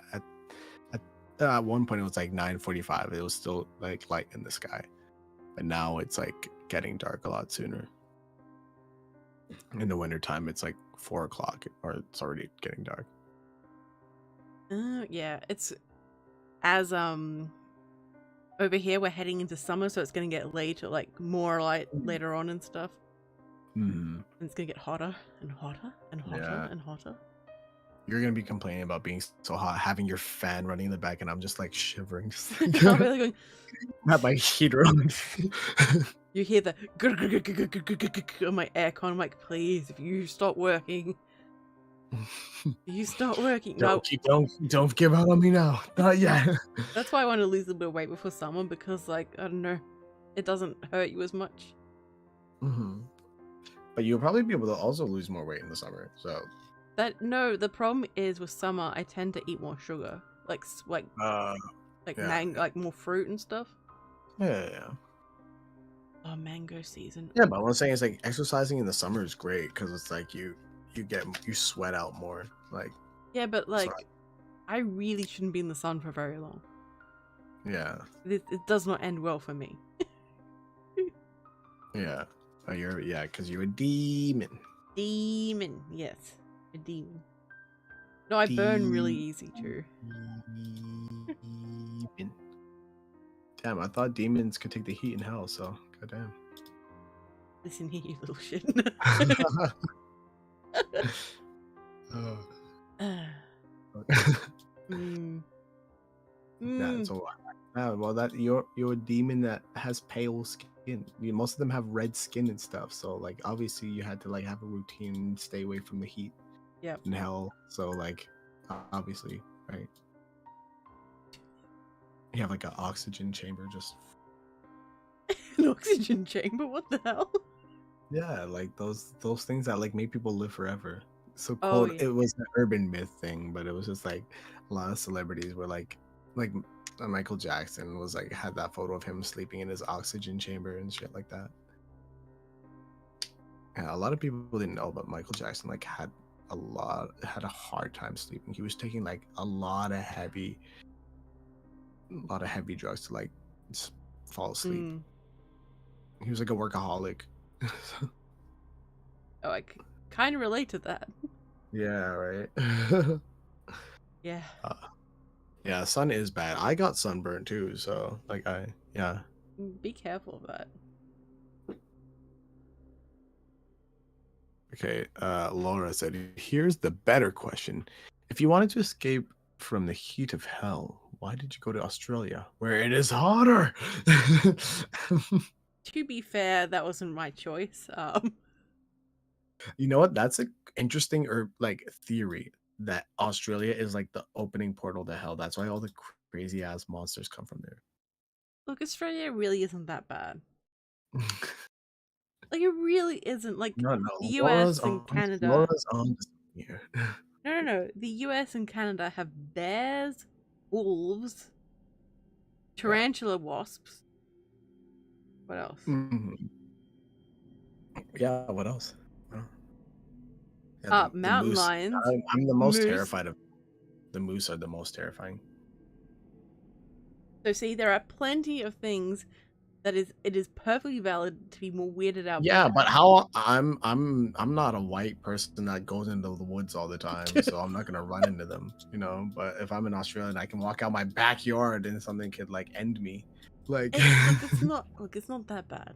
at one point it was like 9:45. It was still like light in the sky, but now it's like getting dark a lot sooner. In the wintertime, it's like 4 o'clock, or it's already getting dark. Yeah, it's as over here we're heading into summer, so it's gonna get later, like more light later on and stuff. Mm-hmm. And it's gonna get hotter and hotter and hotter and hotter. You're gonna be complaining about being so hot, having your fan running in the back, and I'm just like shivering. I'm really going. Have my heater on. You hear the on my aircon. I'm like, please, if you stop working, you start working. No, don't give out on me now. Not yet. That's why I want to lose a bit of weight before summer, because like I don't know, it doesn't hurt you as much. Mm-hmm. But you'll probably be able to also lose more weight in the summer. So the problem is with summer, I tend to eat more sugar, like more fruit and stuff. Yeah. Oh, mango season. Yeah, but what I'm saying is like exercising in the summer is great because it's like you sweat out more. Like yeah, but like I really shouldn't be in the sun for very long. Yeah. It does not end well for me. Yeah. Oh, because you're a demon. Demon, yes, a demon. No, I burn really easy too. Demon. Damn, I thought demons could take the heat in hell. So, goddamn. Listen here, you little shit. So, well, that you're a demon that has pale skin. Most of them have red skin and stuff. So, like, obviously, you had to like have a routine, stay away from the heat. Yeah. In hell. So, like, obviously, right? You have like an oxygen chamber, just an oxygen chamber. What the hell? Yeah, like those things that like make people live forever. So yeah. It was an urban myth thing, but it was just like a lot of celebrities were like Michael Jackson was like had that photo of him sleeping in his oxygen chamber and shit like that. Yeah, a lot of people didn't know, but Michael Jackson like had a hard time sleeping. He was taking like a lot of heavy drugs to like just fall asleep. He was like a workaholic. Oh, I kind of relate to that. Yeah, right. Yeah. Yeah, sun is bad. I got sunburned too, so like Be careful of that. Okay, Laura said, here's the better question. If you wanted to escape from the heat of hell, why did you go to Australia, where it is hotter? To be fair, that wasn't my choice. You know what? That's an interesting theory that Australia is like the opening portal to hell. That's why all the crazy ass monsters come from there. Look, Australia really isn't that bad. Like, it really isn't. Like, no, the US and Canada. Laura's on here. No. The US and Canada have bears, wolves, tarantula wasps. What else? Mm-hmm. Yeah, what else? Mountain lions. I'm the most terrified of the moose. Are the most terrifying. So see, there are plenty of things it is perfectly valid to be more weirded out. Yeah, but how I'm not a white person that goes into the woods all the time, so I'm not gonna run into them, you know. But if I'm in Australia, I can walk out my backyard and something could like end me. Like, It's not that bad.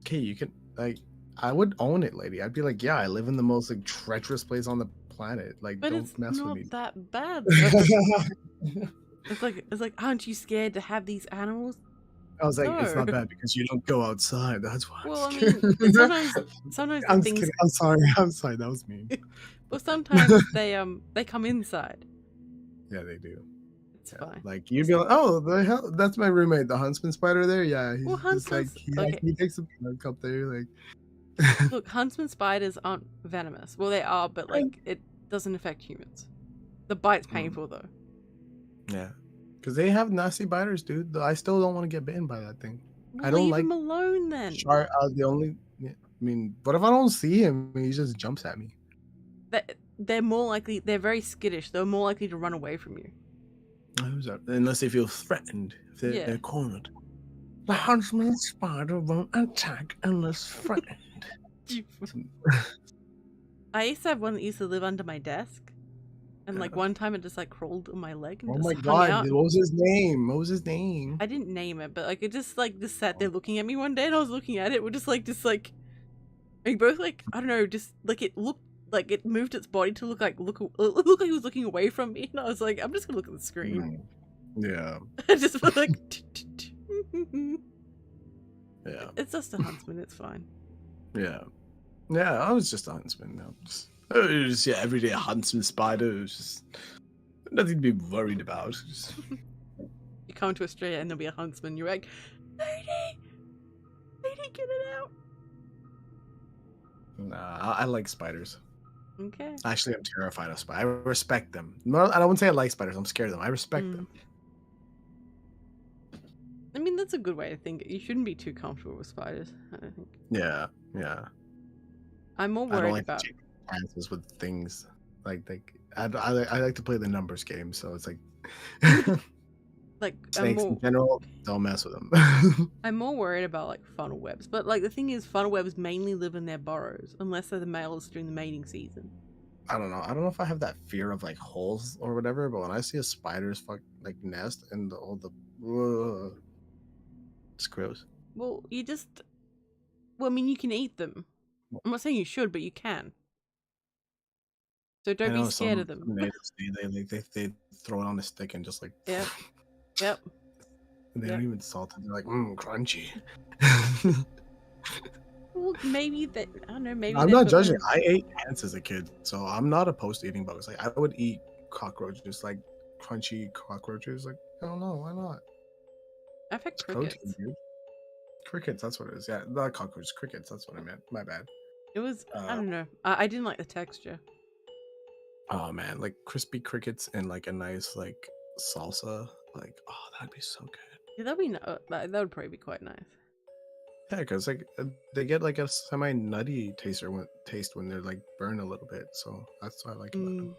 okay, you can like, I would own it, lady. I'd be like, yeah, I live in the most like treacherous place on the planet. Like, But don't it's mess with not me. that bad though. It's like, aren't you scared to have these animals? I was like, it's No. not bad because you don't go outside. That's why. Well, I mean, sometimes the I'm just things. kidding. I'm sorry. I'm sorry. That was mean. Well, sometimes they come inside. Yeah, they do. It's Yeah. fine. Like you'd be like, oh, the hell, that's my roommate, the huntsman spider there. Yeah, he's Well, just like okay. he takes a look up there, like. Look, huntsman spiders aren't venomous. Well, they are, but like it doesn't affect humans. The bite's painful though. Yeah, because they have nasty biters, dude. I still don't want to get bitten by that thing. Well, I don't leave like him alone then. shark. The only, I mean, what if I don't see him and he just jumps at me? They're more likely. They're very skittish. They're more likely to run away from you. Who's that? Unless they feel threatened, if they're cornered. The huntsman spider won't attack unless threatened. I used to have one that used to live under my desk, and like one time it just like crawled on my leg and Oh just my hung god, out. what was his name? What was his name? I didn't name it, but like it just sat there looking at me one day, and I was looking at it. We're just like we both like, I don't know, just like it looked like it moved its body to look like it looked like it was looking away from me, and I was like, I'm just gonna look at the screen. Yeah. I just felt like yeah. It's just a huntsman. It's fine. Yeah. Yeah, I was just a huntsman. It was yeah, everyday huntsman spider. It was just nothing to be worried about. Just... You come to Australia and there'll be a huntsman. You're like, lady, get it out. Nah, I like spiders. Okay. Actually, I'm terrified of spiders. I respect them. No, I don't say I like spiders. I'm scared of them. I respect them. I mean, that's a good way to think. You shouldn't be too comfortable with spiders, I don't think. Yeah, yeah. I'm more worried I don't like about to take chances with things. Like I like to play the numbers game, so it's like like snakes in general. Don't mess with them. I'm more worried about like funnel webs, but like the thing is, funnel webs mainly live in their burrows unless they're the males during the mating season. I don't know if I have that fear of like holes or whatever, but when I see a spider's like nest and all the it's gross. Well, I mean, you can eat them. I'm not saying you should, but you can. So don't be scared of them. Some natives, they throw it on a stick and just like Yep. They don't even salt it. They're like crunchy. Well, maybe I don't know. Maybe I'm not judging. I ate ants as a kid, so I'm not opposed to eating bugs. Like I would eat cockroaches, like crunchy cockroaches. Like I don't know, why not? I've had crickets. Protein, dude. Crickets, that's what it is. Yeah, not cockroaches, crickets. That's what I meant. My bad. It was. I don't know. I didn't like the texture. Oh man, like crispy crickets and like a nice like salsa. Like that'd be so good. Yeah, that would probably be quite nice. Yeah, because like they get like a semi-nutty taste when they're like burned a little bit, so that's what I like about them.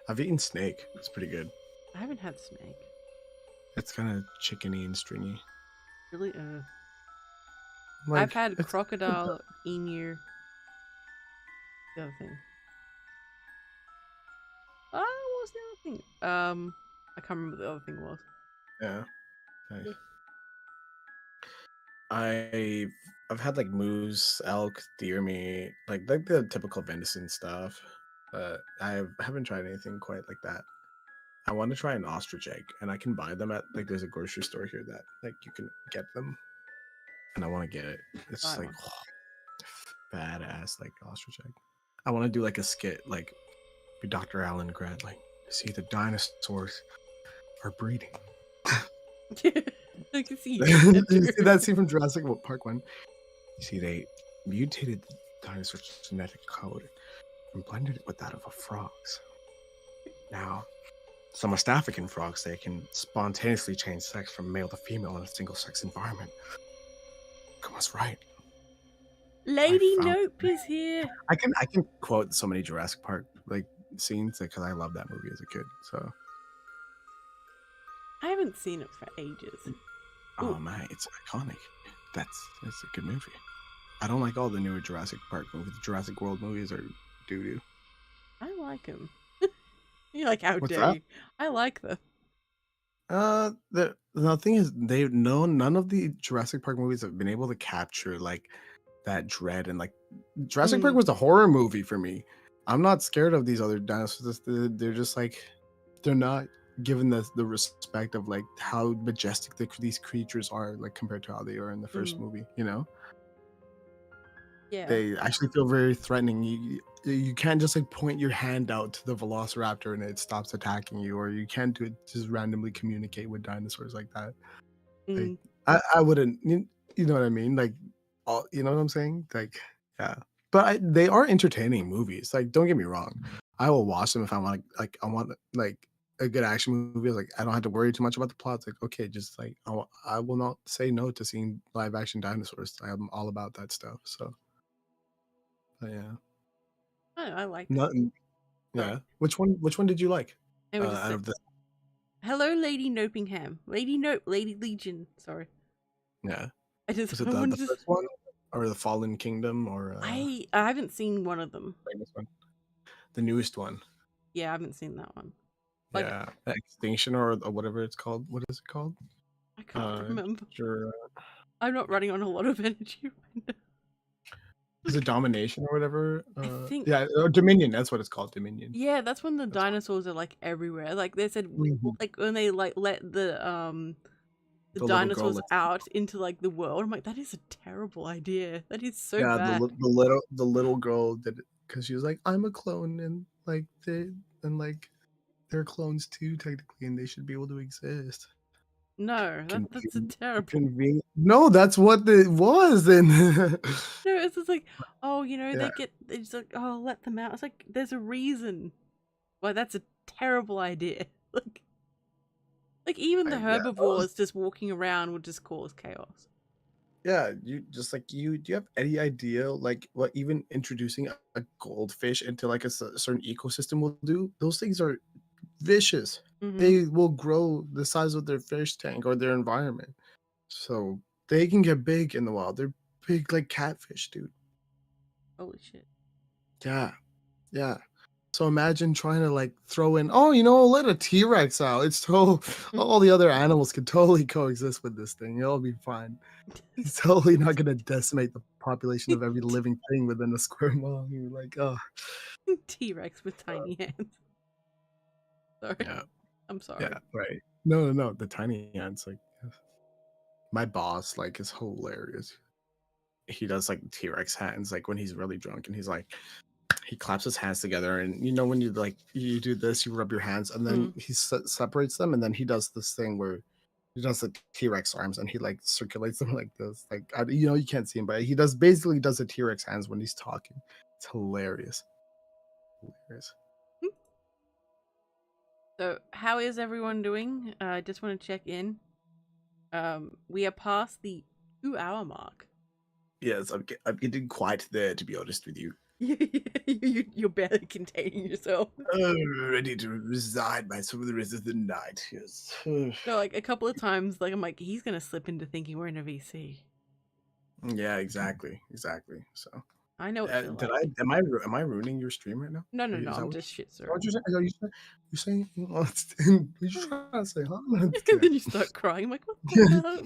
I've eaten snake. It's pretty good. I haven't had snake. It's kind of chickeny and stringy. Really? Like, I've had crocodile, emu. The other thing. What was the other thing? I can't remember what the other thing was. Yeah. Nice. I've had like moose, elk, deer meat, like the typical venison stuff, but I haven't tried anything quite like that. I want to try an ostrich egg, and I can buy them at like there's a grocery store here that like you can get them, and I want to get it. It's just like badass like ostrich egg. I want to do like a skit like be Dr. Alan Grant, like see the dinosaurs are breeding. I can see you see that scene from Jurassic Park 1? You see, they mutated the dinosaur's genetic code and blended it with that of a frog's. Now, some West African frogs, they can spontaneously change sex from male to female in a single-sex environment. Come on, right. Lady Nope is here. I can quote so many Jurassic Park like scenes because I love that movie as a kid. So I haven't seen it for ages. Oh Ooh. man, it's iconic. It's a good movie. I don't like all the newer Jurassic Park movies. The Jurassic World movies are doo doo. I like them. You're like, how What's dare that? you? I like them. The thing is, none of the Jurassic Park movies have been able to capture like that dread and like Jurassic Park Mm, was a horror movie for me. I'm not scared of these other dinosaurs. They're just like they're not given the respect of like how majestic these creatures are like compared to how they are in the first mm, movie. You know, yeah. they actually feel very threatening. You can't just like point your hand out to the velociraptor and it stops attacking you, or you can't do it just randomly communicate with dinosaurs like that. Like Mm, I wouldn't, you know what I mean? Like, all, you know what I'm saying? Like, yeah. But they are entertaining movies. Like, don't get me wrong. I will watch them if I want. Like, I want like a good action movie. Like, I don't have to worry too much about the plot. It's like, okay, just like I will not say no to seeing live action dinosaurs. I'm all about that stuff. So, but yeah, I like it. nothing. Sorry. Yeah. Which one did you like? I would just Out say, of the hello, Lady Nopingham. Lady Nope, Lady Legion. Sorry. yeah, I just was it I the wanted to. first one or the Fallen Kingdom or I haven't seen one of them. famous one, the newest one? Yeah, I haven't seen that one. Like, Yeah, Extinction or whatever it's called. What is it called? I can't remember. Sure. I'm not running on a lot of energy right now. Is it Domination or whatever? I think, Yeah, or Dominion. That's what it's called, Dominion. yeah, that's when the That's dinosaurs are like everywhere. Like they said, Mhm. like when they like let the The little girl. dinosaurs out into like the world. I'm like, that is a terrible idea. That is so Yeah, bad. the little girl did it because she was like, I'm a clone, and like like they're clones too technically, and they should be able to exist. No, that's a terrible. No, that's what it was. And No, it's just like, oh, yeah, they just like, oh, let them out. It's like there's a reason why that's a terrible idea. Like even the yeah, herbivores just walking around would just cause chaos. yeah, you just like do you have any idea like what even introducing a goldfish into like a certain ecosystem will do? Those things are vicious. Mm-hmm. They will grow the size of their fish tank or their environment. So they can get big in the wild. They're big like catfish, dude. Holy shit. Yeah. Yeah. So imagine trying to like throw in, oh, you know, let a T-Rex out. It's so all the other animals can totally coexist with this thing. It'll be fine. He's totally not gonna decimate the population of every living thing within a square mile. You're like, oh, T-Rex with tiny hands. Sorry. yeah, I'm sorry. yeah, right. No. The tiny ants, like my boss, like is hilarious. He does like T-Rex hands, like when he's really drunk, and he's like, he claps his hands together, and you know when you like you do this, you rub your hands, and then Mm. he separates them, and then he does this thing where he does the T-Rex arms, and he like circulates them like this, like you know you can't see him, but he basically does the T-Rex hands when he's talking. It's hilarious. Hilarious. So how is everyone doing? I just want to check in. We are past the 2-hour mark. Yes, I'm getting quite there, to be honest with you. You're barely containing yourself. Ready to resign myself for the rest of the night. Yes. No, like a couple of times, like I'm like, he's gonna slip into thinking we're in a VC. Yeah, exactly. So, I know what you're did like. am I ruining your stream right now? No, Is that I'm what just shit, is that sir. what you're saying? You're saying what you trying to say, huh? No, I'm just And kidding. then you start crying. I'm like, what the hell?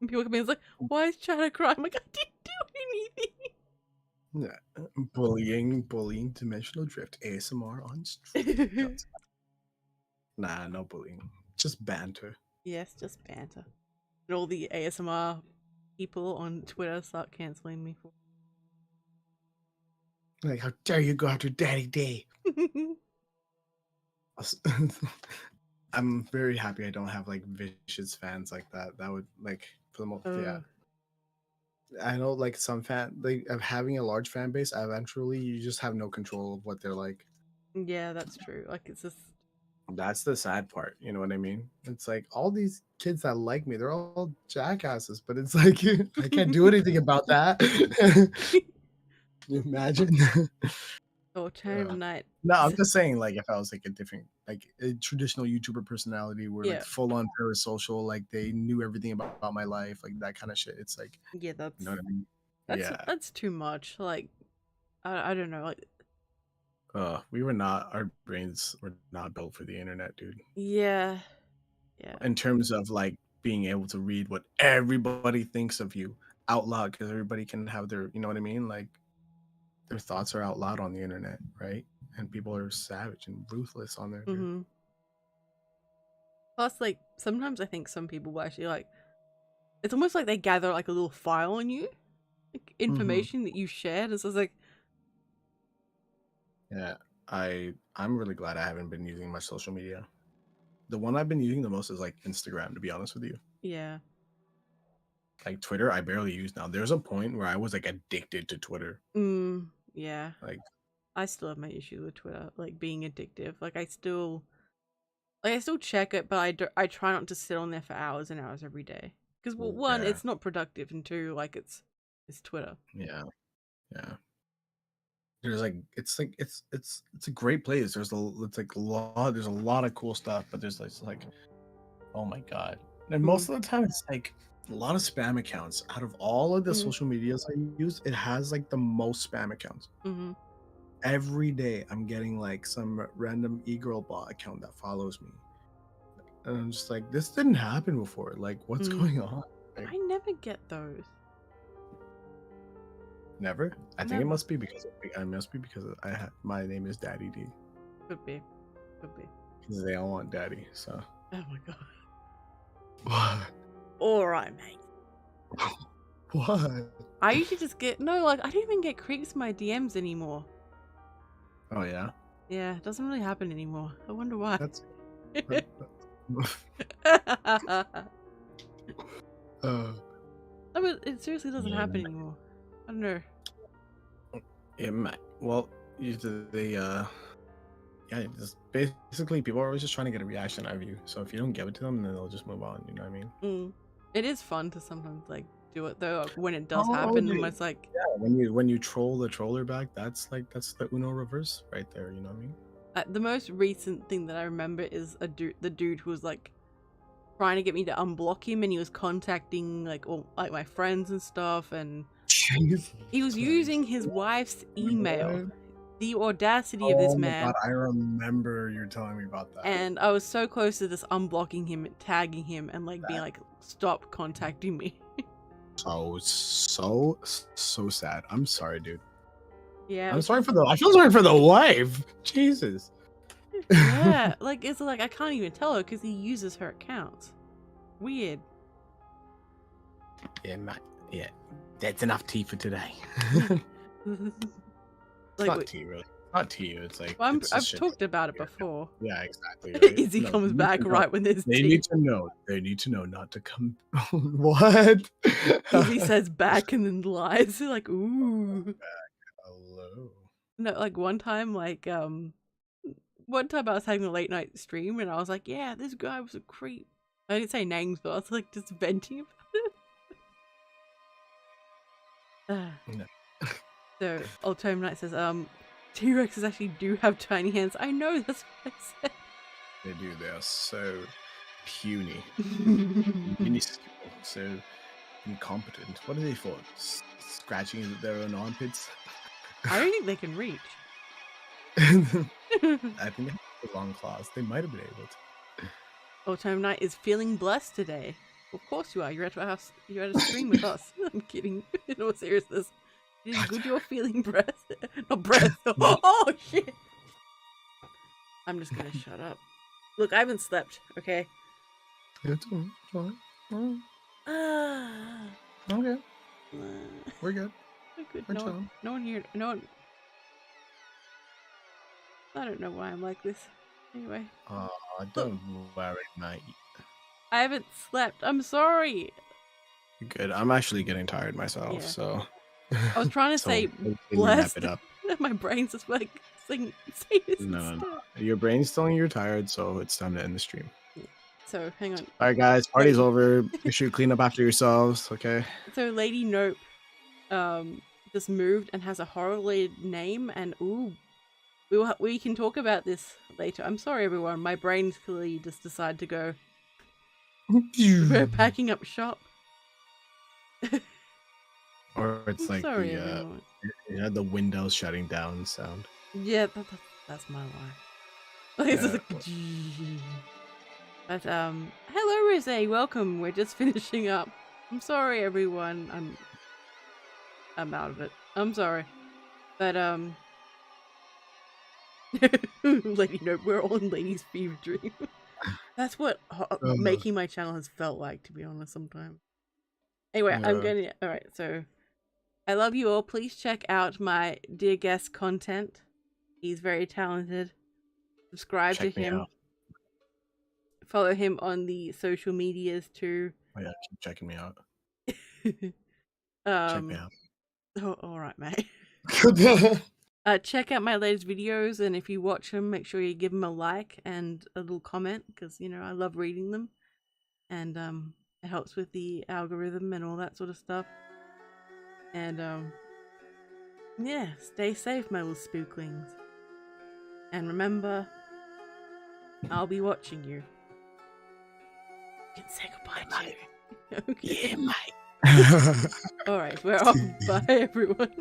And people come in, it's like, why is China crying? I'm like, I didn't do anything. Yeah, bullying, dimensional drift, ASMR on stream. Nah, no bullying, just banter. Yes, just banter. And all the ASMR people on Twitter start canceling me for. Like, how dare you go after Daddy Day? I'm very happy I don't have like vicious fans like that. That would like for the most yeah. I know like some like of having a large fan base, eventually you just have no control of what they're like. Yeah, that's true. Like it's just That's the sad part, you know what I mean? It's like all these kids that like me, they're all jackasses, but it's like I can't do anything about that. Can you imagine? Alternative night. No, I'm just saying, like, if I was like a different, like a traditional YouTuber personality, where Yeah. like full on parasocial, like they knew everything about my life, like that kind of shit. It's like, Yeah, you know what I mean? Yeah. that's too much. Like, I don't know. Like, Our brains were not built for the internet, dude. yeah, yeah. In terms of like being able to read what everybody thinks of you out loud, because everybody can have their, you know what I mean? Like their thoughts are out loud on the internet, right? And people are savage and ruthless on there, dude. Mm-hmm. Plus, like, sometimes I think some people will actually like. It's almost like they gather like a little file on you, like information that you shared. And so it's like, Yeah, I'm really glad I haven't been using much social media. The one I've been using the most is like Instagram, to be honest with you. yeah. Like Twitter, I barely use now. There's a point where I was like addicted to Twitter. Yeah. Like, I still have my issue with Twitter, like being addictive. Like I still check it, but I try not to sit on there for hours and hours every day. Because well, one, yeah, it's not productive, and two, like it's Twitter. yeah, yeah. There's like it's a great place. There's a lot of cool stuff, but there's like oh my god. And most of the time it's like a lot of spam accounts. Out of all of the social medias I use, it has like the most spam accounts. Mm-hmm. Every day I'm getting like some random e-girl bot account that follows me. And I'm just like, this didn't happen before. Like, what's going on? Like, I never get those. never. I think Never. it must be because my name is Daddy D. Could be. Because they all want daddy, so. Oh my god. What? Alright, mate. What? I usually just get I don't even get creeps in my DMs anymore. Oh yeah? Yeah, it doesn't really happen anymore. I wonder why. That's I mean, it seriously doesn't happen anymore. I don't know. It might. Well, just basically people are always just trying to get a reaction out of you. So if you don't give it to them, then they'll just move on. You know what I mean? It is fun to sometimes like do it though. When it does happen, and it's like when you troll the troller back, that's the Uno reverse right there. You know what I mean? the most recent thing that I remember is the dude who was like trying to get me to unblock him, and he was contacting like all like my friends and stuff, and he was using his wife's email. The audacity of this man. God, I remember you telling me about that. And I was so close to just unblocking him, tagging him, and like being like, "Stop contacting me." So sad. I'm sorry, dude. Yeah. I feel sorry for the wife. Jesus. Yeah, like it's like I can't even tell her because he uses her account. Weird. Yeah, that's enough tea for today. It's like not tea, really. Not tea. It's like I've talked about it before. Yeah, exactly. Right? Izzy comes back right when there's tea. They need to know not to come. What? Izzy says back and then lies. Like, ooh. Hello. No, like one time I was having a late night stream and I was like, yeah, this guy was a creep. I didn't say names, but I was like just venting about it. No. So Alternative Night says, T-Rexes actually do have tiny hands. I know, that's what I said. They do. They are so puny, minuscule, so incompetent. What are they for? Scratching at their own armpits? I don't think they can reach. I think they have long claws. They might have been able to. Alternative Night is feeling blessed today. Of course you are. You're at our house. You're at a stream with us. I'm kidding. In all seriousness. It is good you're feeling breath. Not breath. Oh, shit. I'm just gonna shut up. Look, I haven't slept, okay? It's fine. Okay. We're good. We're good. We're chilling. No one here. No one. I don't know why I'm like this. Anyway. Don't worry, mate. I haven't slept. I'm sorry. Good. I'm actually getting tired myself, so. I was trying to say blessed. My brain's just like saying this. No. Your brain's telling you you're tired, so it's time to end the stream. Yeah. So hang on. All right, guys, party's over. Make sure you clean up after yourselves, okay? So Lady Nope, just moved and has a horror-related name, and ooh, We can talk about this later. I'm sorry, everyone. My brain's clearly just decided to go. We're packing up shop. Or it's like Sorry, the everyone. the windows shutting down sound. Yeah, that's my life. It's just like, but hello, Rose. Welcome. We're just finishing up. I'm sorry, everyone. I'm out of it. I'm sorry, but Lady Note, we're on Lady's Fever Dream. That's what making my channel has felt like, to be honest, sometimes. Anyway, I'm gonna... Alright, so... I love you all. Please check out my dear guest content. He's very talented. Subscribe to him. Out. Follow him on the social medias too. Oh yeah, keep checking me out. Check me out. Oh, alright, mate. Check out my latest videos, and if you watch them, make sure you give them a like and a little comment, because, you know, I love reading them. And it helps with the algorithm and all that sort of stuff. And yeah, stay safe, my little spooklings. And remember, I'll be watching you. You can say goodbye to you. Okay. Yeah, mate. Alright, we're off. Bye, everyone.